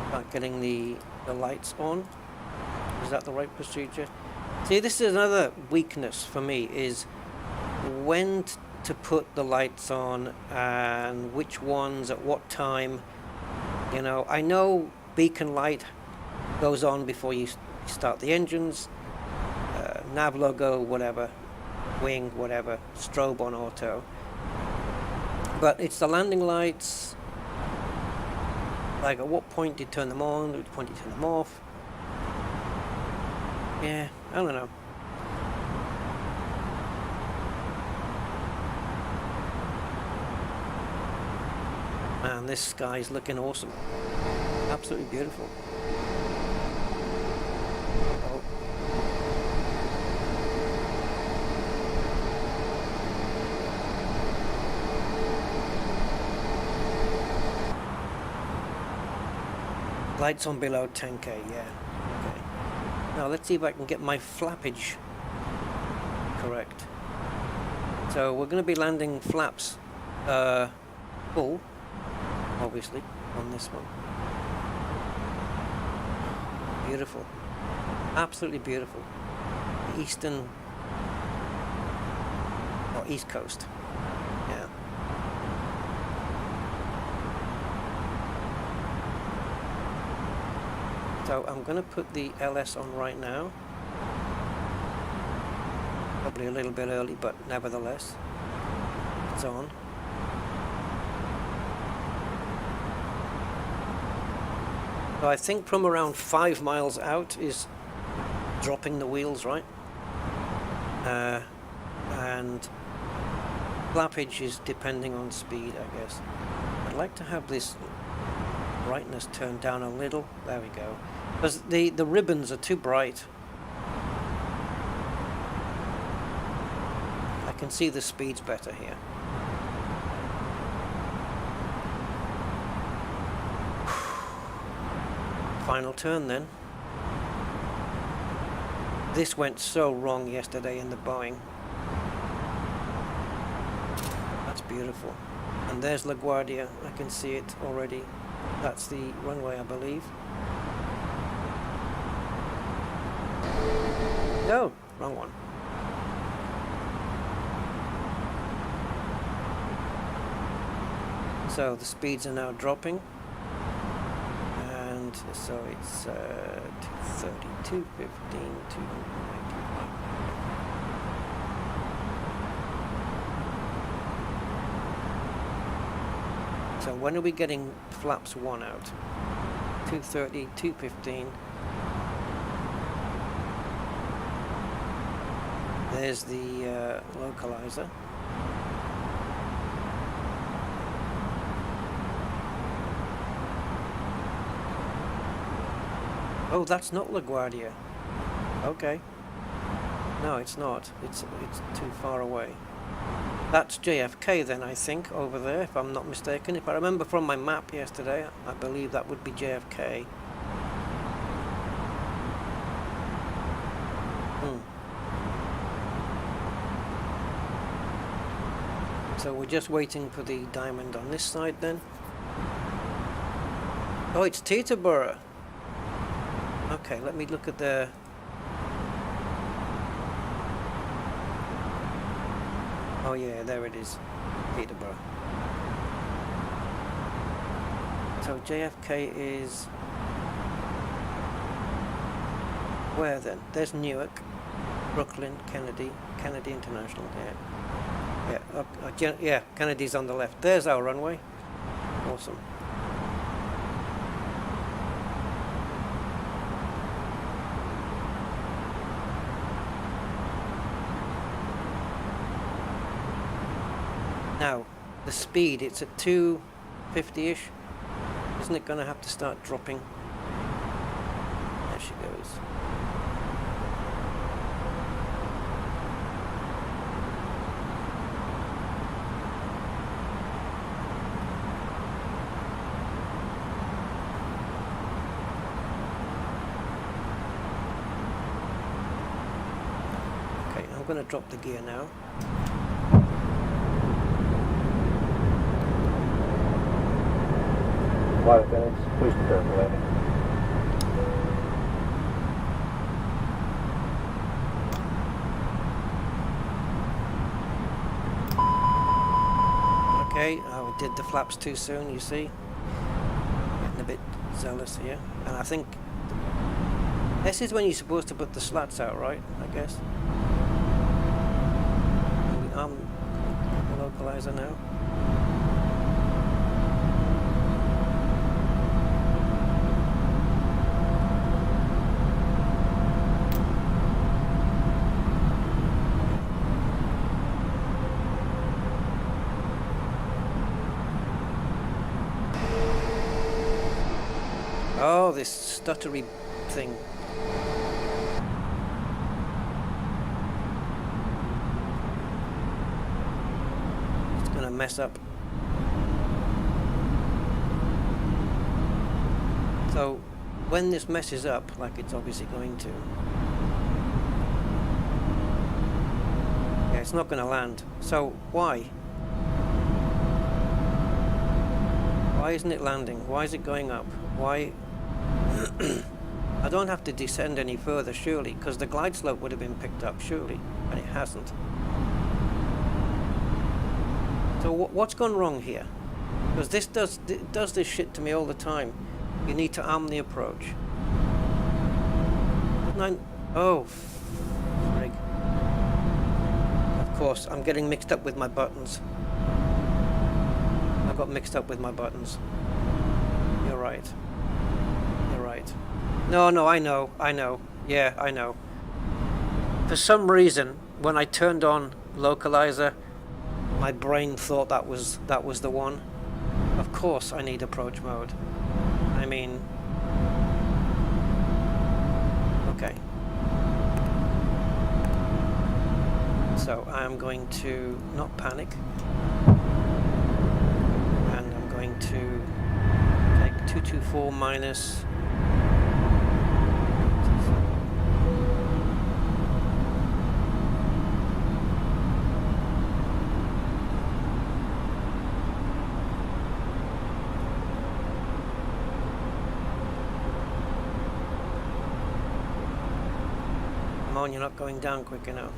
start getting the lights on. Is that the right procedure? See, this is another weakness for me, is when to put the lights on and which ones at what time. You know, I know beacon light goes on before you start the engines, nav logo, whatever, wing, whatever, strobe on auto. But it's the landing lights, like at what point do you turn them on, at what point do you turn them off. Yeah, I don't know. Man, this sky's looking awesome. Absolutely beautiful. Uh-oh. Lights on below 10k, yeah. Okay. Now let's see if I can get my flappage correct. So we're going to be landing flaps full, obviously, on this one. Beautiful. Absolutely beautiful. Eastern or East Coast. Yeah. So I'm going to put the LS on right now. Probably a little bit early, but nevertheless, it's on. So I think from around 5 miles out is dropping the wheels, right? And flappage is depending on speed, I guess. I'd like to have this brightness turned down a little. There we go. Because the ribbons are too bright. I can see the speeds better here. Final turn then. This went so wrong yesterday in the Boeing. That's beautiful. And there's LaGuardia. I can see it already. That's the runway, I believe. No, wrong one. So the speeds are now dropping. And so it's 230, 215, 295. So when are we getting flaps 1 out? 230, 215. There's the localizer. Oh, that's not LaGuardia. Okay. No, it's not. It's too far away. That's JFK then, I think, over there, if I'm not mistaken. If I remember from my map yesterday, I believe that would be JFK. So we're just waiting for the diamond on this side then. Oh, it's Teterboro. Okay, let me look at the... Oh yeah, there it is, Peterborough. So JFK is Where then? There's Newark, Brooklyn, Kennedy, Kennedy International. Yeah, Kennedy's on the left. There's our runway. Awesome. Now, the speed, it's at 250-ish. Isn't it going to have to start dropping? There she goes. Okay, I'm going to drop the gear now. Fanatec, please prepare for landing. Okay, I did the flaps too soon, you see. Getting a bit zealous here. And I think this is when you're supposed to put the slats out, right? I guess. I'm the localizer now. Oh, this stuttery thing. It's gonna mess up. So, when this messes up, like it's obviously going to, yeah, it's not gonna land. So, why? Why isn't it landing? Why is it going up? Why? I don't have to descend any further, surely, because the glide slope would have been picked up, surely, and it hasn't. So what's gone wrong here? Because this does this shit to me all the time. You need to arm the approach. Oh, frig. Of course, I'm getting mixed up with my buttons. I got mixed up with my buttons. You're right. No, I know. Yeah, I know. For some reason, when I turned on localizer, my brain thought that was the one. Of course I need approach mode. I mean, okay. So I'm going to not panic. And I'm going to take 224 minus. You're not going down quick enough.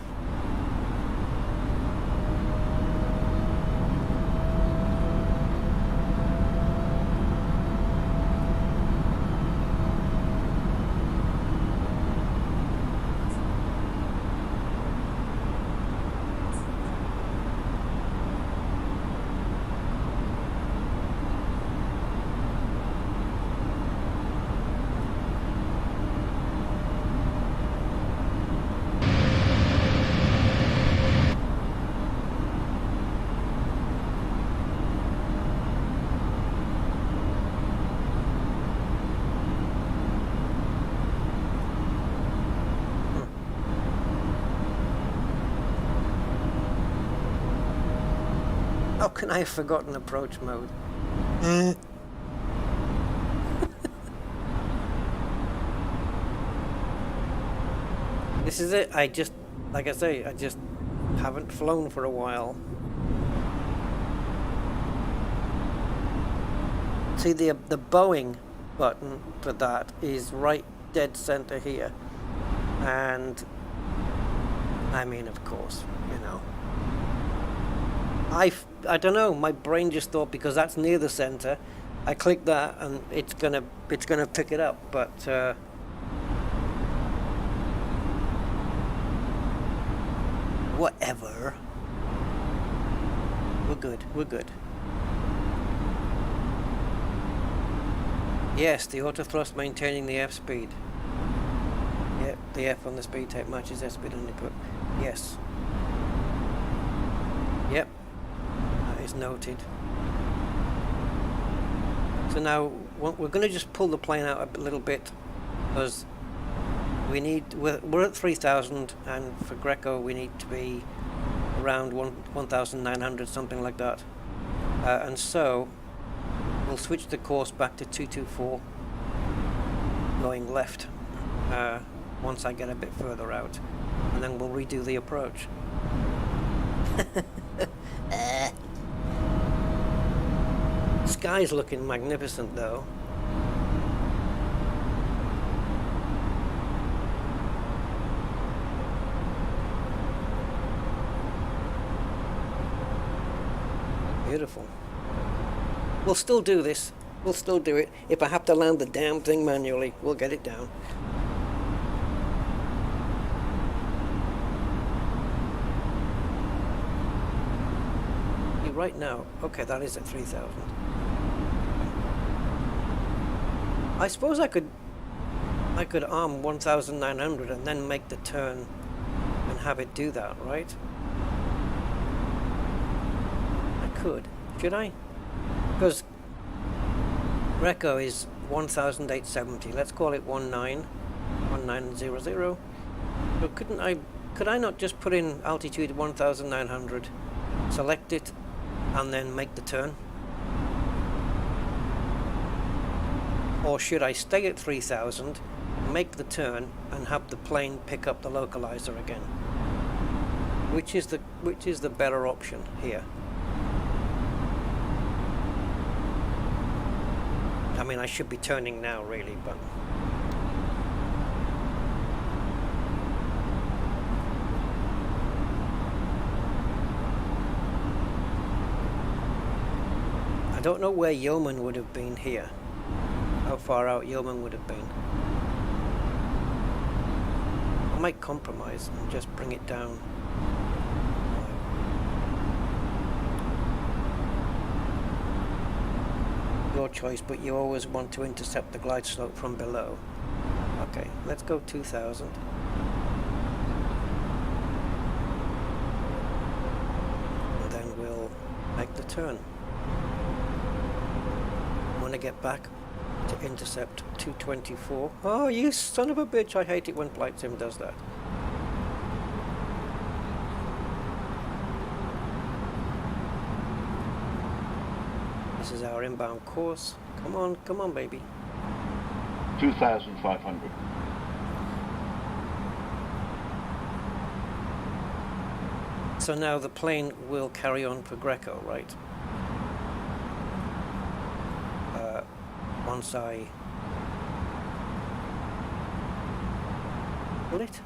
How can I have forgotten approach mode? This is it. Like I say, I just haven't flown for a while. See, the Boeing button for that is right dead center here. And I mean, of course, you know. I don't know, my brain just thought because that's near the center, I click that and it's gonna pick it up, but Whatever. We're good. We're good. Yes, the auto thrust maintaining the F speed. Yep, the F on the speed tape matches F speed on the equip. Yes. Yep. That is noted. So now we're going to just pull the plane out a little bit because we're at 3,000, and for Greco we need to be around 1,900, something like that. And so we'll switch the course back to 224, going left once I get a bit further out, and then we'll redo the approach. Sky's looking magnificent though. Beautiful. We'll still do this. We'll still do it. If I have to land the damn thing manually, we'll get it down. Right now, okay, that is at 3,000. I suppose I could arm 1,900 and then make the turn and have it do that, right? I could. Should I? Because Greco is 1,870. Let's call it 1900. But could I not just put in altitude 1,900, select it, and then make the turn? Or should I stay at 3,000, make the turn, and have the plane pick up the localizer again? Which is the better option here? I mean, I should be turning now really, but I don't know where Yeoman would have been here. How far out Yeoman would have been. I might compromise and just bring it down. Your choice, but you always want to intercept the glide slope from below. Okay, let's go 2,000. And then we'll make the turn. When I get back to intercept 224. Oh, you son of a bitch, I hate it when Flight Sim does that. This is our inbound course. Come on, baby. 2,500. So now the plane will carry on for Greco, right? Once I pull it,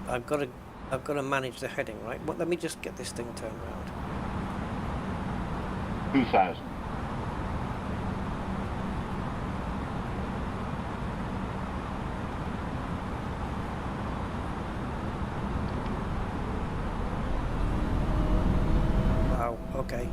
I've got to manage the heading, right? Well, let me just get this thing turned around. 2,000. Wow. Okay.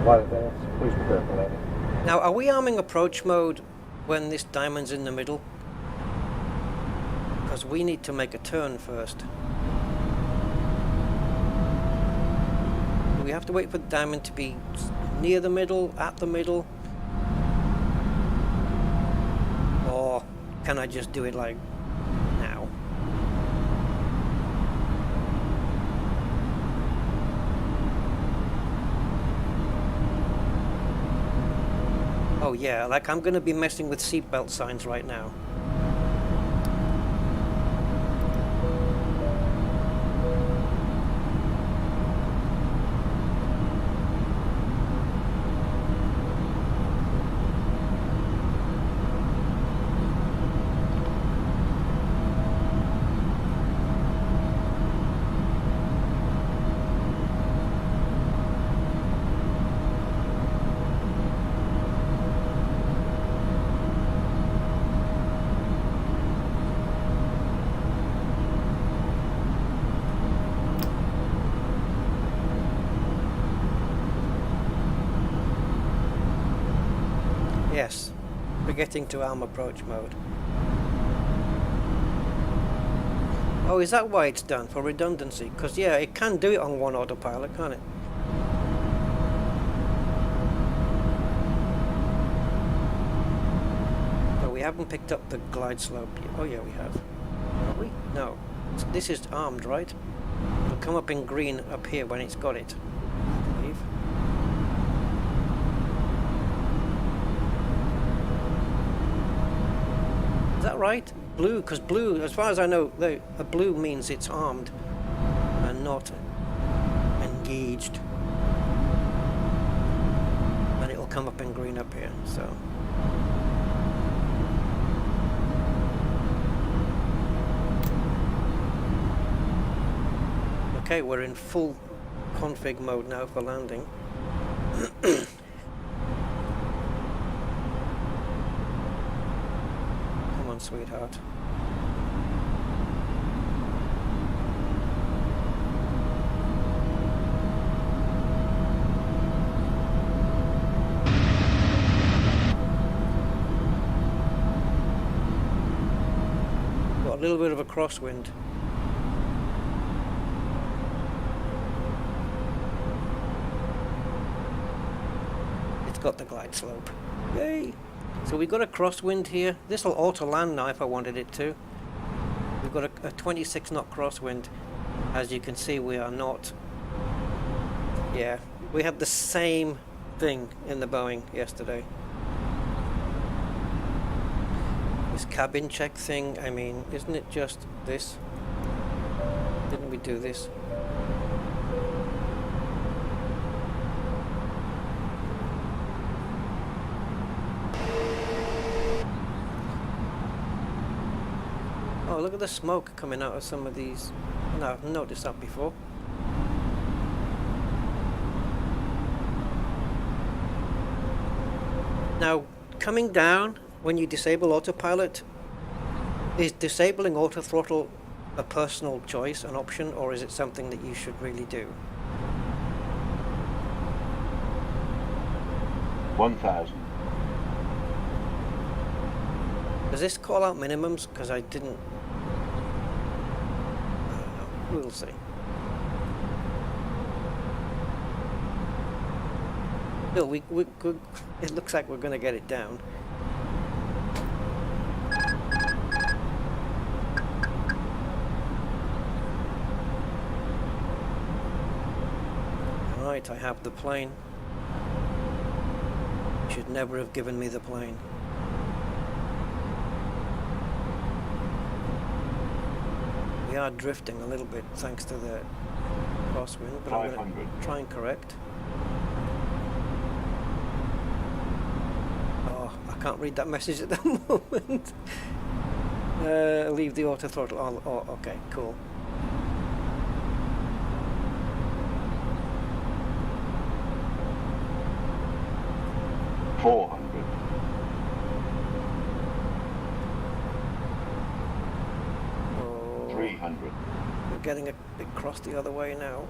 Flight attendants, please prepare for landing. Now, are we arming approach mode when this diamond's in the middle? Because we need to make a turn first. Do we have to wait for the diamond to be near the middle, at the middle? Or can I just do it like now? Oh yeah, like I'm going to be messing with seatbelt signs right now. getting to arm approach mode. Oh, is that why it's done? For redundancy? Because, yeah, it can do it on one autopilot, can't it? But we haven't picked up the glide slope yet. Oh, yeah, we have. Have we? No. This is armed, right? It'll come up in green up here when it's got it, I believe. Is that right? Blue, because blue, as far as I know, a blue means it's armed and not engaged. And it'll come up in green up here, so. Okay, we're in full config mode now for landing. Come on, sweetheart. Got a little bit of a crosswind. Got the glide slope. Yay! So we've got a crosswind here. This will auto land now if I wanted it to. We've got a 26 knot crosswind. As you can see, we are not. Yeah, we had the same thing in the Boeing yesterday. This cabin check thing, I mean, isn't it just this? Didn't we do this? Oh, look at the smoke coming out of some of these. No, I've noticed that before. Now, coming down, when you disable autopilot, is disabling auto throttle a personal choice, an option, or is it something that you should really do? 1,000. Does this call out minimums? Because I didn't. I don't know. We'll see. Still, we could. It looks like we're going to get it down. Right, I have the plane. You should never have given me the plane. We are drifting a little bit thanks to the crosswind, but I'm going to try and correct. Oh, I can't read that message at the moment. Leave the auto throttle on. Oh, okay, cool. We're getting a big cross the other way now.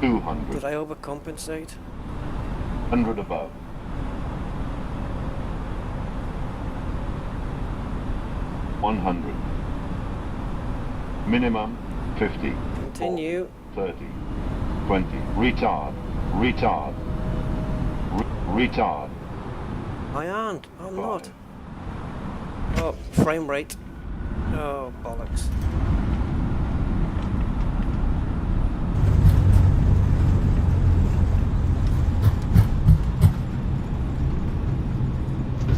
200. Did I overcompensate? 100 above. 100. Minimum 50. Continue. 30. 20. Retard. Retard. Retard. I aren't. I'm 5. not. Oh, frame rate. Oh, bollocks.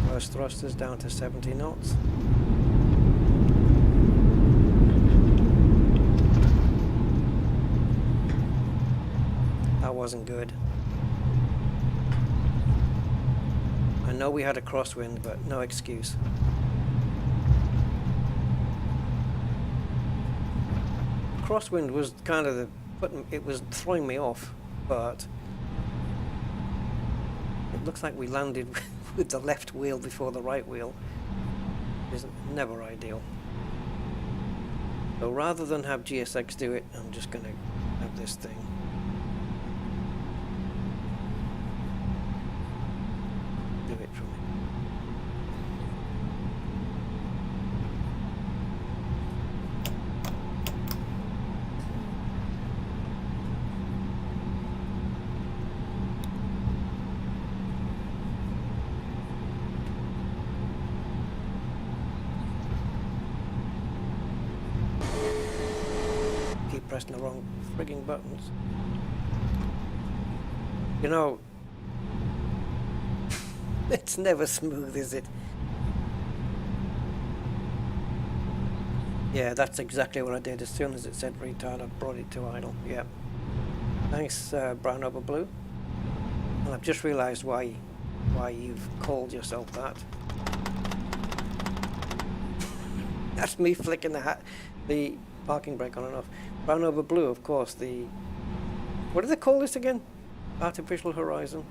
First thrusters down to 70 knots. That wasn't good. I know we had a crosswind, but no excuse. Crosswind was kind of it was throwing me off, but it looks like we landed with the left wheel before the right wheel. Is never ideal. So rather than have GSX do it, I'm just going to have this thing. pressing the wrong frigging buttons. You know, it's never smooth, is it? Yeah, that's exactly what I did. As soon as it said retard, I brought it to idle. Yeah. Thanks, Brown Over Blue. And I've just realised why you've called yourself that. That's me flicking the parking brake on and off. Brown Over Blue, of course. What do they call this again? Artificial Horizon.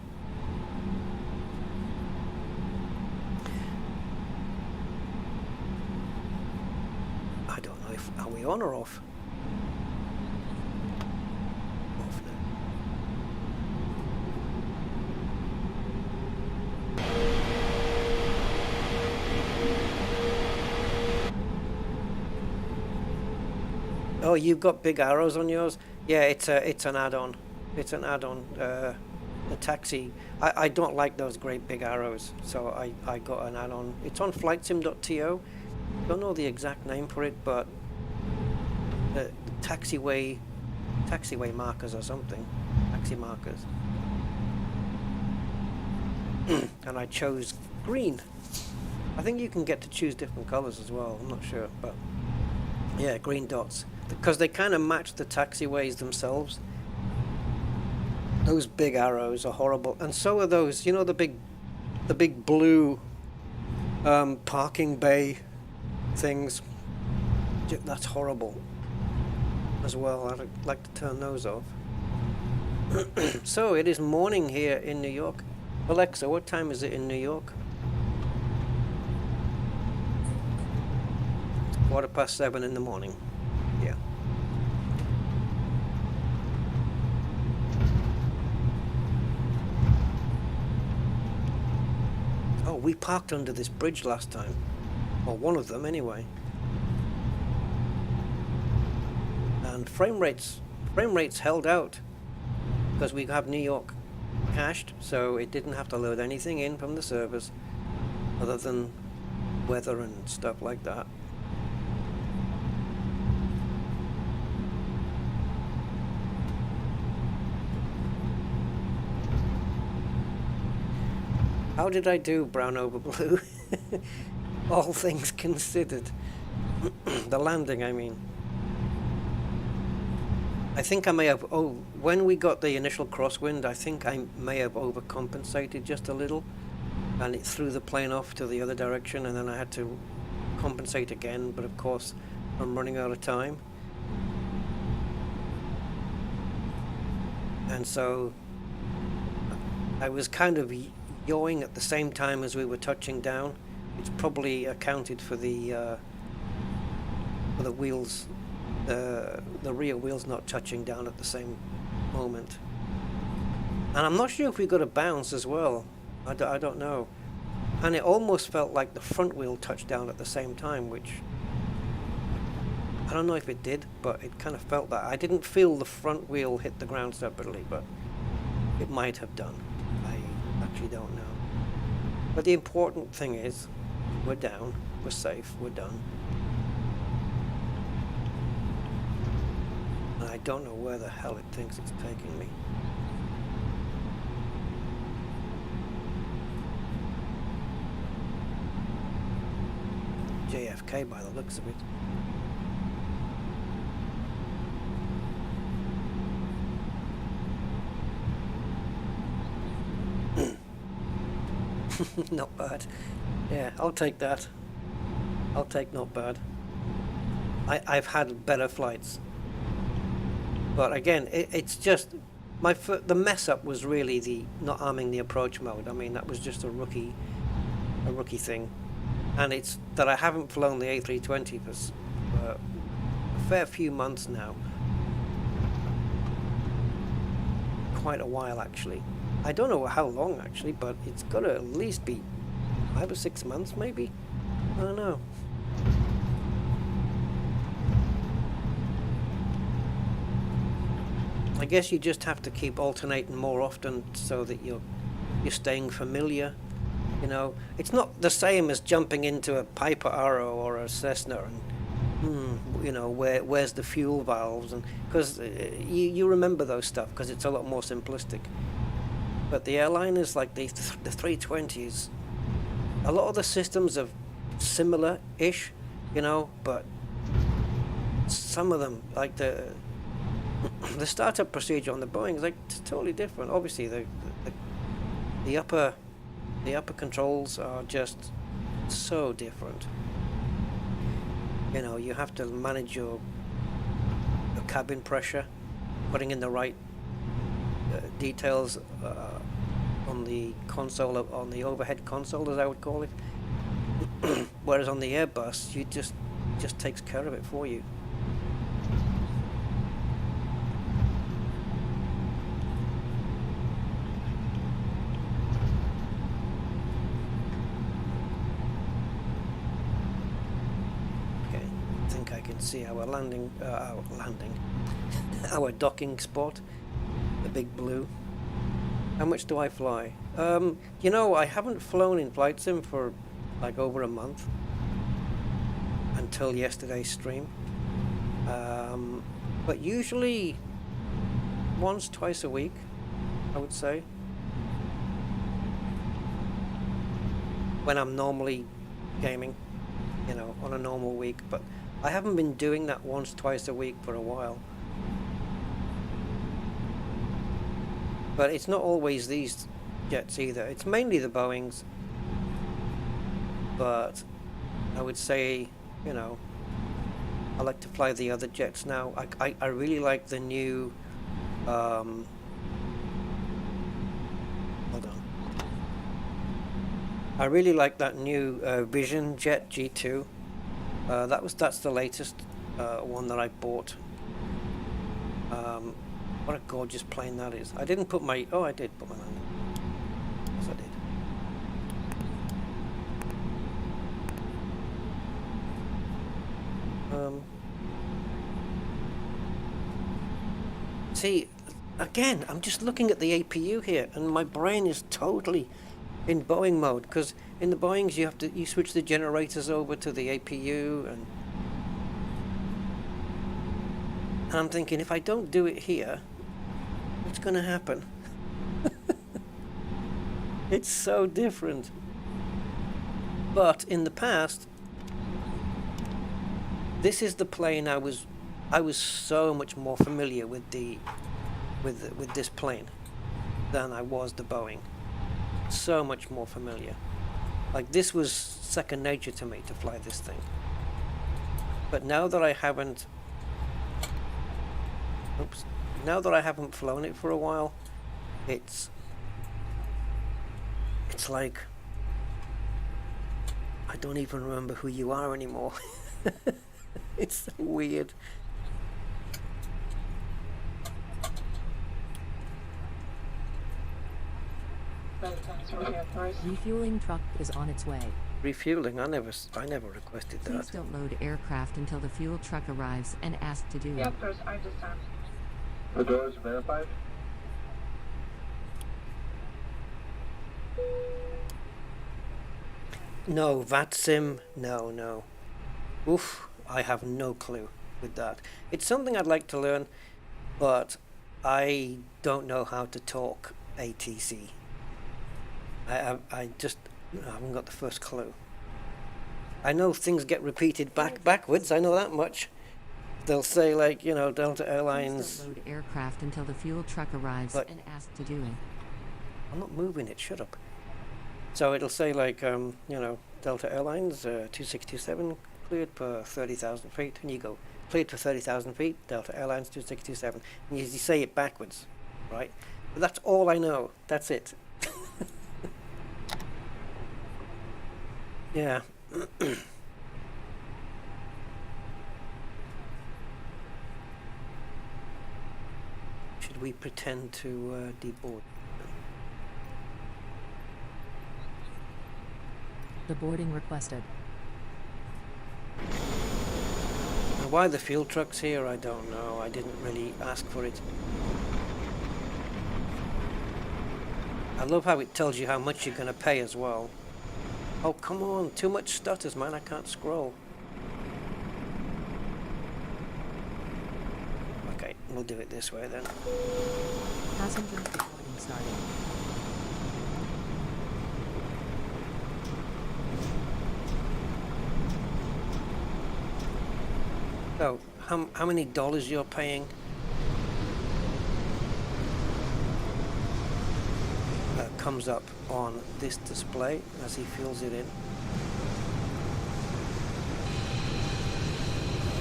I don't know if are we on or off. Off now. Oh, you've got big arrows on yours? Yeah, it's an add-on. It's an add-on. The taxi. I don't like those great big arrows, so I got an add-on. It's on flightsim.to. Don't know the exact name for it, but the taxiway markers or something. Taxi markers. And I chose green. I think you can get to choose different colors as well. I'm not sure, but yeah, green dots. Because they kind of match the taxiways themselves. Those big arrows are horrible, and so are those. You know, the big blue parking bay things. That's horrible as well. I'd like to turn those off. So it is morning here in New York. Alexa, what time is it in New York? 7:15 in the morning. Yeah. Oh, we parked under this bridge last time. Or one of them anyway. And frame rates held out because we have New York cached, so it didn't have to load anything in from the servers other than weather and stuff like that. How did I do, Brown Over Blue? All things considered. The landing, I mean. I think I may have... Oh, when we got the initial crosswind, I think I may have overcompensated just a little. And it threw the plane off to the other direction, and then I had to compensate again. But of course, I'm running out of time. And so I was kind of yawing at the same time as we were touching down. It's probably accounted for the wheels, the rear wheels not touching down at the same moment. And I'm not sure if we got a bounce as well. I don't know. And it almost felt like the front wheel touched down at the same time, which I don't know if it did, but it kind of felt that. I didn't feel the front wheel hit the ground separately, but it might have done. I actually don't know. But the important thing is, we're down, we're safe, we're done. And I don't know where the hell it thinks it's taking me. JFK by the looks of it. Not bad. Yeah, I'll take that. I'll take not bad. I've had better flights. But again, it's just... the mess up was really the not arming the approach mode. I mean, that was just a rookie thing. And it's that I haven't flown the A320 for a fair few months now. Quite a while, actually. I don't know how long, actually, but it's got to at least be 5 or 6 months, maybe? I don't know. I guess you just have to keep alternating more often so that you're staying familiar. You know, it's not the same as jumping into a Piper Arrow or a Cessna and you know, where's the fuel valves, and because you remember those stuff because it's a lot more simplistic. But the airliners, like the 320s, a lot of the systems are similar-ish, you know, but some of them, like the startup procedure on the Boeing is like totally different. Obviously, the upper controls are just so different. You know, you have to manage your cabin pressure, putting in the right details on the console, on the overhead console, as I would call it. Whereas on the Airbus, you just takes care of it for you. See our our docking spot, the big blue. How much do I fly? You know, I haven't flown in flight sim for like over a month until yesterday's stream, but usually once, twice a week, I would say, when I'm normally gaming, you know, on a normal week. But I haven't been doing that once, twice a week for a while. But it's not always these jets either. It's mainly the Boeings. But I would say, you know, I like to fly the other jets now. I really like the new... hold on. I really like that new Vision Jet G2. That's the latest one that I bought. What a gorgeous plane that is. I didn't put my... Oh, I did put my landing. Yes, I did. See, again, I'm just looking at the APU here, and my brain is totally in Boeing mode, because in the Boeings you switch the generators over to the APU, and I'm thinking, if I don't do it here, what's going to happen? It's so different. But in the past, this is the plane I was so much more familiar with with this plane than I was the Boeing. So much more familiar. Like, this was second nature to me to fly this thing. But now that I haven't flown it for a while, it's like I don't even remember who you are anymore. It's so weird. Refueling truck is on its way. Refueling? I never requested that. Please don't load aircraft until the fuel truck arrives and ask to do it. Yep, there's, I just have. The doors verified? No, VATSIM, no. Oof, I have no clue with that. It's something I'd like to learn, but I don't know how to talk ATC. I haven't got the first clue. I know things get repeated backwards, I know that much. They'll say, like, you know, Delta Airlines... Please don't load aircraft until the fuel truck arrives and ask to do it. I'm not moving it, shut up. So it'll say, like, you know, Delta Airlines 2627 cleared for 30,000 feet, and you go, cleared for 30,000 feet, Delta Airlines 2627, and you say it backwards, right? But that's all I know, that's it. Yeah. Should we pretend to deboard? The boarding requested. Now, why the fuel truck's here, I don't know. I didn't really ask for it. I love how it tells you how much you're going to pay as well. Oh, come on. Too much stutters, man. I can't scroll. we'll do it this way then. Passenger recording started. So, how many dollars you're paying? Comes up on this display as he fills it in.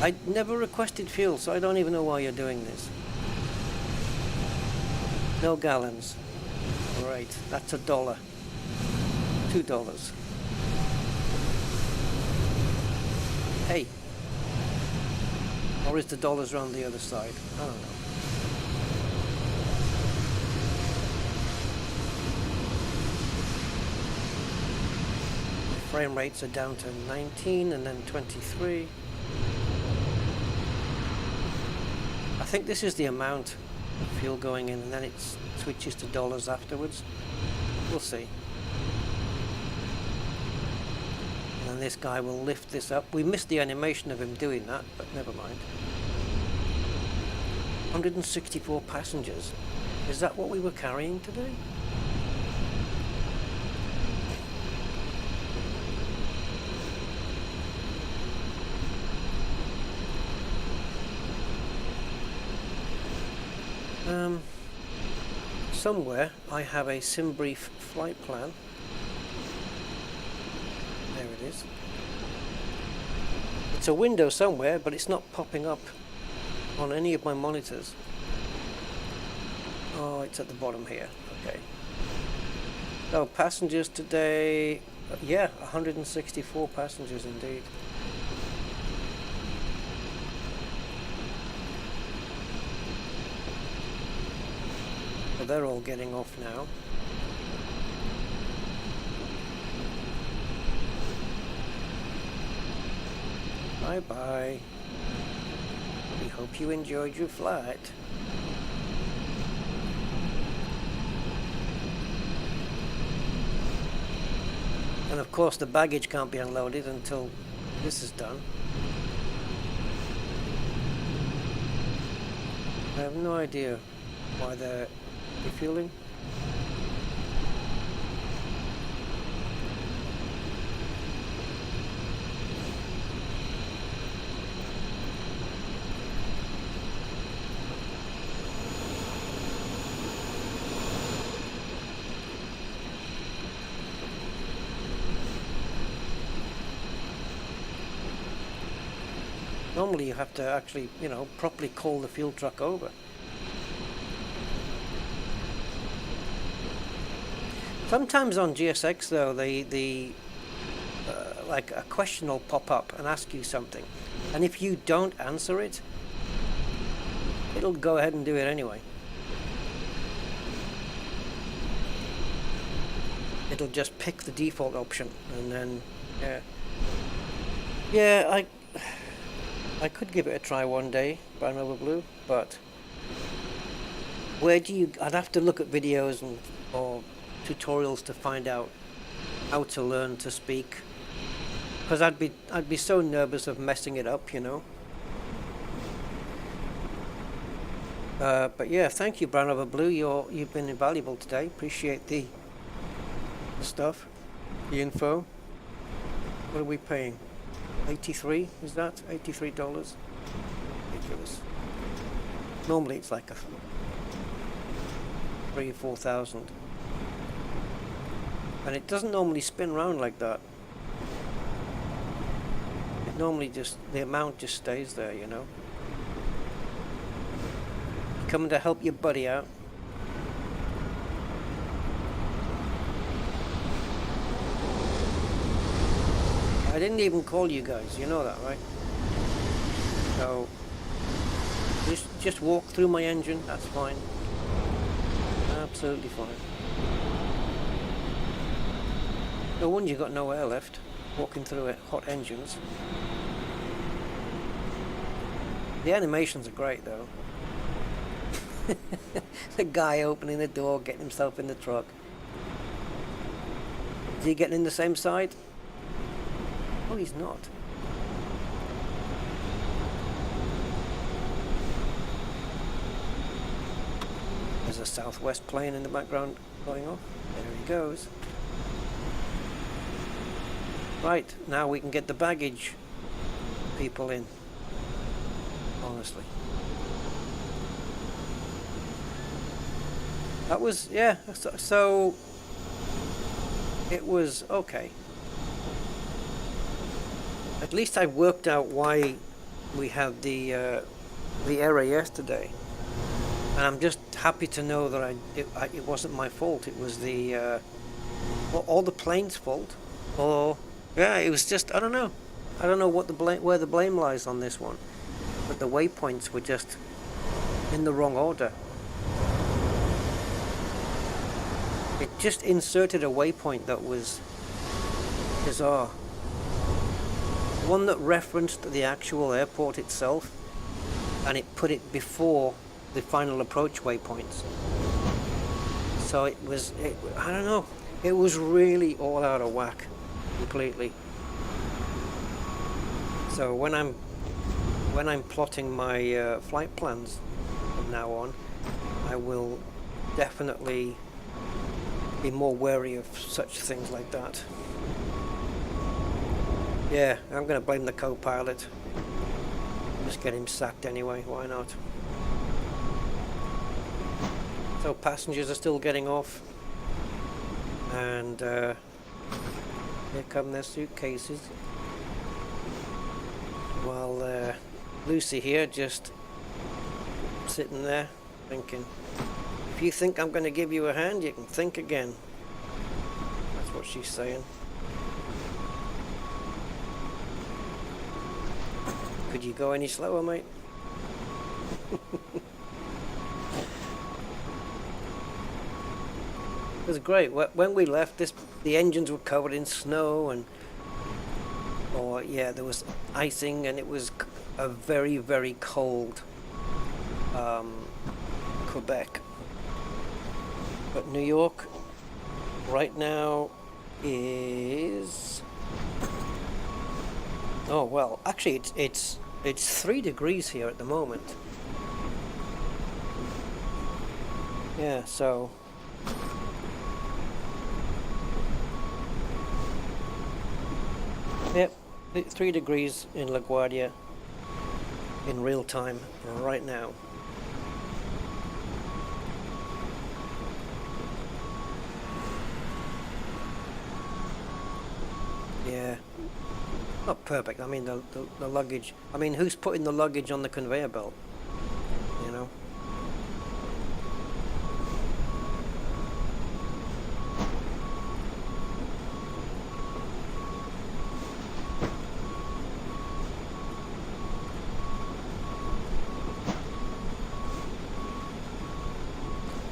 I never requested fuel, so I don't even know why you're doing this. No gallons. Right, that's $1. $2. Hey. Or is the dollars around the other side? I don't know. Frame rates are down to 19 and then 23. I think this is the amount of fuel going in, and then it switches to dollars afterwards. We'll see. And then this guy will lift this up. We missed the animation of him doing that, but never mind. 164 passengers. Is that what we were carrying today? Somewhere I have a SimBrief flight plan. There it is. It's a window somewhere, but it's not popping up on any of my monitors. Oh, it's at the bottom here. Okay. So passengers today, yeah, 164 passengers indeed. So they're all getting off now. Bye bye. We hope you enjoyed your flight. And of course the baggage can't be unloaded until this is done. I have no idea why they're refueling. Normally you have to actually, properly call the fuel truck over. Sometimes on GSX though, like a question will pop up and ask you something, and if you don't answer it, it'll go ahead and do it anyway. It'll just pick the default option, and then yeah, I could give it a try one day, Brown Over Blue, but I'd have to look at videos or tutorials to find out how to learn to speak, because I'd be so nervous of messing it up, But yeah, thank you, Brown Over Blue. You've been invaluable today. Appreciate the stuff, the info. What are we paying? 83? Is that $83? Ridiculous. Normally it's like a 3,000 or 4,000. And it doesn't normally spin around like that. It normally the amount just stays there, Coming to help your buddy out. I didn't even call you guys, you know that, right? So, just walk through my engine, that's fine. Absolutely fine. No wonder you got no air left, walking through hot engines. The animations are great though. The guy opening the door, getting himself in the truck. Is he getting in the same side? Oh, he's not. a Southwest plane in the background going off. There he goes. Right, now we can get the baggage people in. Honestly. That was, yeah, so it was okay. At least I worked out why we had the error yesterday. And I'm just happy to know that it wasn't my fault. It was the all the plane's fault. Or yeah, it was just, I don't know what where the blame lies on this one. But the waypoints were just in the wrong order. It just inserted a waypoint that was bizarre. One that referenced the actual airport itself, and it put it before the final approach waypoints. So I don't know, it was really all out of whack, completely. So when I'm plotting my flight plans from now on, I will definitely be more wary of such things like that. Yeah, I'm going to blame the co-pilot. Just get him sacked anyway, why not? So passengers are still getting off. And here come their suitcases. While Lucy here just sitting there thinking, if you think I'm going to give you a hand, you can think again. That's what she's saying. Could you go any slower, mate? It was great. When we left, the engines were covered in snow, and there was icing, and it was a very, very cold Quebec. But New York right now is, oh well, actually it's 3 degrees here at the moment. Yeah, so yep, 3 degrees in LaGuardia in real time right now. Yeah, not perfect. I mean, the luggage. I mean, who's putting the luggage on the conveyor belt? You know.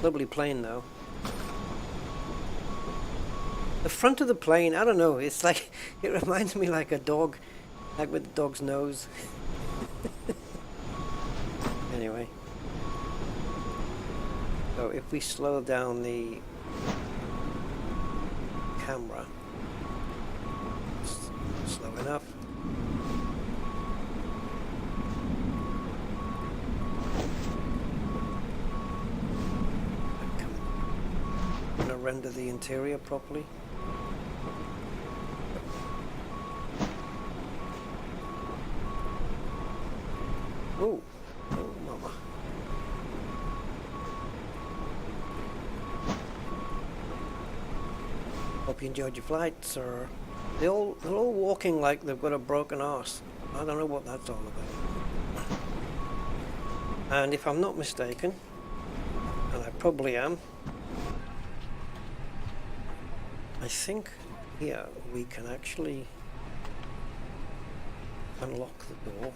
Lovely plane, though. The front of the plane, I don't know, it's like, it reminds me like a dog, like with the dog's nose. Anyway. So if we slow down the camera, slow enough. I'm going to render the interior properly. Oh, mama. Hope you enjoyed your flights, or they're all walking like they've got a broken arse. I don't know what that's all about. And if I'm not mistaken, and I probably am, I think here we can actually unlock the door.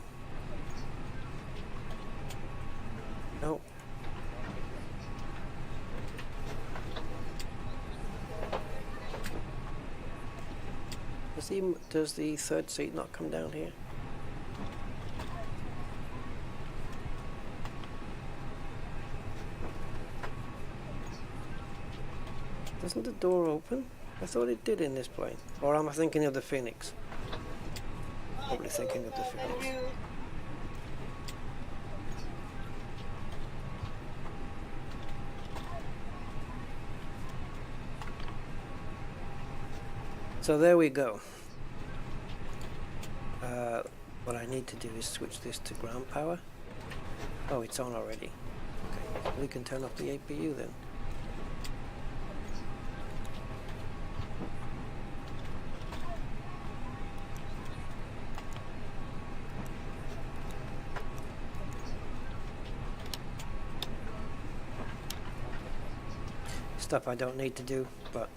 No. Does the third seat not come down here? Doesn't the door open? I thought it did in this plane. Or am I thinking of the Phoenix? Probably thinking of the Phoenix. So there we go. What I need to do is switch this to ground power. Oh, it's on already. Okay, we can turn off the APU then. Stuff I don't need to do, but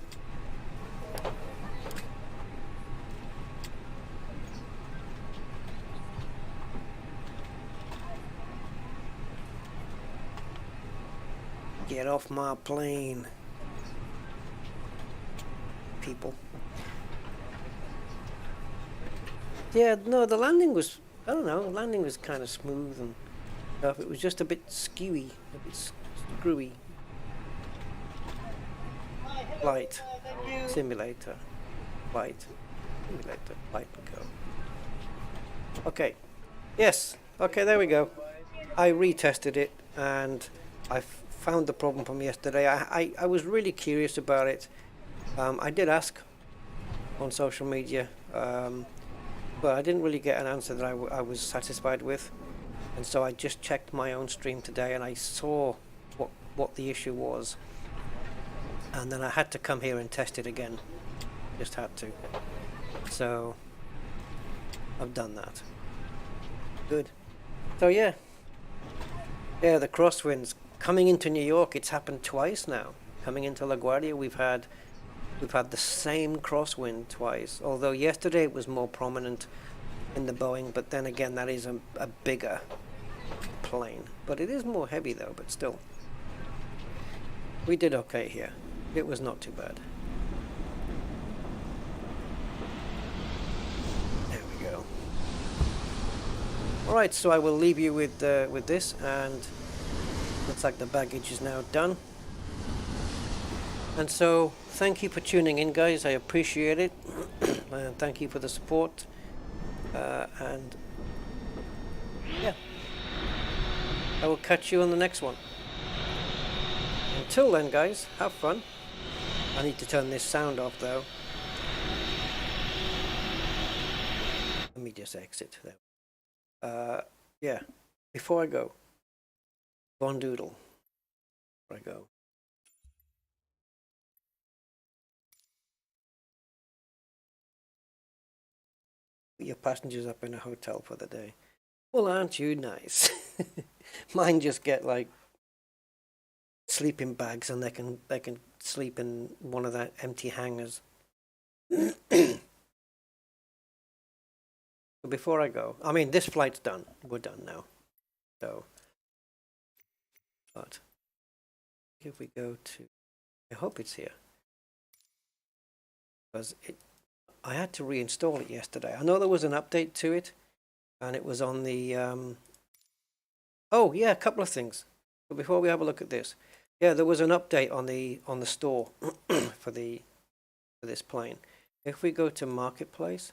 get off my plane, people. Yeah, no, the landing was, I don't know, the landing was kind of smooth and stuff. It was just a bit skewy, a bit screwy. Flight simulator, flight simulator, flight go. Okay, yes, okay, there we go. I retested it and I found the problem from yesterday. I was really curious about it. I did ask on social media, but I didn't really get an answer that I was satisfied with, and so I just checked my own stream today and I saw what the issue was. And then I had to come here and test it again. Just had to. So I've done that. Good. So yeah. Yeah, the crosswinds coming into New York. It's happened twice now. Coming into LaGuardia, we've had the same crosswind twice. Although yesterday it was more prominent in the Boeing, but then again that is a bigger plane. But it is more heavy though. But still, we did okay here. It was not too bad. There we go. Alright, so I will leave you with this, and looks like the baggage is now done. And so, thank you for tuning in, guys. I appreciate it. And thank you for the support. And yeah, I will catch you on the next one. Until then, guys, have fun. I need to turn this sound off though. Let me just exit there. Yeah, before I go, Von Doodle. Before I go. Put your passengers up in a hotel for the day. Well, aren't you nice? Mine just get like sleeping bags, and they can sleep in one of the empty hangars. Before I go, I mean, this flight's done. We're done now. So, but if we go to, I hope it's here, because I had to reinstall it yesterday. I know there was an update to it, and it was on the. Oh yeah, a couple of things. But before we have a look at this. Yeah, there was an update on the store for this plane. If we go to Marketplace,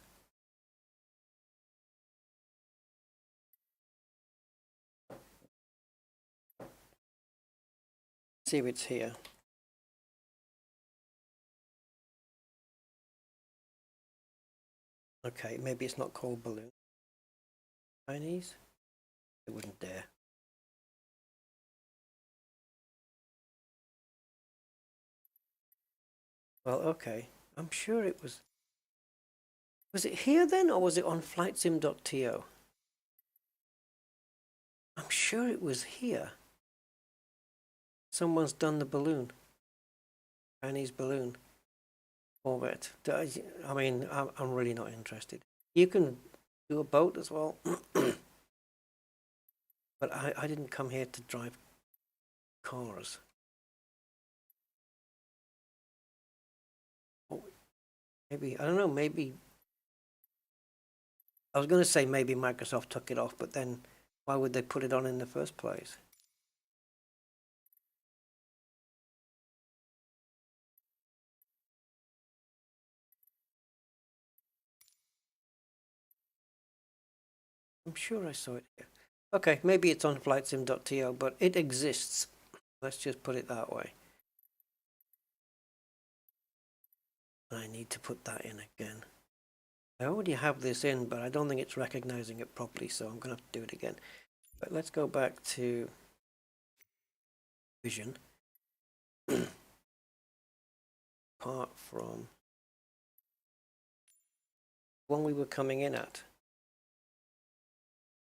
see if it's here. Okay, maybe it's not called balloon. Chinese? They wouldn't dare. Well, okay. I'm sure it was. Was it here then, or was it on flightsim.to? I'm sure it was here. Someone's done the balloon. Chinese balloon. Orbit. I mean, I'm really not interested. You can do a boat as well. But I didn't come here to drive cars. Maybe, I don't know, maybe, I was going to say maybe Microsoft took it off, but then why would they put it on in the first place? I'm sure I saw it here. Okay, maybe it's on flightsim.to, but it exists. Let's just put it that way. I need to put that in again. I already have this in, but I don't think it's recognizing it properly, so I'm going to have to do it again. But let's go back to Vision. Apart from one we were coming in at,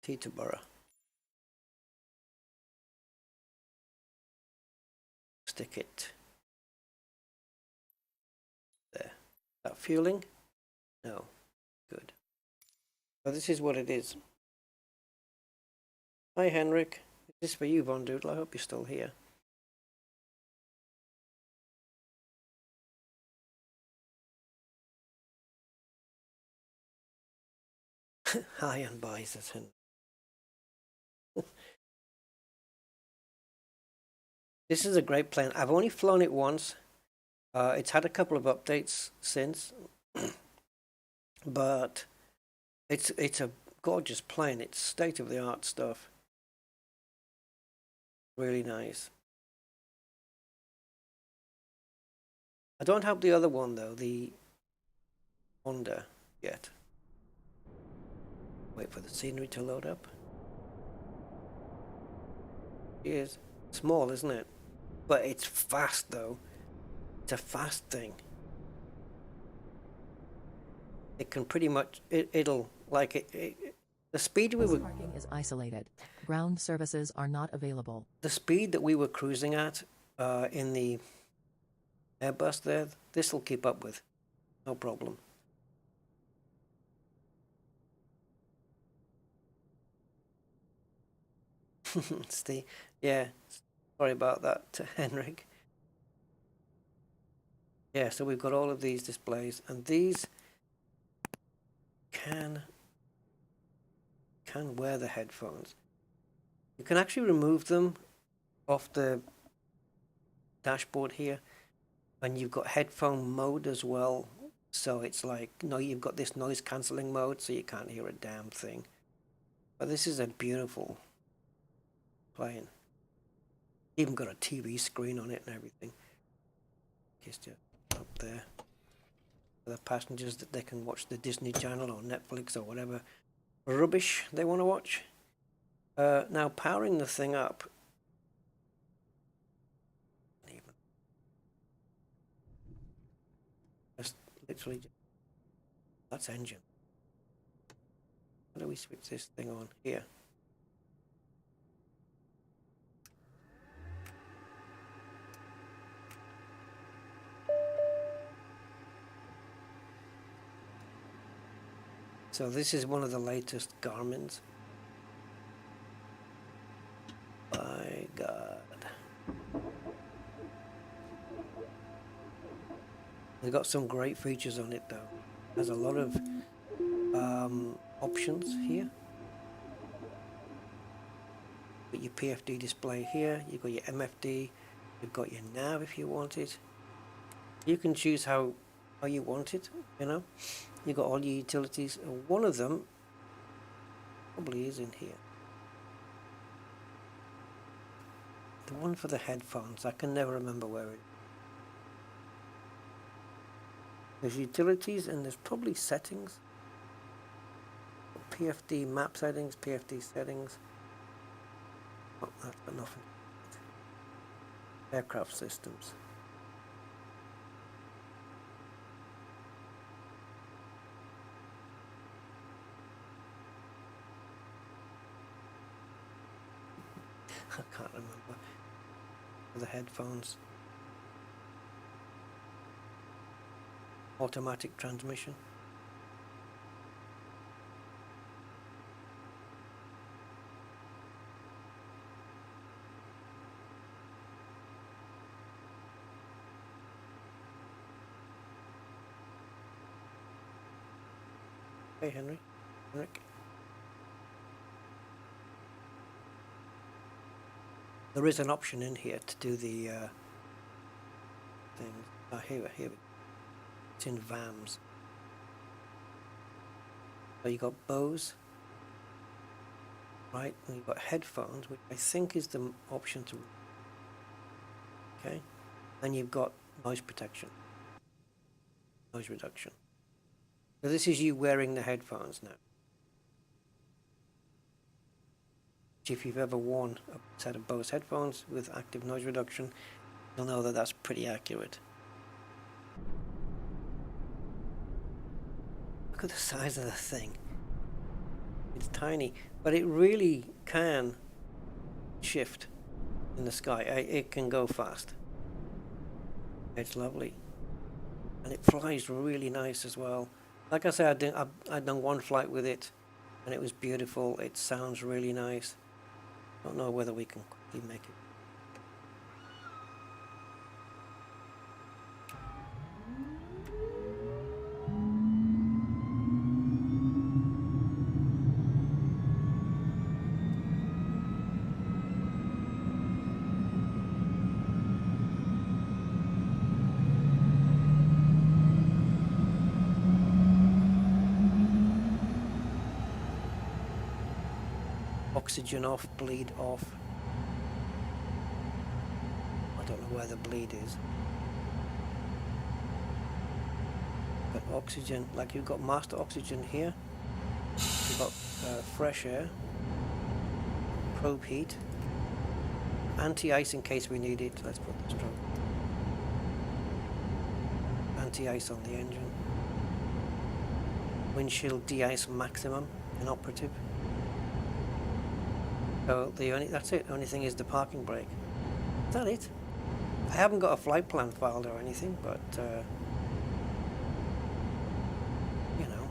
Teterboro. Stick it there. That fueling? No. Good. So this is what it is. Hi Henrik. This is for you, Von Doodle. I hope you're still here. Hi and bye, says Henrik. This is a great plane. I've only flown it once. It's had a couple of updates since, but it's a gorgeous plane. It's state-of-the-art stuff. Really nice. I don't have the other one though, the Honda, yet. Wait for the scenery to load up. It is small, isn't it? But it's fast though. It's a fast thing. It can pretty much, it'll, like the speed we were... Parking is isolated. Ground services are not available. The speed that we were cruising at in the Airbus there, this will keep up with. No problem. Steve, yeah, sorry about that, Henrik. Yeah, so we've got all of these displays, and these can wear the headphones. You can actually remove them off the dashboard here, and you've got headphone mode as well. So it's like, no, you've got this noise cancelling mode, so you can't hear a damn thing. But this is a beautiful plane. Even got a TV screen on it and everything. Just up there for the passengers, that they can watch the Disney Channel or Netflix or whatever rubbish they want to watch. Now powering the thing up. Just literally, that's engine. How do we switch this thing on here? So this is one of the latest Garmin's. My God. They've got some great features on it though. There's a lot of options here. Got your PFD display here, you've got your MFD, you've got your nav if you want it. You can choose how you want it, you know. You've got all your utilities. One of them probably is in here. The one for the headphones, I can never remember where it is. There's utilities and there's probably settings. PFD map settings, PFD settings. Oh, that's got nothing. Aircraft systems. I can't remember. The headphones. Automatic transmission. Hey Henrik. There is an option in here to do the things. Oh, here. It's in VAMs. So you got Bose, right? And you've got headphones, which I think is the option to. Okay, and you've got noise protection. noise reduction. So this is you wearing the headphones now. If you've ever worn a set of Bose headphones with active noise reduction, you'll know that that's pretty accurate. Look at the size of the thing. It's tiny, but it really can shift in the sky. It can go fast. It's lovely. And it flies really nice as well. Like I said, I'd done one flight with it, and it was beautiful. It sounds really nice. Don't know whether we can quickly make it. Oxygen off, bleed off. I don't know where the bleed is. But oxygen, like you've got master oxygen here. You've got fresh air, probe heat, anti-ice in case we need it. Let's put this drop. Anti-ice on the engine. Windshield de-ice maximum inoperative. So that's it. The only thing is the parking brake. Is that it? I haven't got a flight plan filed or anything, but you know.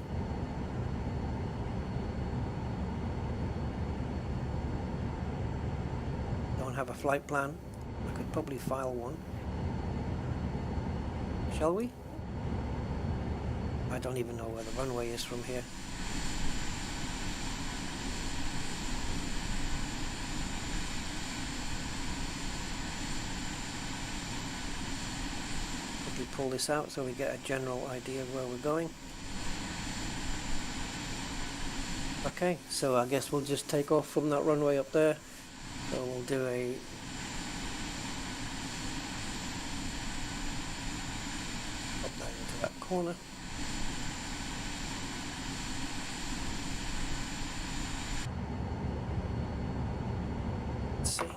Don't have a flight plan. I could probably file one. Shall we? I don't even know where the runway is from here. Pull this out so we get a general idea of where we're going. Okay, so I guess we'll just take off from that runway up there. So we'll do a up that into that corner. Let's see.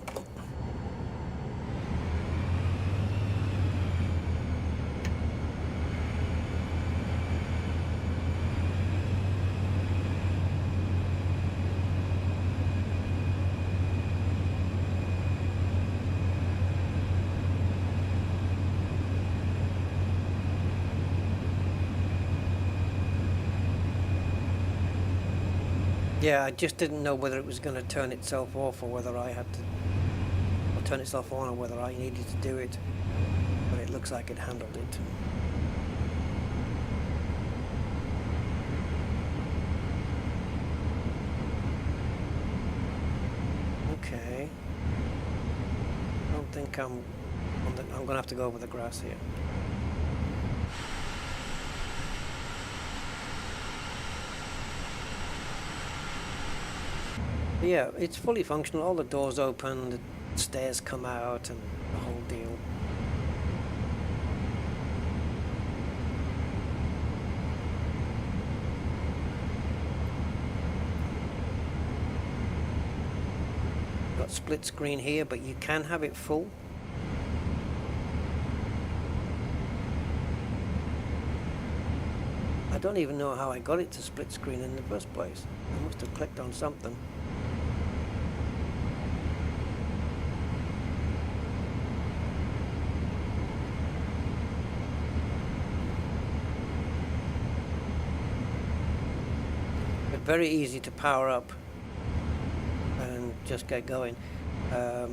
Yeah, I just didn't know whether it was going to turn itself off or whether I had to, or turn itself on, or whether I needed to do it. But it looks like it handled it. Okay. I don't think I'm going to have to go over the grass here. Yeah, it's fully functional. All the doors open, the stairs come out, and the whole deal. Got split screen here, but you can have it full. I don't even know how I got it to split screen in the first place. I must have clicked on something. Very easy to power up and just get going, but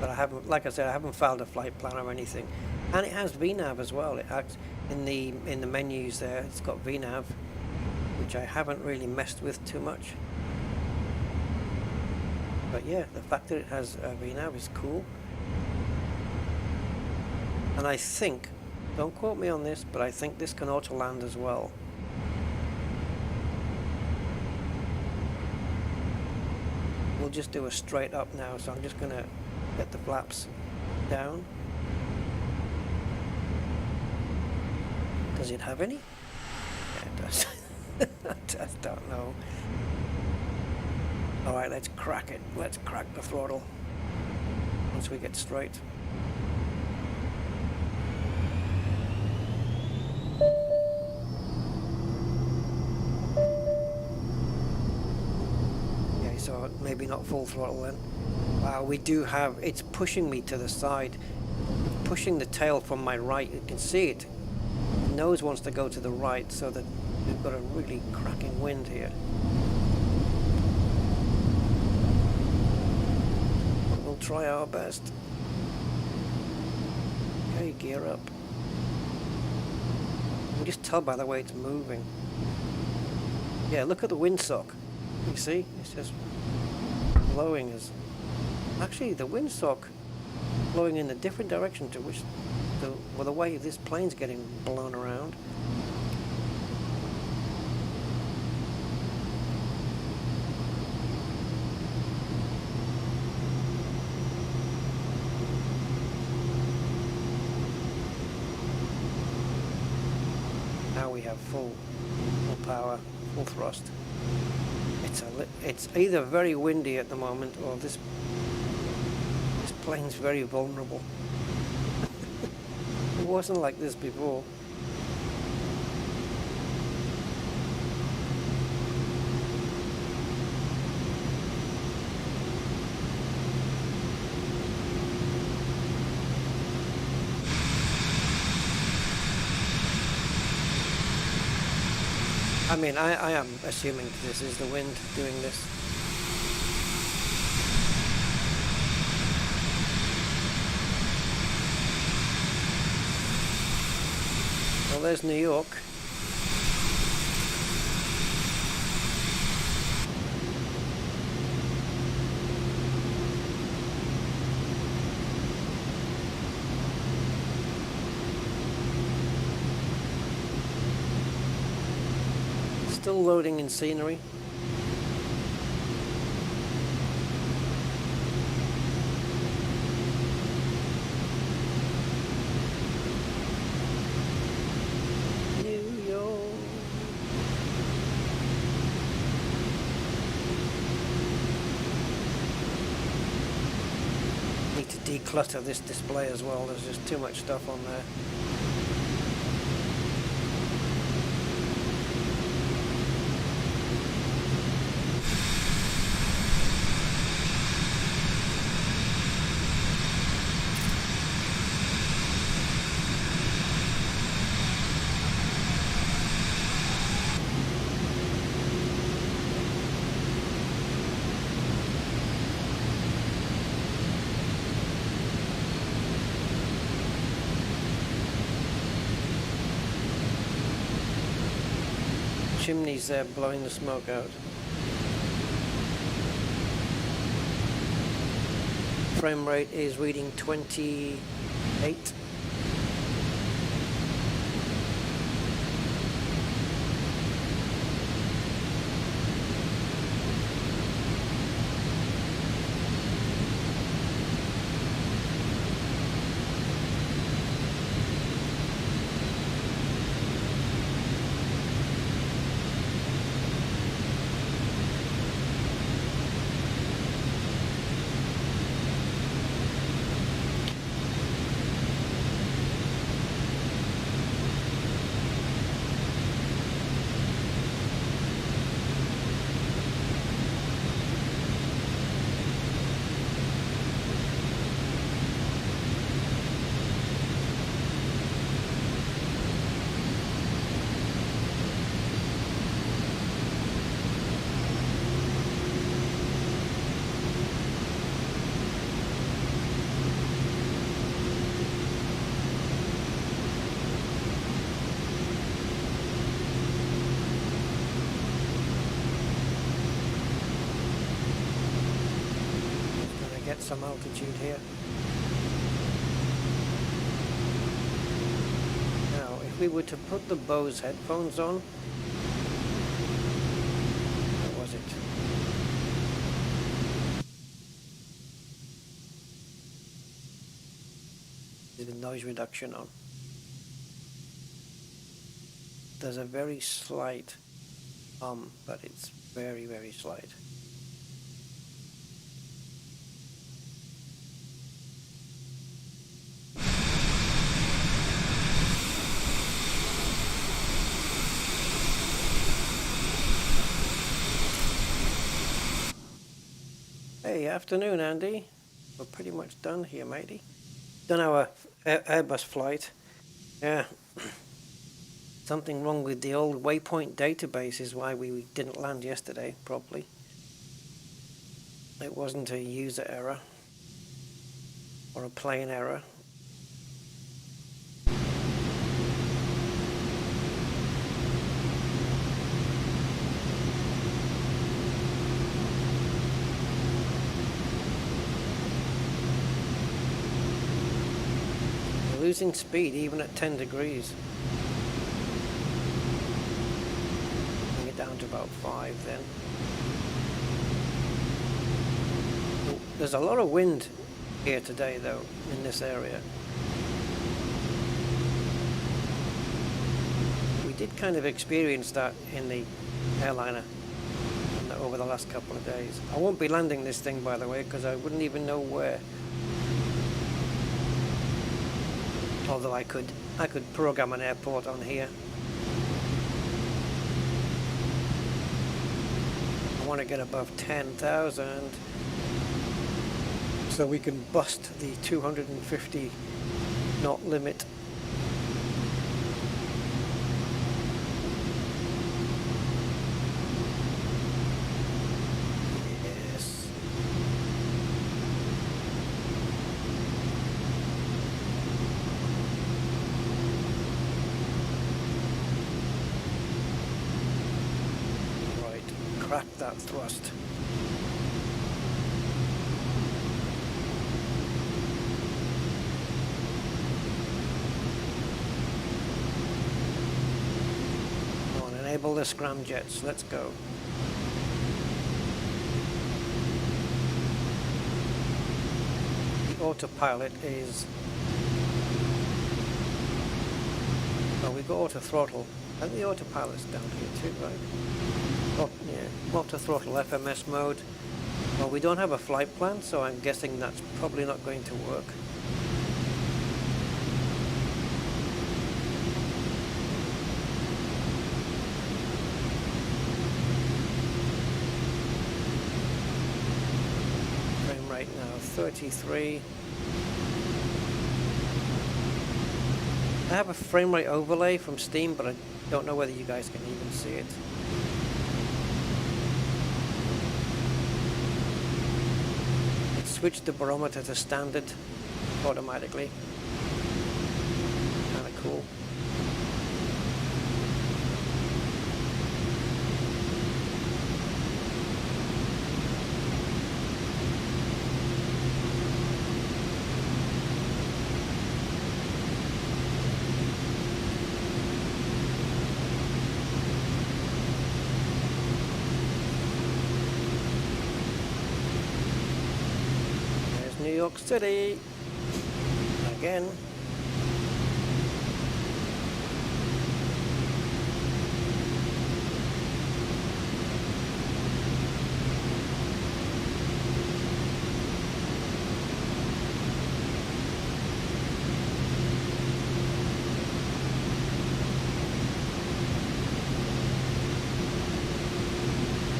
I haven't, like I said, I haven't filed a flight plan or anything. And it has VNAV as well. It acts in the menus there. It's got VNAV, which I haven't really messed with too much. But yeah, the fact that it has VNAV is cool. And I think, don't quote me on this, but I think this can auto land as well. We'll just do a straight up now, so I'm just going to get the flaps down. Does it have any? Yeah, it does. I just don't know. Alright, let's crack it. Let's crack the throttle once we get straight. Okay, so maybe not full throttle then. Wow, we do have, it's pushing me to the side, pushing the tail from my right. You can see it. The nose wants to go to the right, so that we've got a really cracking wind here. But we'll try our best. Okay, gear up. You can just tell by the way it's moving. Yeah, look at the windsock. You see? It's just blowing as... Actually, the windsock blowing in a different direction to which the way this plane's getting blown around. Now we have full power, full thrust. It's either very windy at the moment, or this plane's very vulnerable. It wasn't like this before. I mean, I am assuming this is the wind doing this. Well, there's New York. Still loading in scenery. New York. Need to declutter this display as well. There's just too much stuff on there. Chimneys there blowing the smoke out. Frame rate is reading 28. Some altitude here. Now, if we were to put the Bose headphones on, what was it? Is the noise reduction on? there's a very slight but it's very, very slight. Hey, afternoon, Andy. We're pretty much done here, matey. Done our Airbus flight. Yeah. Something wrong with the old waypoint database is why we didn't land yesterday properly. It wasn't a user error or a plane error. We're losing speed even at 10 degrees. Down to about 5 then. There's a lot of wind here today though in this area. We did kind of experience that in the airliner over the last couple of days. I won't be landing this thing, by the way, because I wouldn't even know where. Although I could program an airport on here. I want to get above 10,000 so we can bust the 250 knot limit. Yes. Right, crack that thrust. Enable the scramjets. Let's go. The autopilot is... well, we've got auto throttle. And the autopilot's down here too, right? Oh, yeah. Auto throttle, FMS mode. Well, we don't have a flight plan, so I'm guessing that's probably not going to work. Right now 33. I have a frame rate overlay from Steam, but I don't know whether you guys can even see it. It switched the barometer to standard automatically. Kind of cool. New York City again.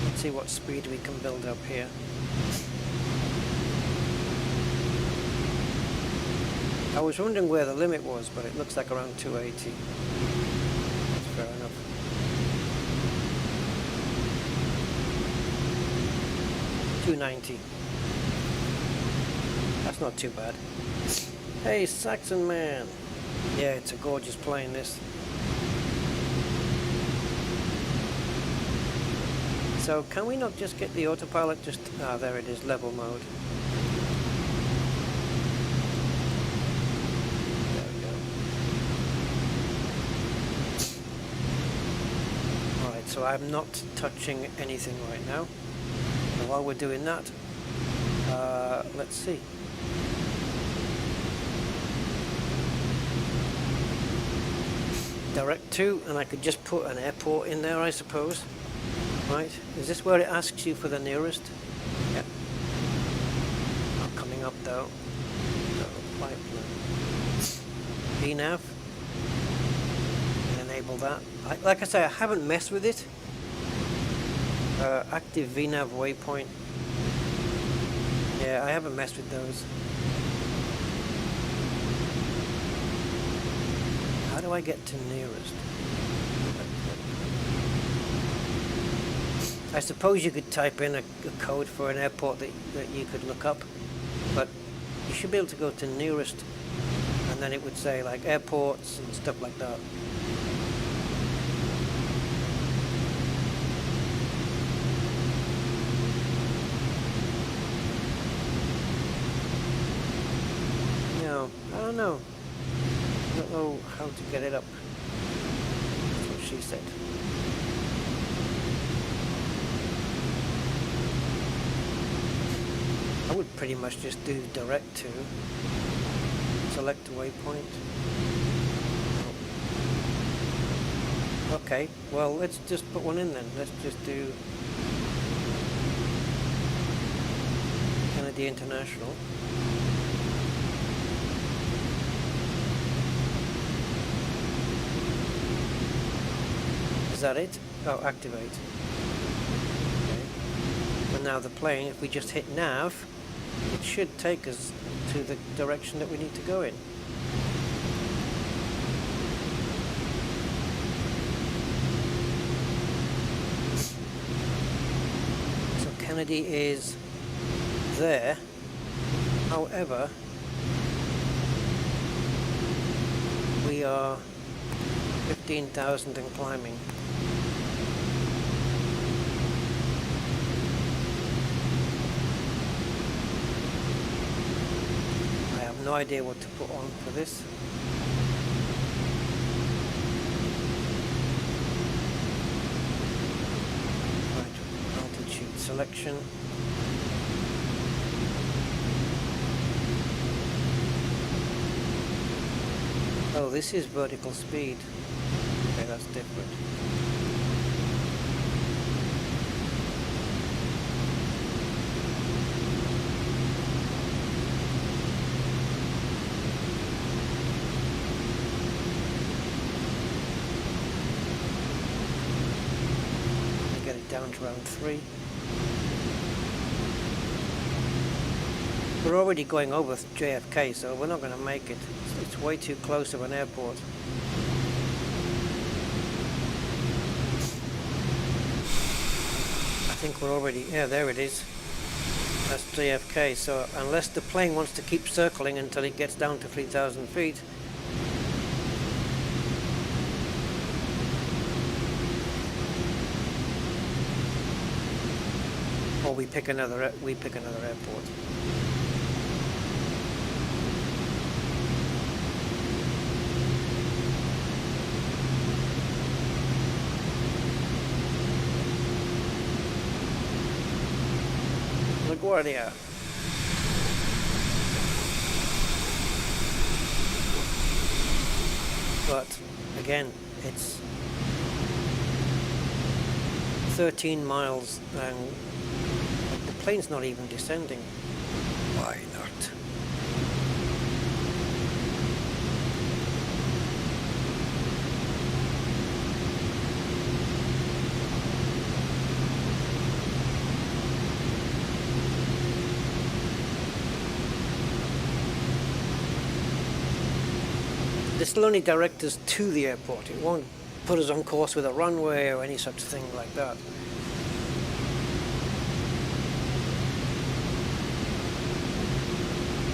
Let's see what speed we can build up here. I was wondering where the limit was, but it looks like around 280. That's fair enough. $290. That's not too bad. Hey, Saxon Man. Yeah, it's a gorgeous plane, this. So, can we not just get the autopilot just... ah, there it is, level mode. So I'm not touching anything right now. And while we're doing that, let's see. direct to, and I could just put an airport in there, I suppose. Right, is this where it asks you for the nearest? Yeah. Not coming up though. So, VNav. And enable that. Like I say, I haven't messed with it. Active VNav waypoint. Yeah, I haven't messed with those. How do I get to nearest? I suppose you could type in a code for an airport that you could look up, but you should be able to go to nearest, and then it would say like airports and stuff like that. No, I don't know. I don't know how to get it up. That's what she said. I would pretty much just do direct to, select a waypoint. Okay, well let's just put one in then. Let's just do Kennedy International. Is that it? Oh, activate. Okay. And now the plane, if we just hit nav, it should take us to the direction that we need to go in. So Kennedy is there. However, we are 15,000 and climbing. No idea what to put on for this. Right, altitude selection. Oh, this is vertical speed. Okay, that's different. Down to round 3. We're already going over JFK, so we're not going to make it. It's way too close of an airport. I think we're already... yeah, there it is. That's JFK, so unless the plane wants to keep circling until it gets down to 3,000 feet, or we pick another airport. LaGuardia. But again, it's 13 miles and the plane's not even descending. Why not? This will only direct us to the airport. It won't put us on course with a runway or any such thing like that.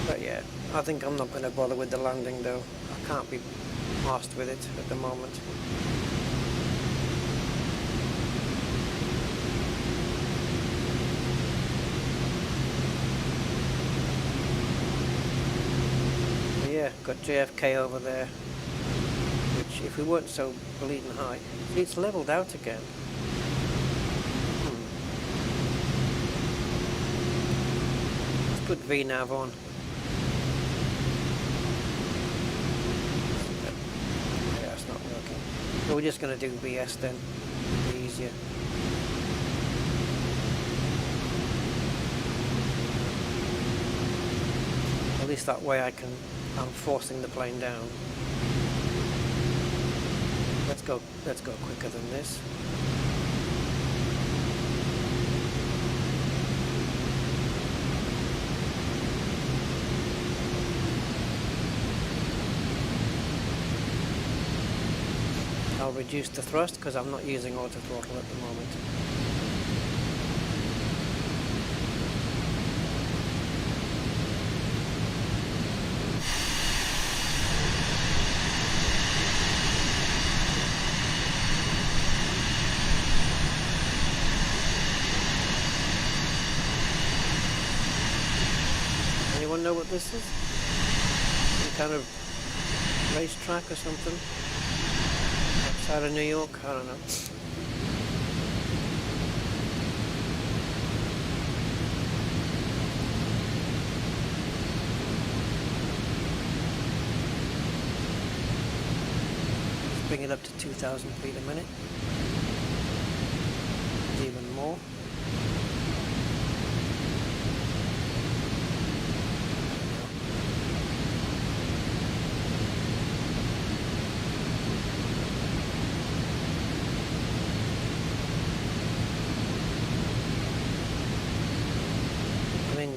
But yeah, I think I'm not going to bother with the landing though. I can't be arsed with it at the moment. But yeah, got JFK over there, which if we weren't so bleeding high, see, it's leveled out again. Let's put VNav on. Yeah, it's not working. So we're just going to do VS then. It'll be easier. At least that way I'm forcing the plane down. Let's go quicker than this. I'll reduce the thrust because I'm not using auto throttle at the moment. Anyone know what this is? Some kind of racetrack or something? Outside of New York? I don't know. Let's bring it up to 2,000 feet a minute. Even more.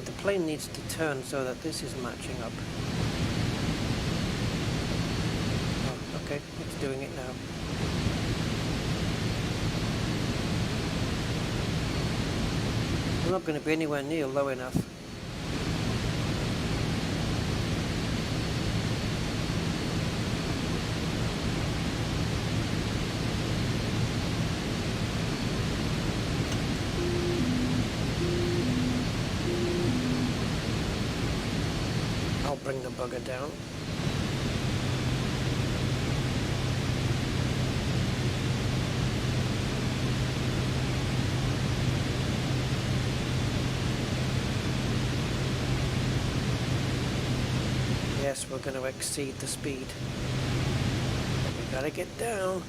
The plane needs to turn so that this is matching up. Oh, okay, it's doing it now. I'm not going to be anywhere near low enough. Bring the bugger down. Yes, we're going to exceed the speed. But we gotta get down.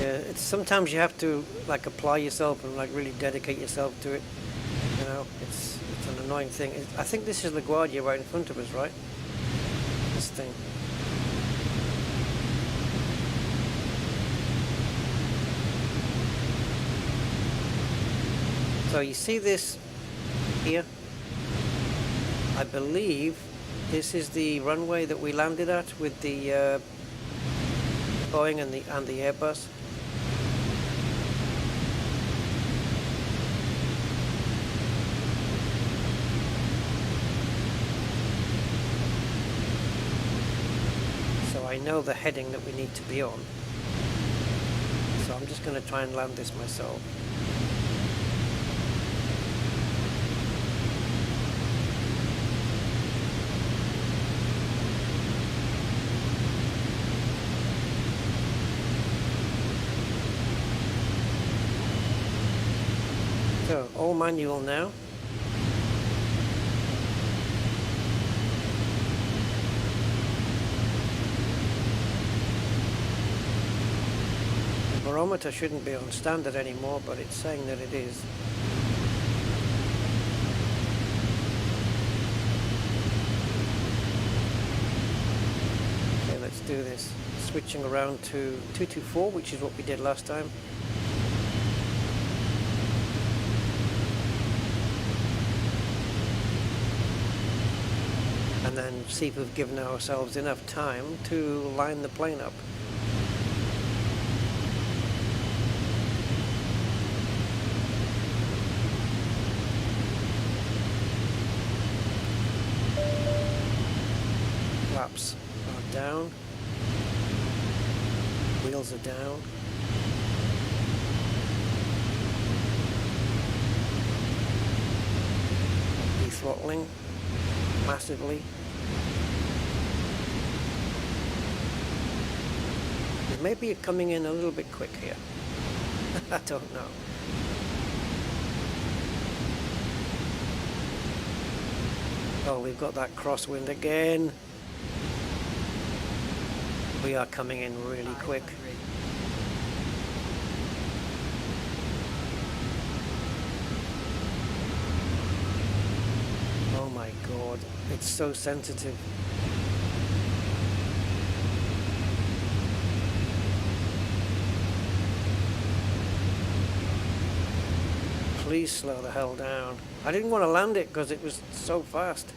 It's sometimes you have to like apply yourself and like really dedicate yourself to it. You know, it's an annoying thing. I think this is LaGuardia right in front of us, right? This thing. So you see this here? I believe this is the runway that we landed at with the Boeing and the Airbus. I know the heading that we need to be on, so I'm just going to try and land this myself. So, all manual now. Barometer shouldn't be on standard anymore, but it's saying that it is. Okay, let's do this. Switching around to 224, which is what we did last time. And then see if we've given ourselves enough time to line the plane up. Flaps are down, wheels are down, throttling massively. Maybe you're coming in a little bit quick here. I don't know. Oh, we've got that crosswind again. We are coming in really quick. Oh my god, it's so sensitive. Please slow the hell down. I didn't want to land it because it was so fast.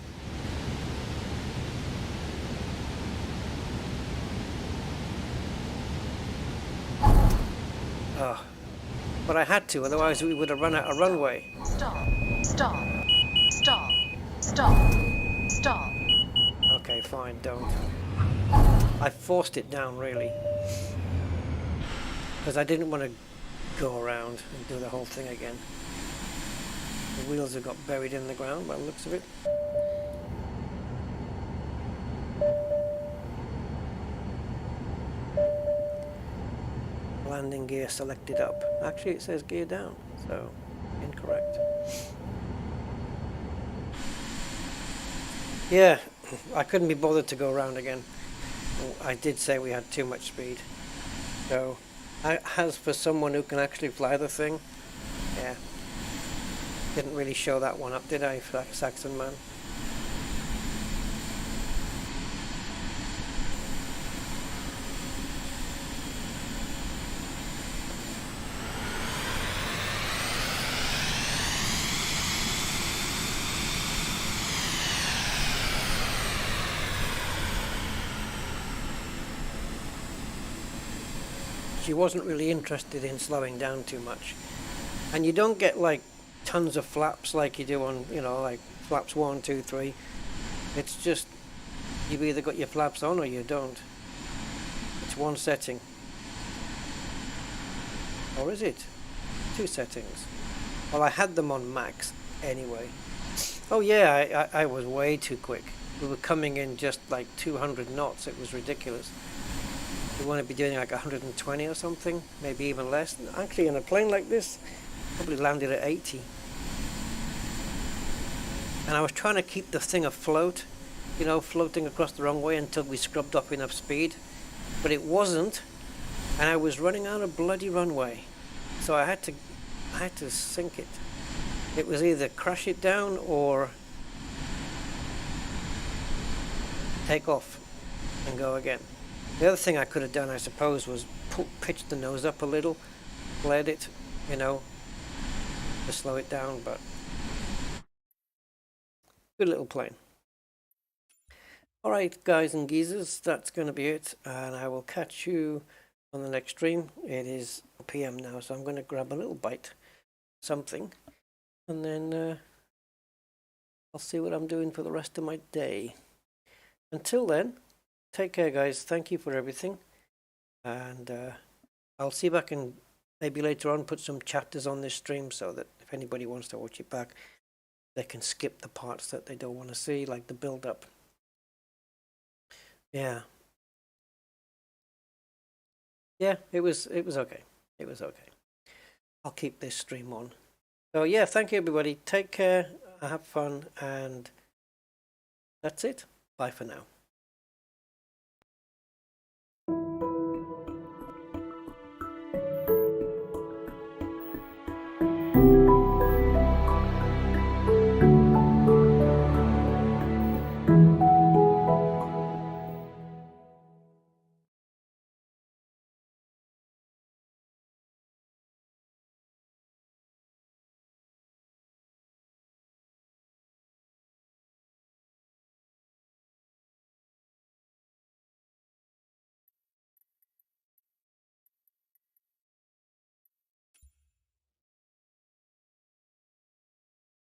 Oh, but I had to, otherwise we would have run out of runway. Stop. Stop. Stop. Stop. Stop. Okay, fine, don't. I forced it down, really. Because I didn't want to go around and do the whole thing again. The wheels have got buried in the ground by the looks of it. Landing gear selected up. Actually, it says gear down, so incorrect. Yeah, I couldn't be bothered to go around again. I did say we had too much speed. So, as for someone who can actually fly the thing, yeah. Didn't really show that one up, did I, Saxon man? She wasn't really interested in slowing down too much. And you don't get like tons of flaps like you do on, you know, like flaps 1, 2, 3. It's just, you've either got your flaps on or you don't. It's one setting. Or is it? 2 settings. Well, I had them on max anyway. Oh yeah, I was way too quick. We were coming in just like 200 knots. It was ridiculous. You want to be doing like 120 or something, maybe even less. Actually, in a plane like this, probably landed at 80. And I was trying to keep the thing afloat, you know, floating across the runway until we scrubbed up enough speed. But it wasn't, and I was running out of bloody runway. So I had to sink it. It was either crash it down or take off and go again. The other thing I could have done, I suppose, was pitch the nose up a little, flared it, you know, to slow it down, but good little plane. Alright, guys and geezers, that's going to be it, and I will catch you on the next stream. It is PM now, so I'm going to grab a little bite, something, and then I'll see what I'm doing for the rest of my day. Until then, take care, guys. Thank you for everything. And I'll see if I can maybe later on put some chapters on this stream so that if anybody wants to watch it back, they can skip the parts that they don't want to see, like the build-up. Yeah. Yeah, it was okay. It was okay. I'll keep this stream on. So yeah, thank you everybody. Take care, have fun, and that's it. Bye for now.